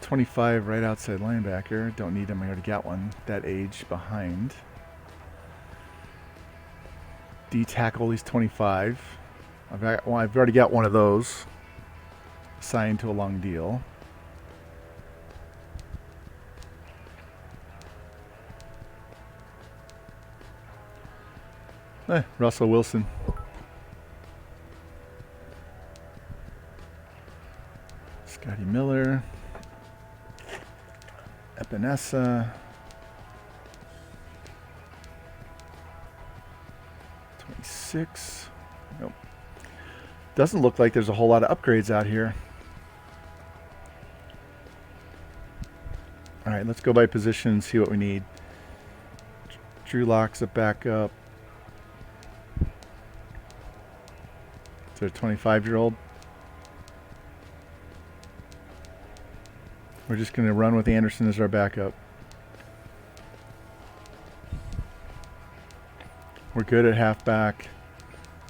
25 right outside linebacker. Don't need him. I already got one that age behind. D-tackle, he's 25. I've already got one of those signed to a long deal. Russell Wilson. Scotty Miller. Epinesa. 26. Nope. Doesn't look like there's a whole lot of upgrades out here. All right, let's go by position and see what we need. Drew Lock's a backup. Is there a 25-year-old? We're just going to run with Anderson as our backup. We're good at halfback.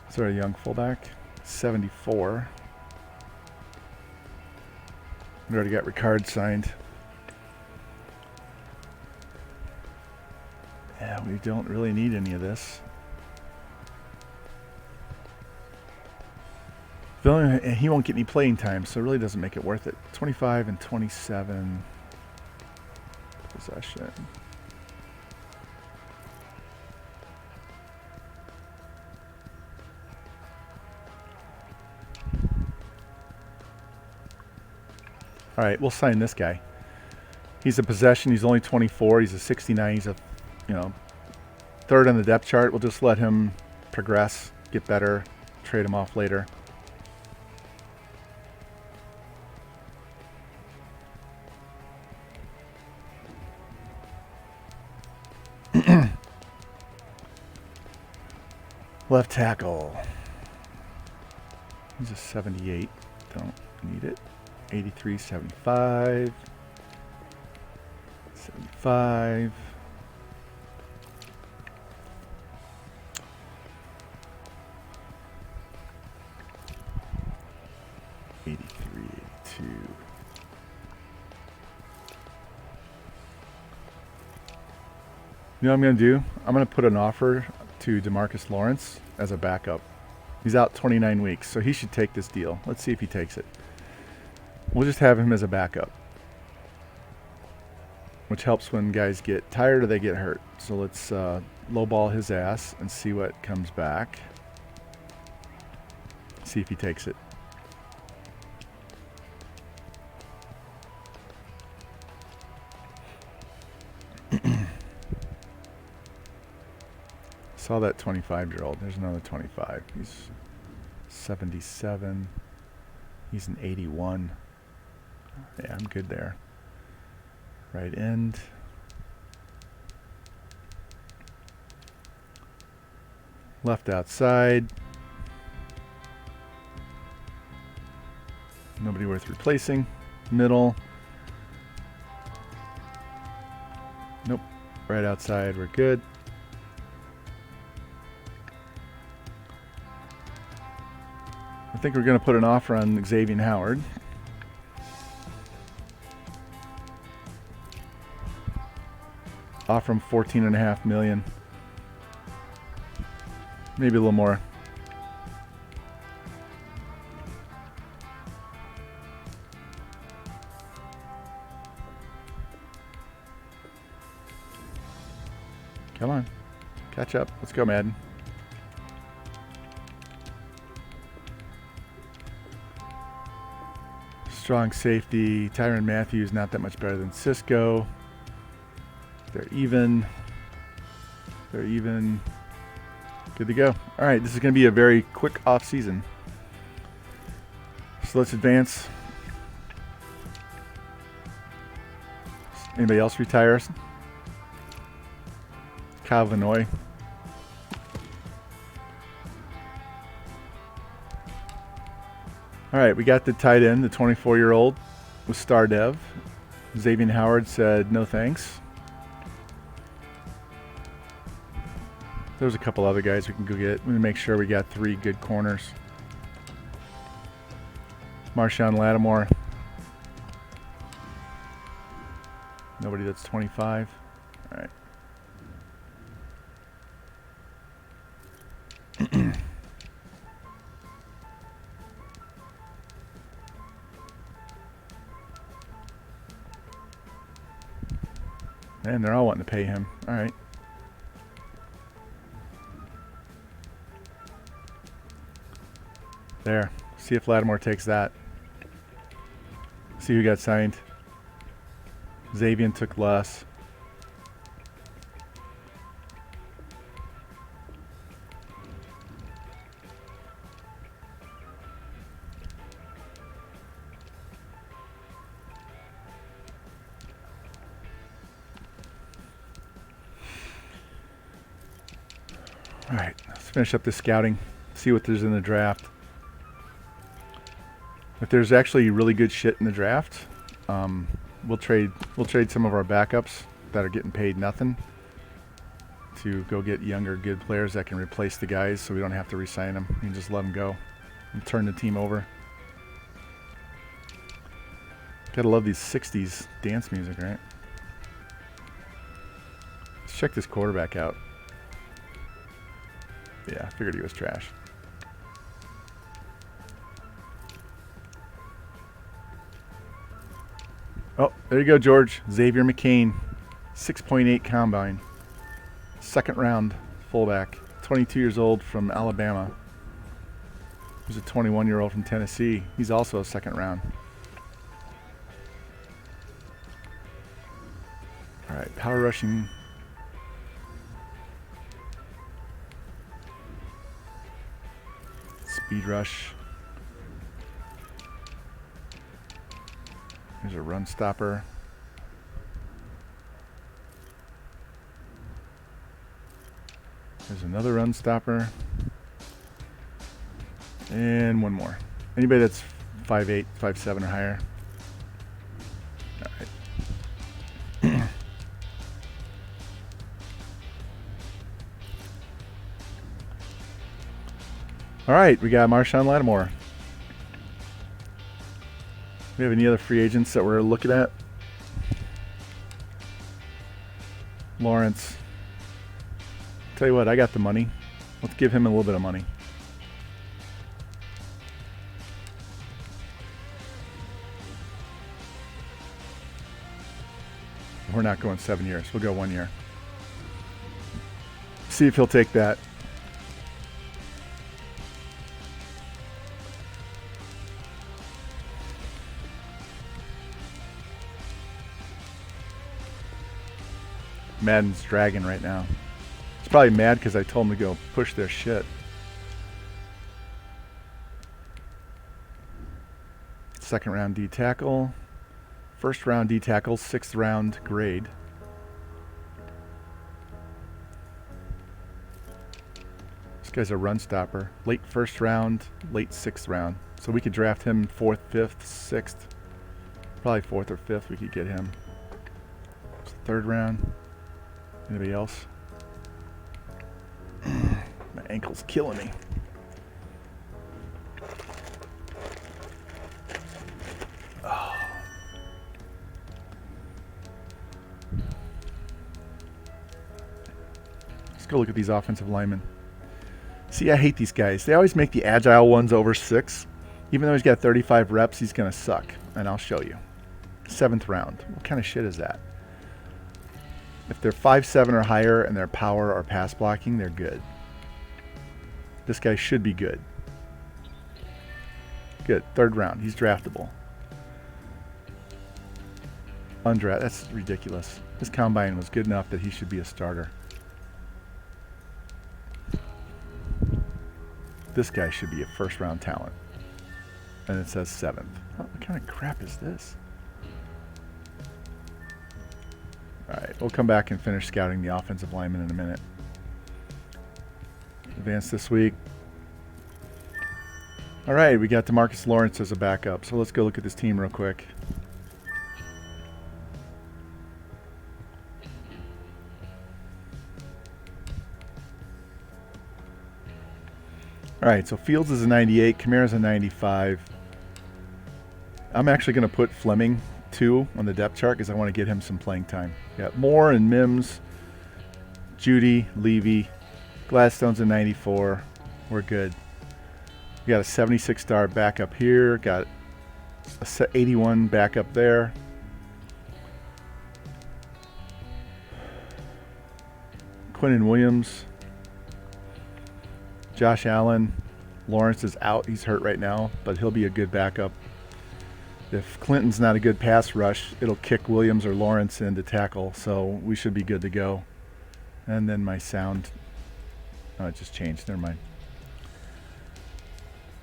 Is there a young fullback? 74. We already got Ricard signed. Yeah, we don't really need any of this. He won't get any playing time, so it really doesn't make it worth it. 25 and 27 possession. All right, we'll sign this guy. He's a possession. He's only 24. He's a 69. He's a, third on the depth chart. We'll just let him progress, get better, trade him off later. Left tackle. He's a 78. Don't need it. 83, 75. 75. $83, $82. You know what I'm going to do? I'm going to put an offer to DeMarcus Lawrence as a backup. He's out 29 weeks, so he should take this deal. Let's see if he takes it. We'll just have him as a backup, which helps when guys get tired or they get hurt. So let's lowball his ass and see what comes back. See if he takes it. Saw that 25-year-old. There's another 25. He's 77. He's an 81. Yeah, I'm good there. Right end. Left outside. Nobody worth replacing. Middle. Nope. Right outside. We're good. I think we're going to put an offer on Xavier Howard. Offer him $14.5 million. Maybe a little more. Come on. Catch up. Let's go, Madden. Strong safety. Tyrann Mathieu is not that much better than Cisco. They're even. They're even. Good to go. All right, this is going to be a very quick off season. So let's advance. Anybody else retire? Kyle Vanoy. All right, we got the tight end, the 24-year-old with Star Dev. Xavier Howard said no thanks. There's a couple other guys we can go get. We're going to make sure we got 3 good corners. Marshawn Lattimore. Nobody that's 25. All right. Man, they're all wanting to pay him. All right. There. See if Lattimore takes that. See who got signed. Xavier took less. All right, let's finish up this scouting. See what there's in the draft. If there's actually really good shit in the draft, we'll trade some of our backups that are getting paid nothing to go get younger good players that can replace the guys, so we don't have to re-sign them. We can just let them go and turn the team over. Gotta love these 60s dance music, right? Let's check this quarterback out. Yeah, I figured he was trash. Oh, there you go, George. Xavier McCain, 6.8 combine. Second round fullback. 22 years old from Alabama. There's a 21-year-old from Tennessee. He's also a second round. All right, power rushing. Speed rush. There's a run stopper. There's another run stopper. And one more. Anybody that's 5'8", 5'7", or higher. All right. All right, we got Marshawn Lattimore. We have any other free agents that we're looking at? Lawrence. Tell you what, I got the money. Let's give him a little bit of money. We're not going 7 years. We'll go 1 year. See if he'll take that. Madden's dragging right now. He's probably mad because I told him to go push their shit. Second round D tackle. First round D tackle, 6th round grade. This guy's a run stopper. Late 1st round, late 6th round. So we could draft him 4th, 5th, 6th. Probably 4th or 5th we could get him. 3rd round. Anybody else? My ankle's killing me. Oh. Let's go look at these offensive linemen. See, I hate these guys. They always make the agile ones over 6. Even though he's got 35 reps, he's going to suck. And I'll show you. 7th round. What kind of shit is that? If they're 5'7" or higher and their power or pass blocking, they're good. This guy should be good. Good. 3rd round. He's draftable. Undraft. That's ridiculous. His combine was good enough that he should be a starter. This guy should be a 1st round talent. And it says 7th. What kind of crap is this? Alright, we'll come back and finish scouting the offensive lineman in a minute. Advance this week. Alright, we got DeMarcus Lawrence as a backup. So let's go look at this team real quick. Alright, so Fields is a 98, Kamara's a 95. I'm actually going to put Fleming 2 on the depth chart because I want to get him some playing time. Got Moore and Mims, Judy, Levy, Gladstone's a 94. We're good. We got a 76 star backup here. Got a 81 backup there. Quinnen Williams, Josh Allen. Lawrence is out. He's hurt right now, but he'll be a good backup. If Clinton's not a good pass rush, it'll kick Williams or Lawrence into tackle, so we should be good to go. And then my sound, oh, it just changed. Never mind.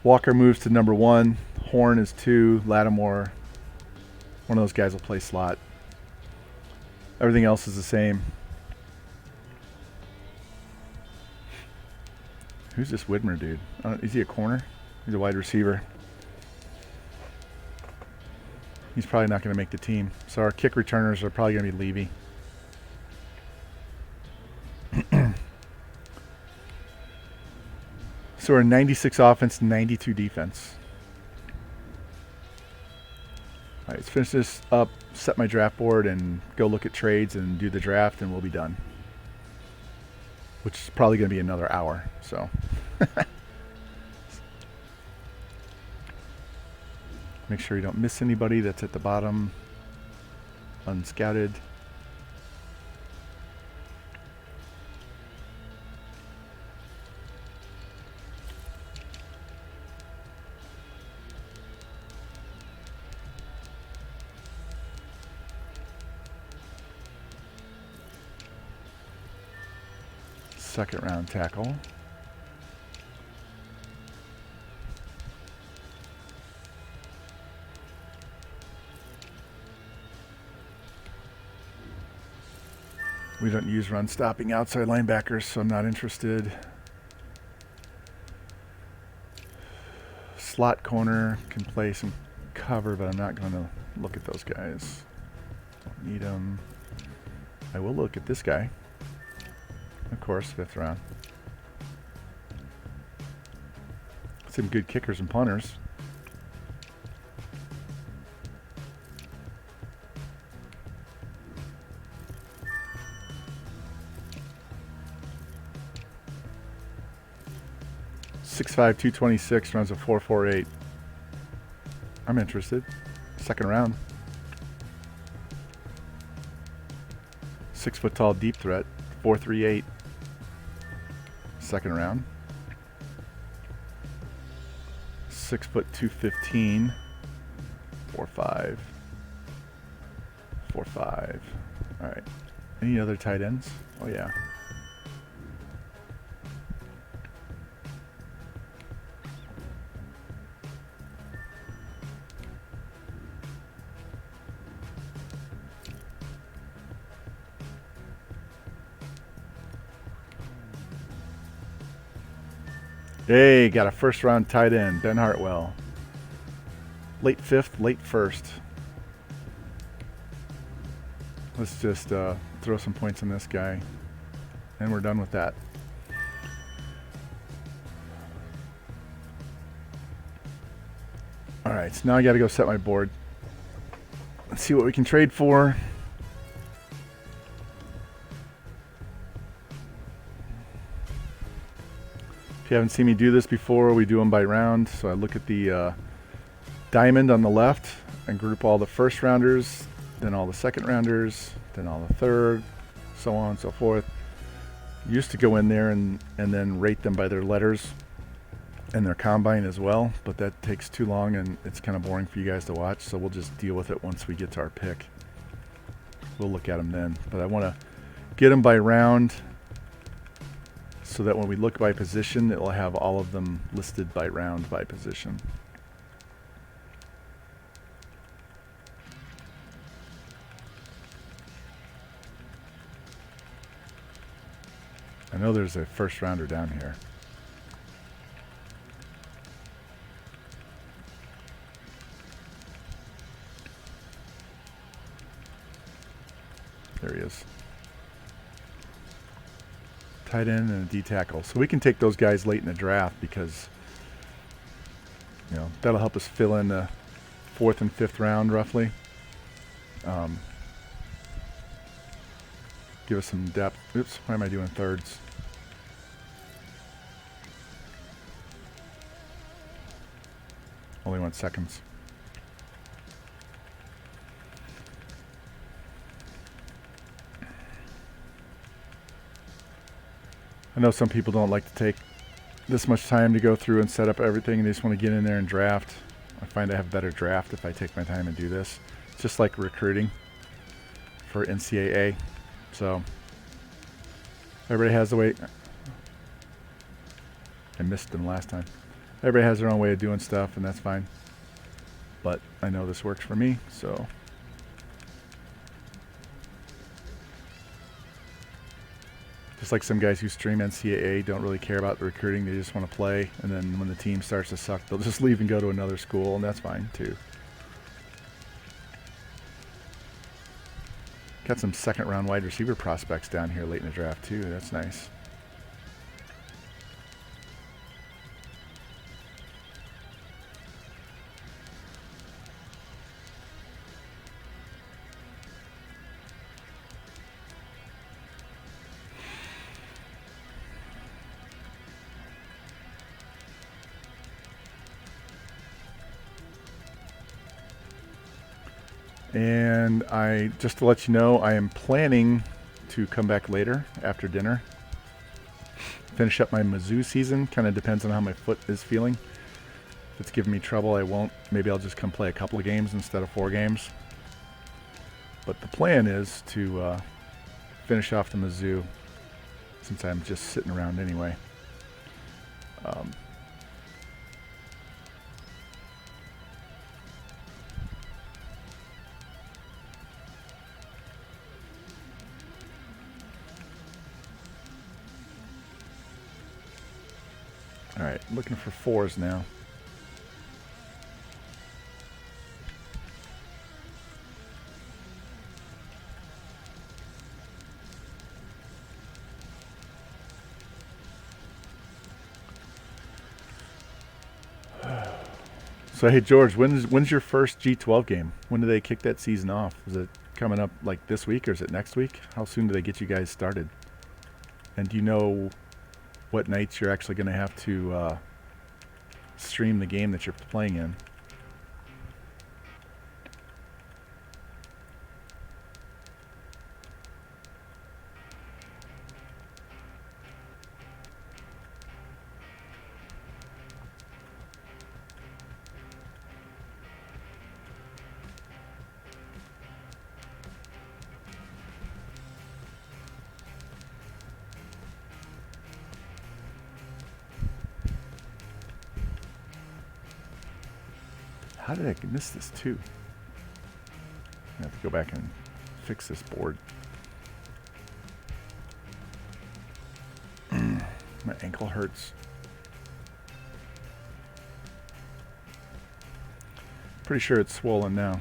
Walker moves to number 1. Horn is 2. Lattimore, one of those guys will play slot. Everything else is the same. Who's this Widmer dude? Is he a corner? He's a wide receiver. He's probably not going to make the team. So our kick returners are probably going to be Levy. So we're 96 offense, 92 defense. All right, let's finish this up, set my draft board, and go look at trades and do the draft, and we'll be done. Which is probably going to be another hour. So. Make sure you don't miss anybody that's at the bottom, unscouted. Second round tackle. We don't use run stopping outside linebackers, so I'm not interested. Slot corner can play some cover, but I'm not going to look at those guys. Don't need them. I will look at this guy. Of course, 5th round. Some good kickers and punters. 6'5", 226, runs a 4.48. I'm interested. Second round. 6 foot tall deep threat, 4.38. Second round. 6 foot 215, 4.5. 4.5. All right. Any other tight ends? Oh yeah. Hey, got a first round tight end, Ben Hartwell. Late fifth, late first. Let's just throw some points on this guy, and we're done with that. All right, so now I got to go set my board. Let's see what we can trade for. If you haven't seen me do this before, we do them by round. So I look at the diamond on the left and group all the first rounders, then all the second rounders, then all the third, so on and so forth. Used to go in there and then rate them by their letters and their combine as well, but that takes too long and it's kind of boring for you guys to watch, so we'll just deal with it once we get to our pick. We'll look at them then, but I want to get them by round so that when we look by position, it will have all of them listed by round by position. I know there's a first rounder down here. There he is. Tight end and a D tackle. So we can take those guys late in the draft because, you know, that'll help us fill in the 4th and 5th round roughly. Give us some depth. Oops, why am I doing thirds? Only 1 second. I know some people don't like to take this much time to go through and set up everything, and they just want to get in there and draft. I find I have better draft if I take my time and do this. It's just like recruiting for NCAA. So everybody has the way. I missed them last time. Everybody has their own way of doing stuff, and that's fine. But I know this works for me, so. Just like some guys who stream NCAA don't really care about the recruiting, they just want to play, and then when the team starts to suck, they'll just leave and go to another school, and that's fine too. Got some second round wide receiver prospects down here late in the draft too. That's nice. And I, just to let you know, I am planning to come back later after dinner. Finish up my Mizzou season. Kind of depends on how my foot is feeling. If it's giving me trouble, I won't. Maybe I'll just come play a couple of games instead of 4 games. But the plan is to finish off the Mizzou, since I'm just sitting around anyway. All right, looking for 4s now. So hey George, when's your first G12 game? When do they kick that season off? Is it coming up like this week or is it next week? How soon do they get you guys started? And do you know what nights you're actually going to have to stream the game that you're playing in. How did I miss this too? I have to go back and fix this board. My ankle hurts. Pretty sure it's swollen now.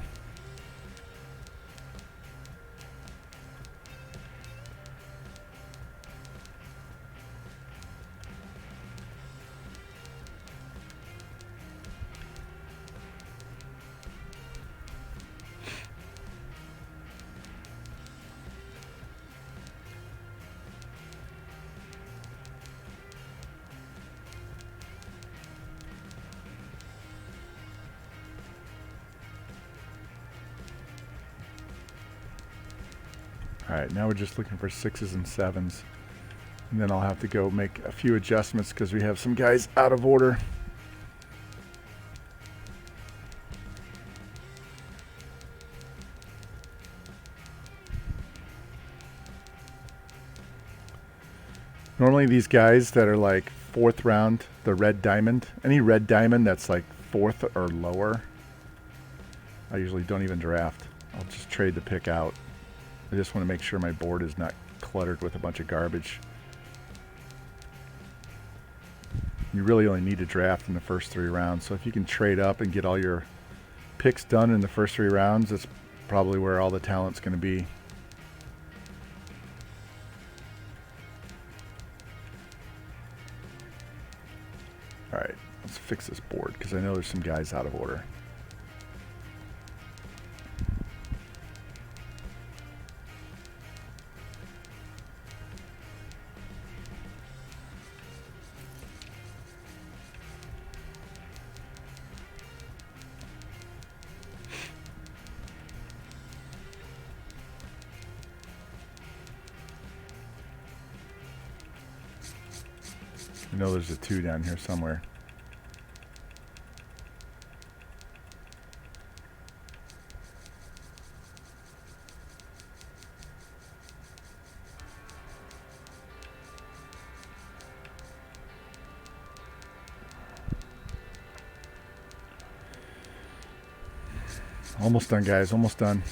Alright, now we're just looking for 6s and 7s. And then I'll have to go make a few adjustments because we have some guys out of order. Normally these guys that are like 4th round, the red diamond, any red diamond that's like 4th or lower, I usually don't even draft. I'll just trade the pick out. I just want to make sure my board is not cluttered with a bunch of garbage. You really only need to draft in the first 3 rounds. So if you can trade up and get all your picks done in the first 3 rounds, that's probably where all the talent's going to be. Alright, let's fix this board because I know there's some guys out of order. I know there's a 2 down here somewhere. Almost done, guys. Almost done.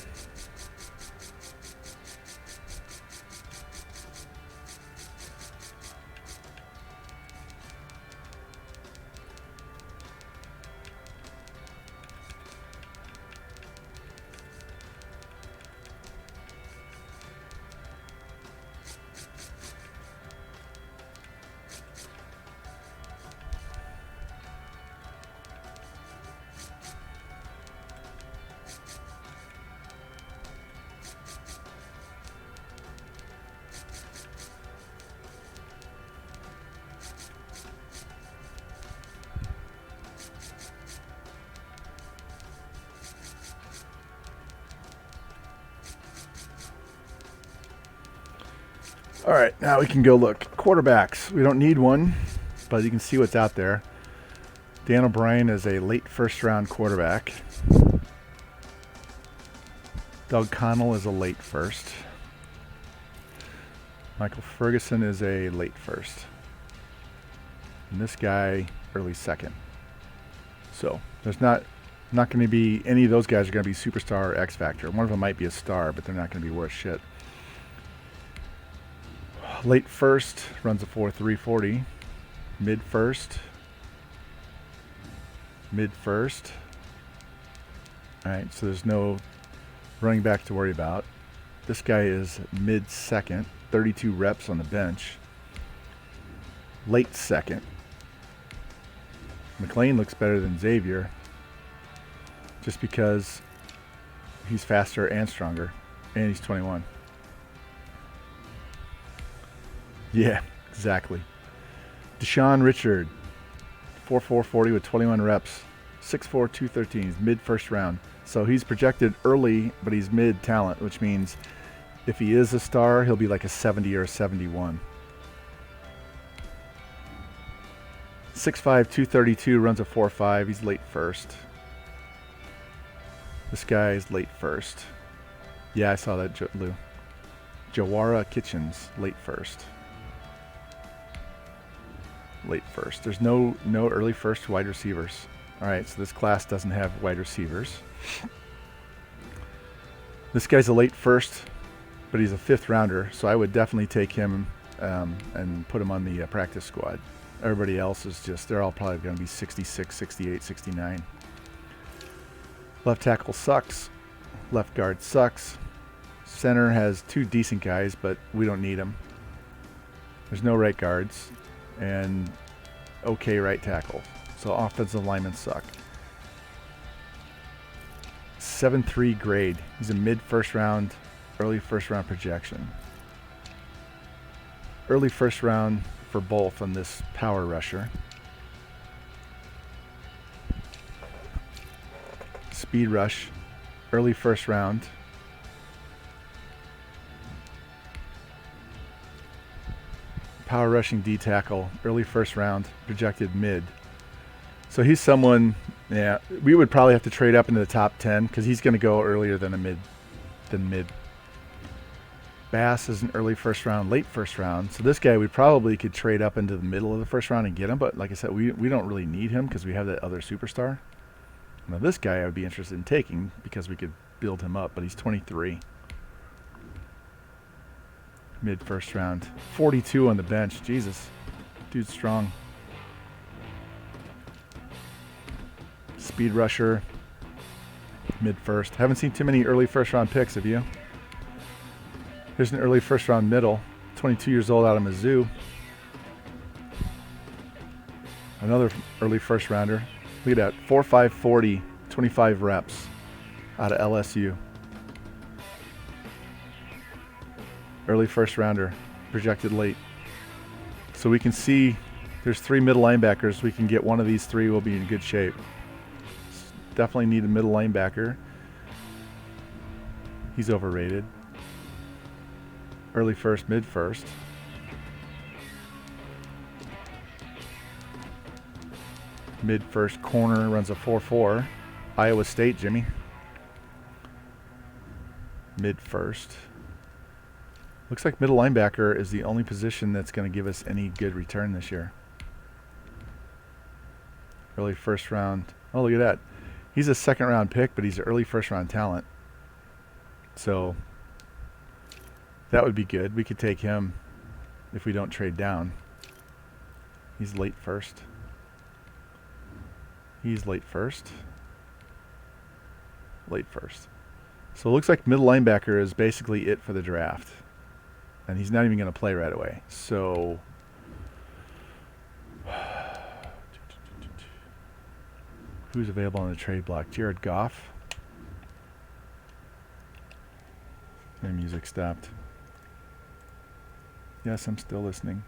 All right, now we can go look. Quarterbacks. We don't need one, but you can see what's out there. Dan O'Brien is a late first-round quarterback. Doug Connell is a late first. Michael Ferguson is a late first. And this guy, early second. So there's not going to be any of those guys are going to be superstar or X Factor. One of them might be a star, but they're not going to be worth shit. Late first runs a 4.340. Mid first. Mid first. All right, so there's no running back to worry about. This guy is mid second, 32 reps on the bench. Late second. McLean looks better than Xavier just because he's faster and stronger, and he's 21. Yeah, exactly. Deshaun Richard, 4.440 with 21 reps. 6'4", 213. He's mid first round. So he's projected early, but he's mid talent, which means if he is a star, he'll be like a 70 or a 71. 6'5", 232, runs a 4.5. He's late first. This guy is late first. Yeah, I saw that, Lou. Jawara Kitchens, late first. Late first. There's no early first wide receivers. All right, so this class doesn't have wide receivers. This guy's a late first, but he's a 5th rounder, so I would definitely take him and put him on the practice squad. Everybody else is just, they're all probably going to be 66, 68, 69. Left tackle sucks. Left guard sucks. Center has 2 decent guys, but we don't need them. There's no right guards and okay right tackle. So offensive linemen suck. 7.3 grade. He's a mid first round, early first round projection. Early first round for both on this power rusher. Speed rush, early first round. Power rushing D tackle, early first round, projected mid. So he's someone, yeah, we would probably have to trade up into the top 10 because he's going to go earlier than mid. Bass is an early first round, late first round. So this guy we probably could trade up into the middle of the first round and get him. But like I said, we don't really need him because we have that other superstar. Now this guy I would be interested in taking because we could build him up, but he's 23. Mid first round. 42 on the bench. Jesus. Dude's strong. Speed rusher. Mid first. Haven't seen too many early first round picks, have you? Here's an early first round middle. 22 years old out of Mizzou. Another early first rounder. Look at that. 4.5 40, 25 reps out of LSU. Early first rounder, projected late. So we can see there's 3 middle linebackers. We can get one of these 3, we'll be in good shape. Definitely need a middle linebacker. He's overrated. Early first, mid first. Mid first corner, runs a 4.4. Iowa State, Jimmy. Mid first. Looks like middle linebacker is the only position that's going to give us any good return this year. Early first round. Oh, look at that. He's a 2nd round pick, but he's an early first round talent. So that would be good. We could take him if we don't trade down. He's late first. He's late first. Late first. So it looks like middle linebacker is basically it for the draft. And he's not even going to play right away. So who's available on the trade block? Jared Goff. My music stopped. Yes, I'm still listening.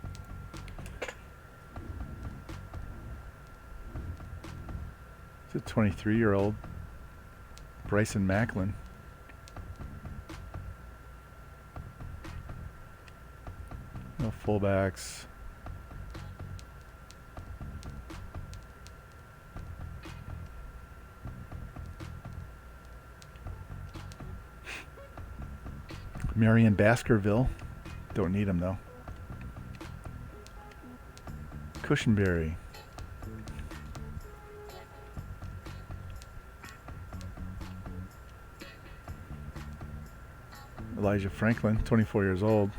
It's a 23-year-old Bryson Macklin. No fullbacks. Marion Baskerville. Don't need him though. Cushenberry. Elijah Franklin, 24 years old.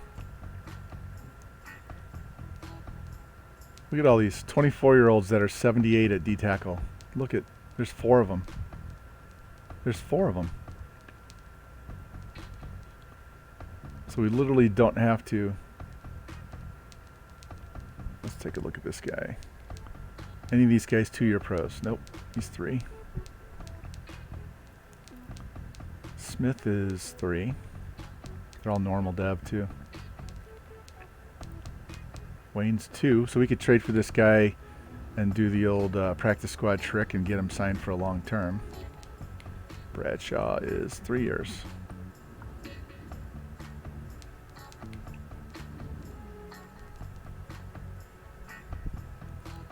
Look at all these 24-year-olds that are 78 at D tackle. Look at, there's 4 of them. There's 4 of them. So we literally don't have to. Let's take a look at this guy. Any of these guys 2-year pros? Nope, he's 3. Smith is 3. They're all normal dev too. Wayne's 2, so we could trade for this guy and do the old practice squad trick and get him signed for a long term. Bradshaw is 3 years.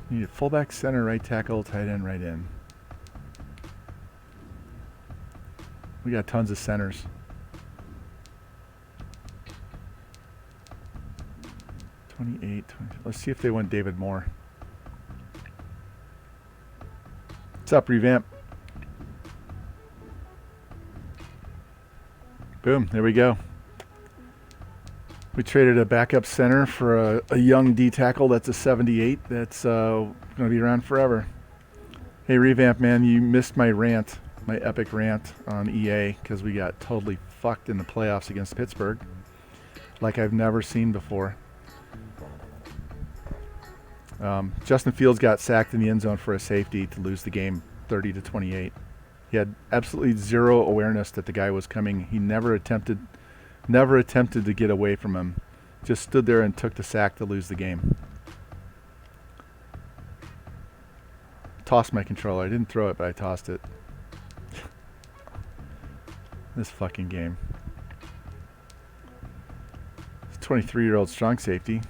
Need a fullback, center, right tackle, tight end, right end. We got tons of centers. 28, 20. Let's see if they want David Moore. What's up, Revamp? Boom, there we go. We traded a backup center for a young D tackle that's a 78 that's going to be around forever. Hey, Revamp, man, you missed my rant, my epic rant on EA because we got totally fucked in the playoffs against Pittsburgh like I've never seen before. Justin Fields got sacked in the end zone for a safety to lose the game 30-28. He had absolutely zero awareness that the guy was coming. He never attempted to get away from him. Just stood there and took the sack to lose the game. Tossed my controller. I didn't throw it, but I tossed it. This fucking game. 23-year-old strong safety.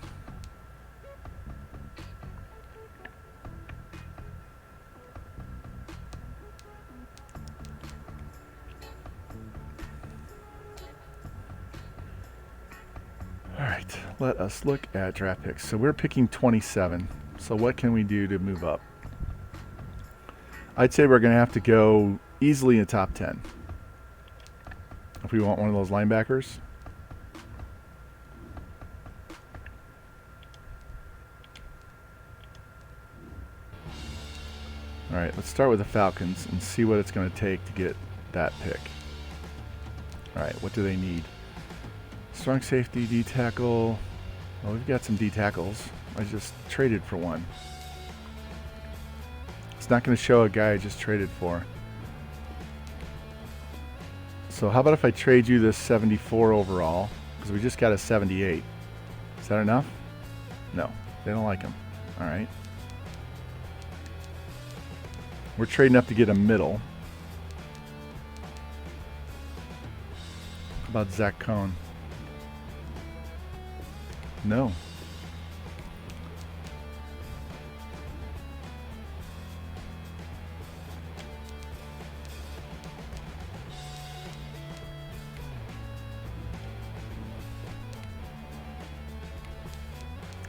Alright, let us look at draft picks. So we're picking 27. So what can we do to move up? I'd say we're going to have to go easily in the top 10. If we want one of those linebackers. Alright, let's start with the Falcons and see what it's going to take to get that pick. Alright, what do they need? Strong safety, D tackle. Well, we've got some D tackles. I just traded for one. It's not going to show a guy I just traded for. So how about if I trade you this 74 overall? Because we just got a 78. Is that enough? No, they don't like him. All right. We're trading up to get a middle. How about Zach Cohn? No.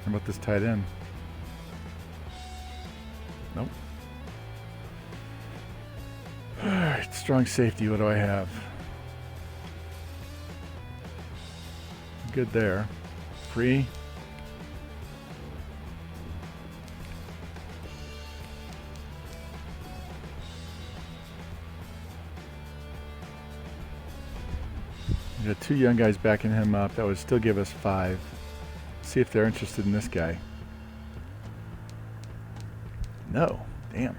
How about this tight end? Nope. Alright, strong safety, what do I have? Good there. Free. We got two young guys backing him up. That would still give us 5. See if they're interested in this guy. No. Damn.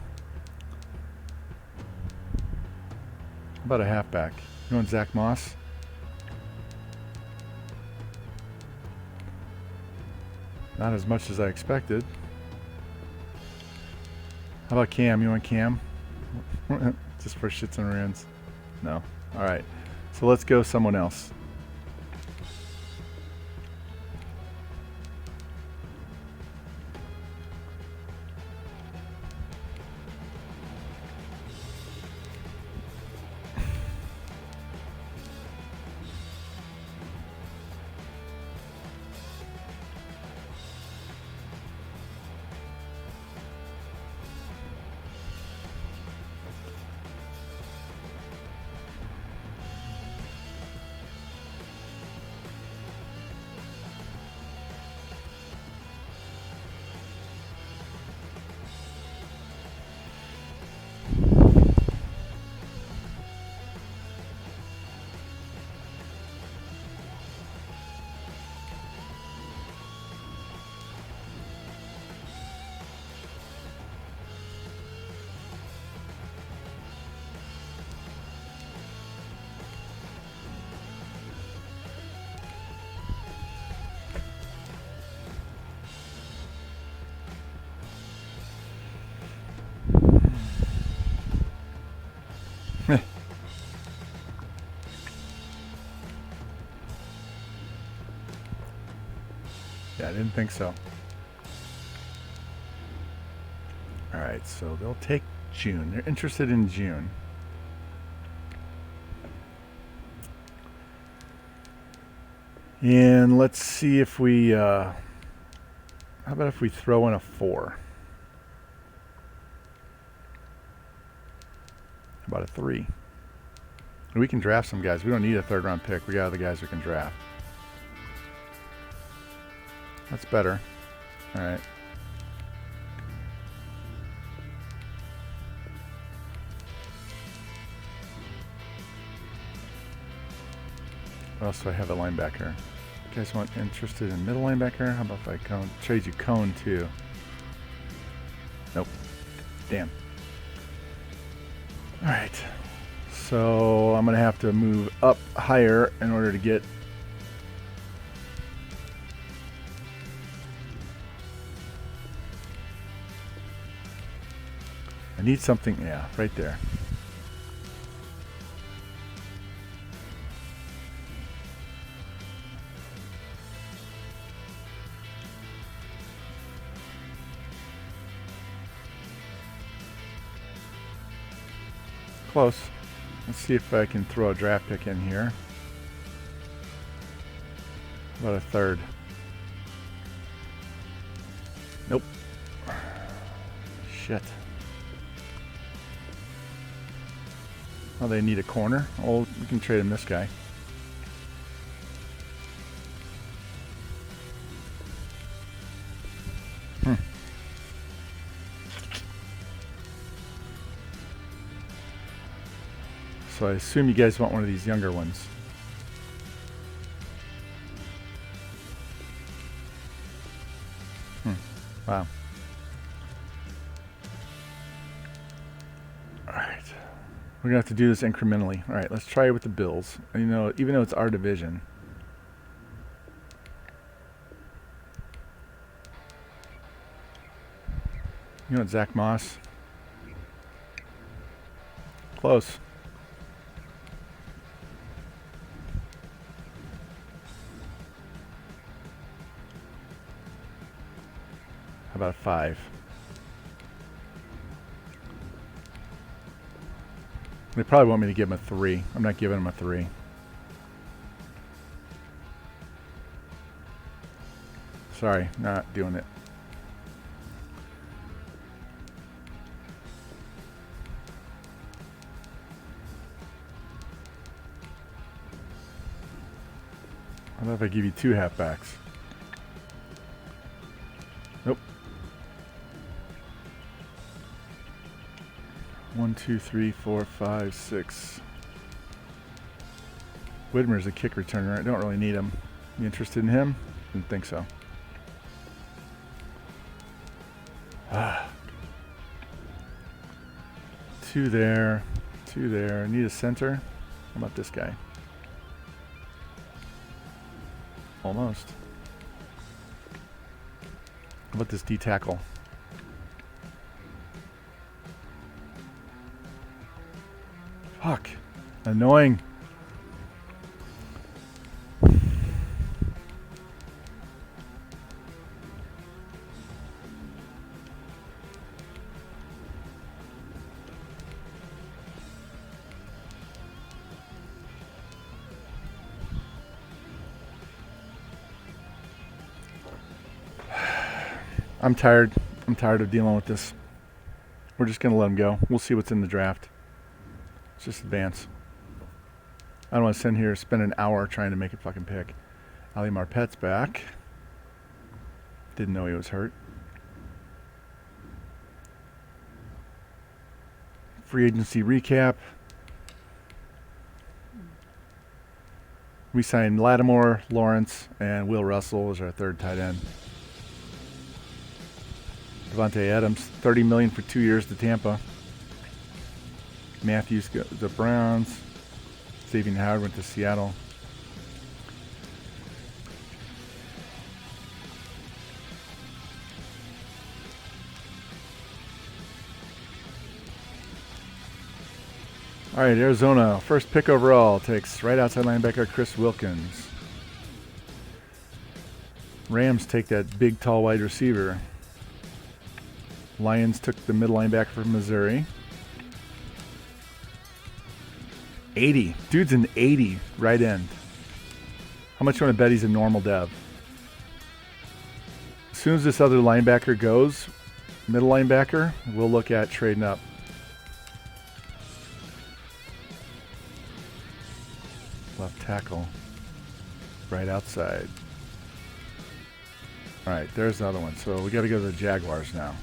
How about a halfback? You want Zach Moss? Not as much as I expected. How about Cam? You want Cam? Just for shits and rins? No. Alright. So let's go someone else. Yeah, I didn't think so. All right, so they'll take June. They're interested in June. And let's see if we, how about if we throw in a 4? How about a 3? We can draft some guys. We don't need a 3rd round pick. We got other guys we can draft. That's better. All right. What else do I have at linebacker? You guys want interested in middle linebacker? How about if I trade you Cone too? Nope. Damn. All right. So I'm gonna have to move up higher in order to get. I need something. Yeah, right there. Close. Let's see if I can throw a draft pick in here. How about a 3rd? Nope. Shit. Oh, they need a corner. Oh, we can trade him this guy. So I assume you guys want one of these younger ones. Wow. All right. We're gonna have to do this incrementally. All right, let's try it with the Bills. And, you know, even though it's our division. You know what, Zach Moss? Close. How about a 5? They probably want me to give him a 3. I'm not giving him a 3. Sorry, not doing it. How about if I give you 2 halfbacks? Nope. 1, 2, 3, 4, 5, 6. Whitmer's a kick returner. I don't really need him. You interested in him? Didn't think so. Ah. 2 there. 2 there. I need a center. How about this guy? Almost. How about this D tackle? Fuck. Annoying. I'm tired. I'm tired of dealing with this. We're just going to let him go. We'll see what's in the draft. Let's just advance. I don't want to sit here and spend an hour trying to make a fucking pick. Ali Marpet's back. Didn't know he was hurt. Free agency recap. We signed Lattimore, Lawrence, and Will Russell as our 3rd tight end. Devontae Adams, $30 million for 2 years to Tampa. Matthews goes to the Browns. Xavier Howard went to Seattle. All right, Arizona, first pick overall, takes right outside linebacker Chris Wilkins. Rams take that big, tall wide receiver. Lions took the middle linebacker from Missouri. 80. Dude's an 80 right end. How much you want to bet he's a normal dev? As soon as this other linebacker goes, middle linebacker, we'll look at trading up. Left tackle. Right outside. All right, there's the other one. So we got to go to the Jaguars now.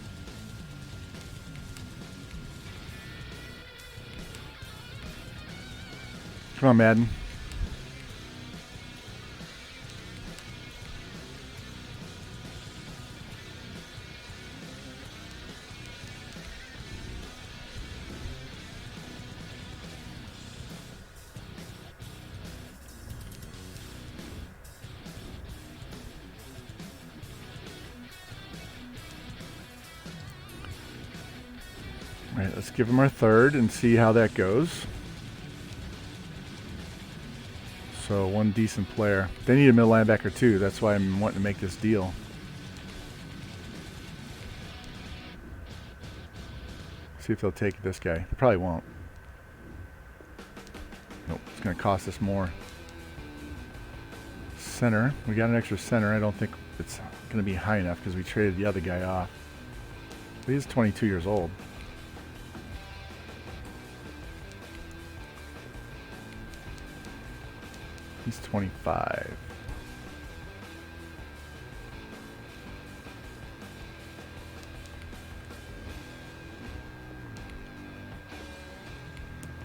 Come on, Madden. All right, let's give him our third and see how that goes. So one decent player. They need a middle linebacker too. That's why I'm wanting to make this deal. See if they'll take this guy. They probably won't. Nope, it's going to cost us more. Center. We got an extra center. I don't think it's going to be high enough because we traded the other guy off. But he's 22 years old. He's 25.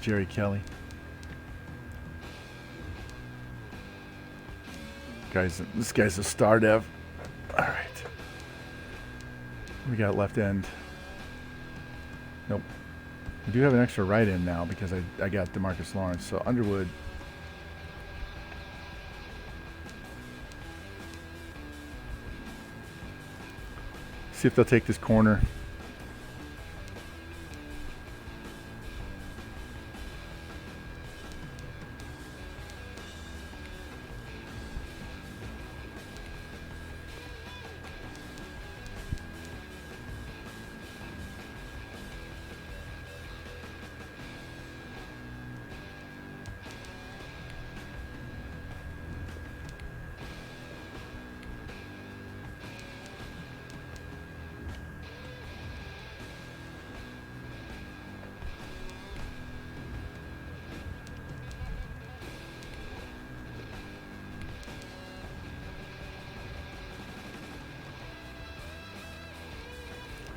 Jerry Kelly. This guy's a star dev. All right. We got left end. Nope. We do have an extra right end now because I got DeMarcus Lawrence. So Underwood. See if they'll take this corner.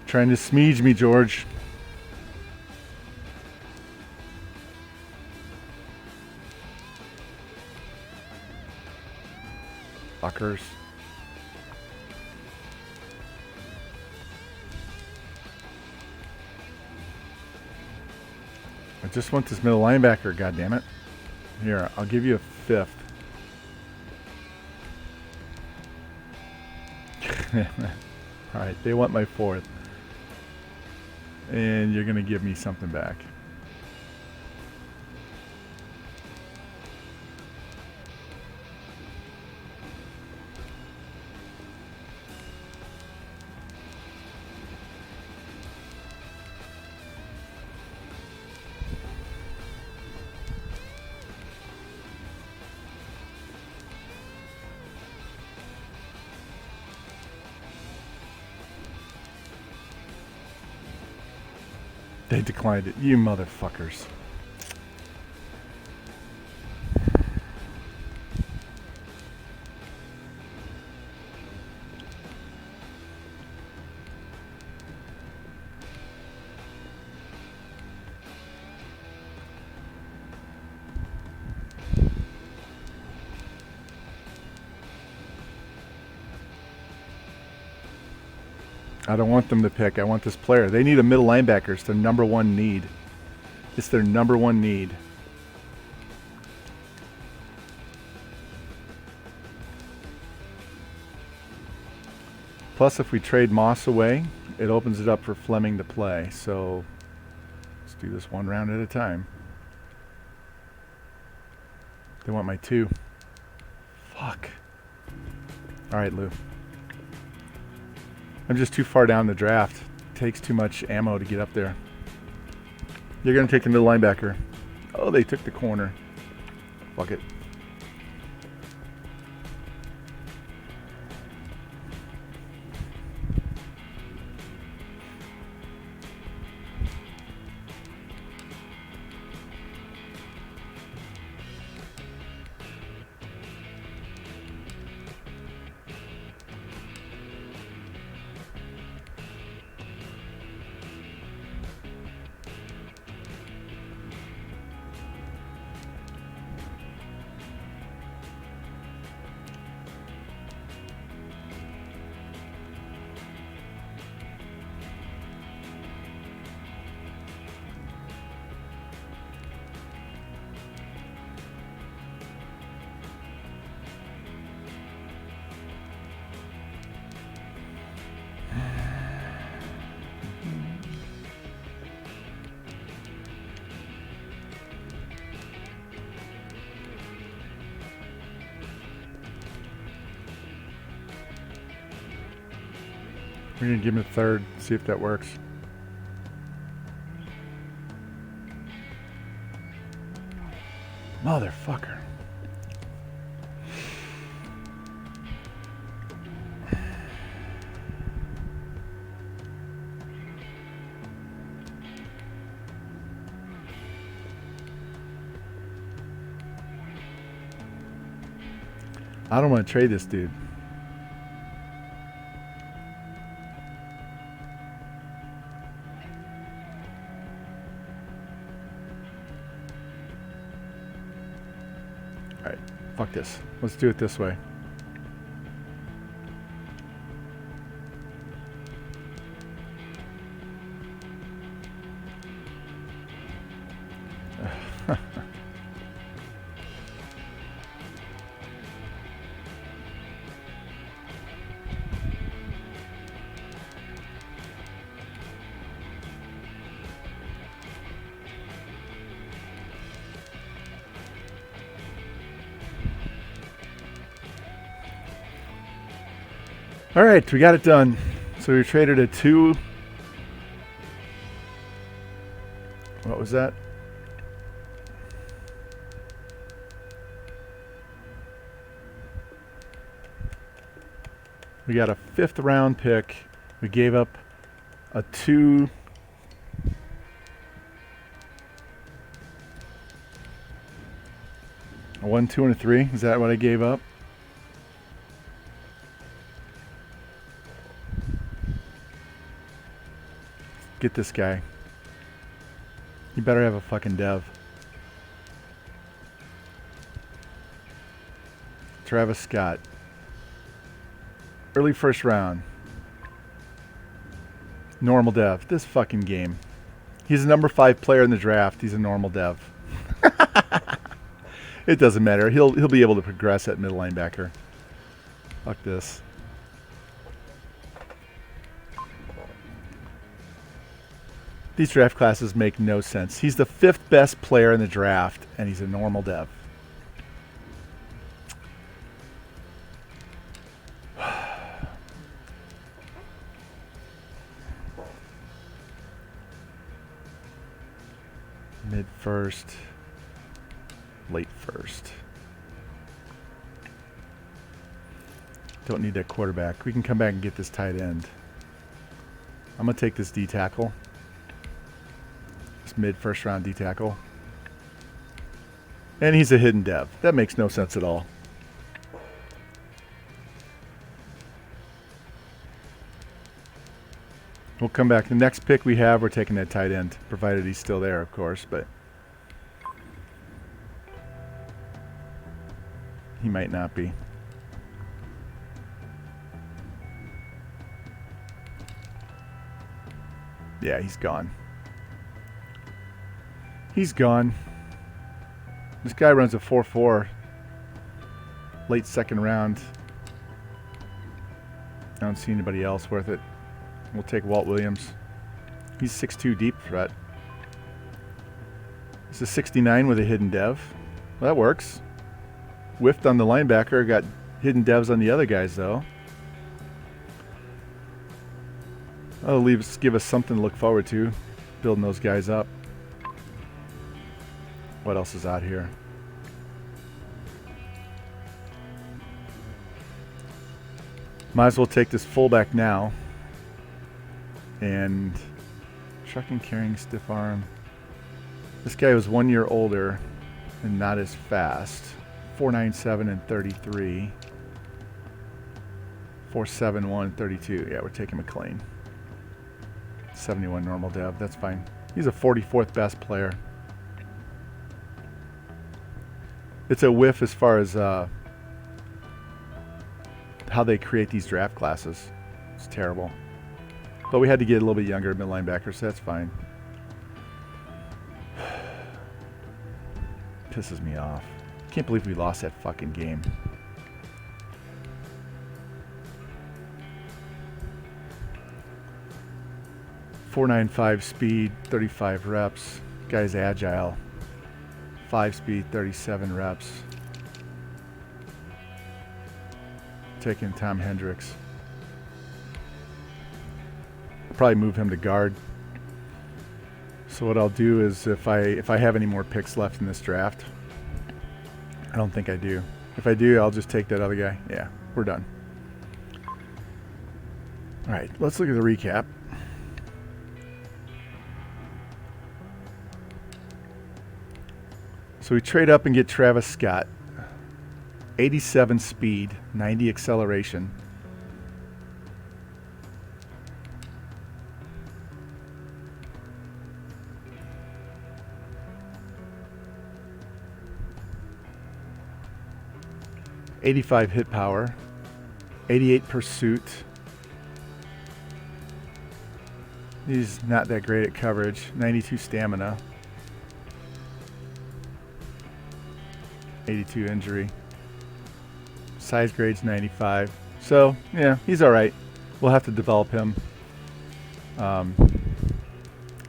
Trying to smege me, George. Fuckers. I just want this middle linebacker, goddammit. Here, I'll give you a fifth. Alright, they want my fourth. And you're going to give me something back. They declined it. You motherfuckers. I don't want them to pick. I want this player. They need a middle linebacker. It's their number one need. It's their number one need. Plus, if we trade Moss away, it opens it up for Fleming to play. So let's do this one round at a time. They want my two. Fuck. All right, Lou. I'm just too far down the draft. It takes too much ammo to get up there. You're going to take the middle linebacker. Oh, they took the corner. Fuck it. We're going to give him a third, see if that works. Motherfucker. I don't want to trade this dude. Alright, fuck this. Let's do it this way. All right, we got it done. So we traded a 2. What was that? We got a 5th round pick. We gave up a 2. A 1, 2, and a 3. Is that what I gave up? Get this guy. You better have a fucking dev. Travis Scott. Early first round. Normal dev. This fucking game. He's a number 5 player in the draft. He's a normal dev. It doesn't matter. He'll be able to progress at middle linebacker. Fuck this. These draft classes make no sense. He's the 5th best player in the draft, and he's a normal dev. Mid first, late first. Don't need that quarterback. We can come back and get this tight end. I'm going to take this D tackle. Mid first round D tackle. And he's a hidden dev. That makes no sense at all. We'll come back. The next pick we have, we're taking that tight end, provided he's still there, of course, but he might not be. Yeah, he's gone. He's gone. This guy runs a 4.4. Late second round. I don't see anybody else worth it. We'll take Walt Williams. He's 6'2 deep threat. It's a 69 with a hidden dev. Well, that works. Whiffed on the linebacker. Got hidden devs on the other guys, though. That'll give us something to look forward to, building those guys up. What else is out here? Might as well take this fullback now. And trucking, carrying, stiff arm. This guy was 1 year older and not as fast. 497 and 33. 471 and 32. Yeah, we're taking McLean. 71 normal dev. That's fine. He's a 44th best player. It's a whiff as far as how they create these draft classes. It's terrible. But we had to get a little bit younger mid linebacker, so that's fine. Pisses me off. Can't believe we lost that fucking game. .495 speed, 35 reps. Guy's agile. 5 speed, 37 reps. Taking Tom Hendricks. Probably move him to guard. So what I'll do is if I have any more picks left in this draft, I don't think I do. If I do, I'll just take that other guy. Yeah, we're done. All right, let's look at the recap. So we trade up and get Travis Scott. 87 speed, 90 acceleration. .85 hit power, 88 pursuit. He's not that great at coverage. 92 stamina. 82 injury. Size grade's 95. So, yeah, he's all right. We'll have to develop him. I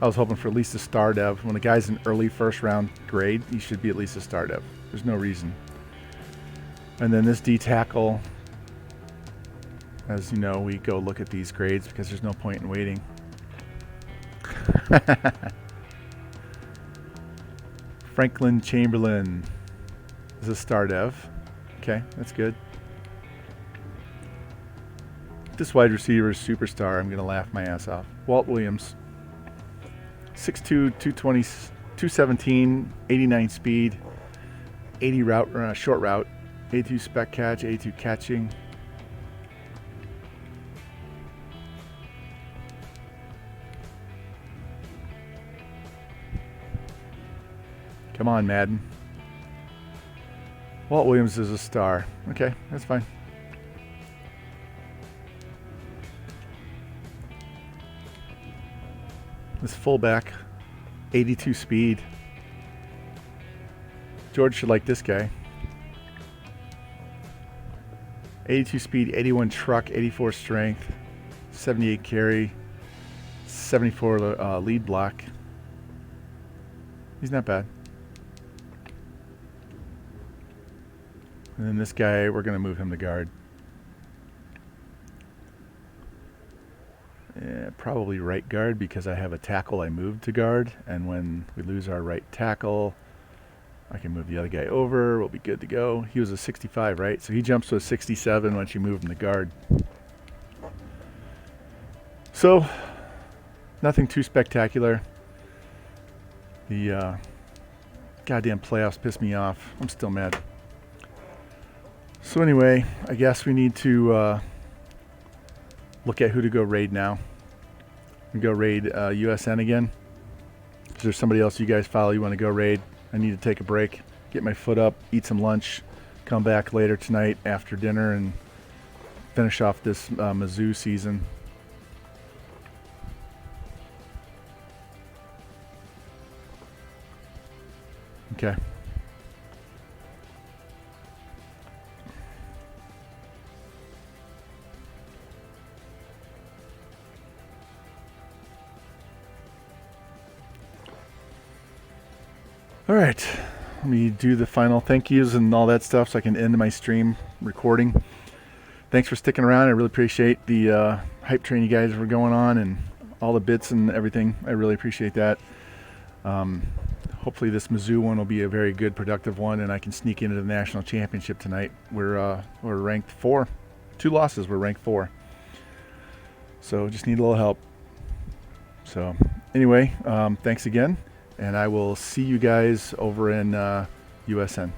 was hoping for at least a star dev. When a guy's an early first round grade, he should be at least a star dev. There's no reason. And then this D tackle, as you know, we go look at these grades because there's no point in waiting. Franklin Chamberlain is a star dev. Okay, that's good. This wide receiver is superstar. I'm going to laugh my ass off. Walt Williams, 6'2", 220, 217, 89 speed, 80 route, short route, 82 spec catch, 82 catching. Come on, Madden. Walt Williams is a star. Okay, that's fine. This fullback, 82 speed. George should like this guy. 82 speed, 81 truck, 84 strength, 78 carry, 74 lead block. He's not bad. And then this guy, we're going to move him to guard. Yeah, probably right guard because I have a tackle I moved to guard. And when we lose our right tackle, I can move the other guy over. We'll be good to go. He was a 65, right? So he jumps to a 67 once you move him to guard. So, nothing too spectacular. The goddamn playoffs pissed me off. I'm still mad. So anyway, I guess we need to look at who to go raid now. We go raid USN again. Is there somebody else you guys follow you want to go raid? I need to take a break, get my foot up, eat some lunch, come back later tonight after dinner and finish off this Mizzou season. Okay. All right, let me do the final thank yous and all that stuff so I can end my stream recording. thanks for sticking around. I really appreciate the hype train you guys were going on and all the bits and everything. I really appreciate that. Hopefully this Mizzou one will be a very good, productive one, and I can sneak into the national championship tonight. We're ranked 4. 2 losses, we're ranked 4. So just need a little help. So anyway, thanks again, and I will see you guys over in USN.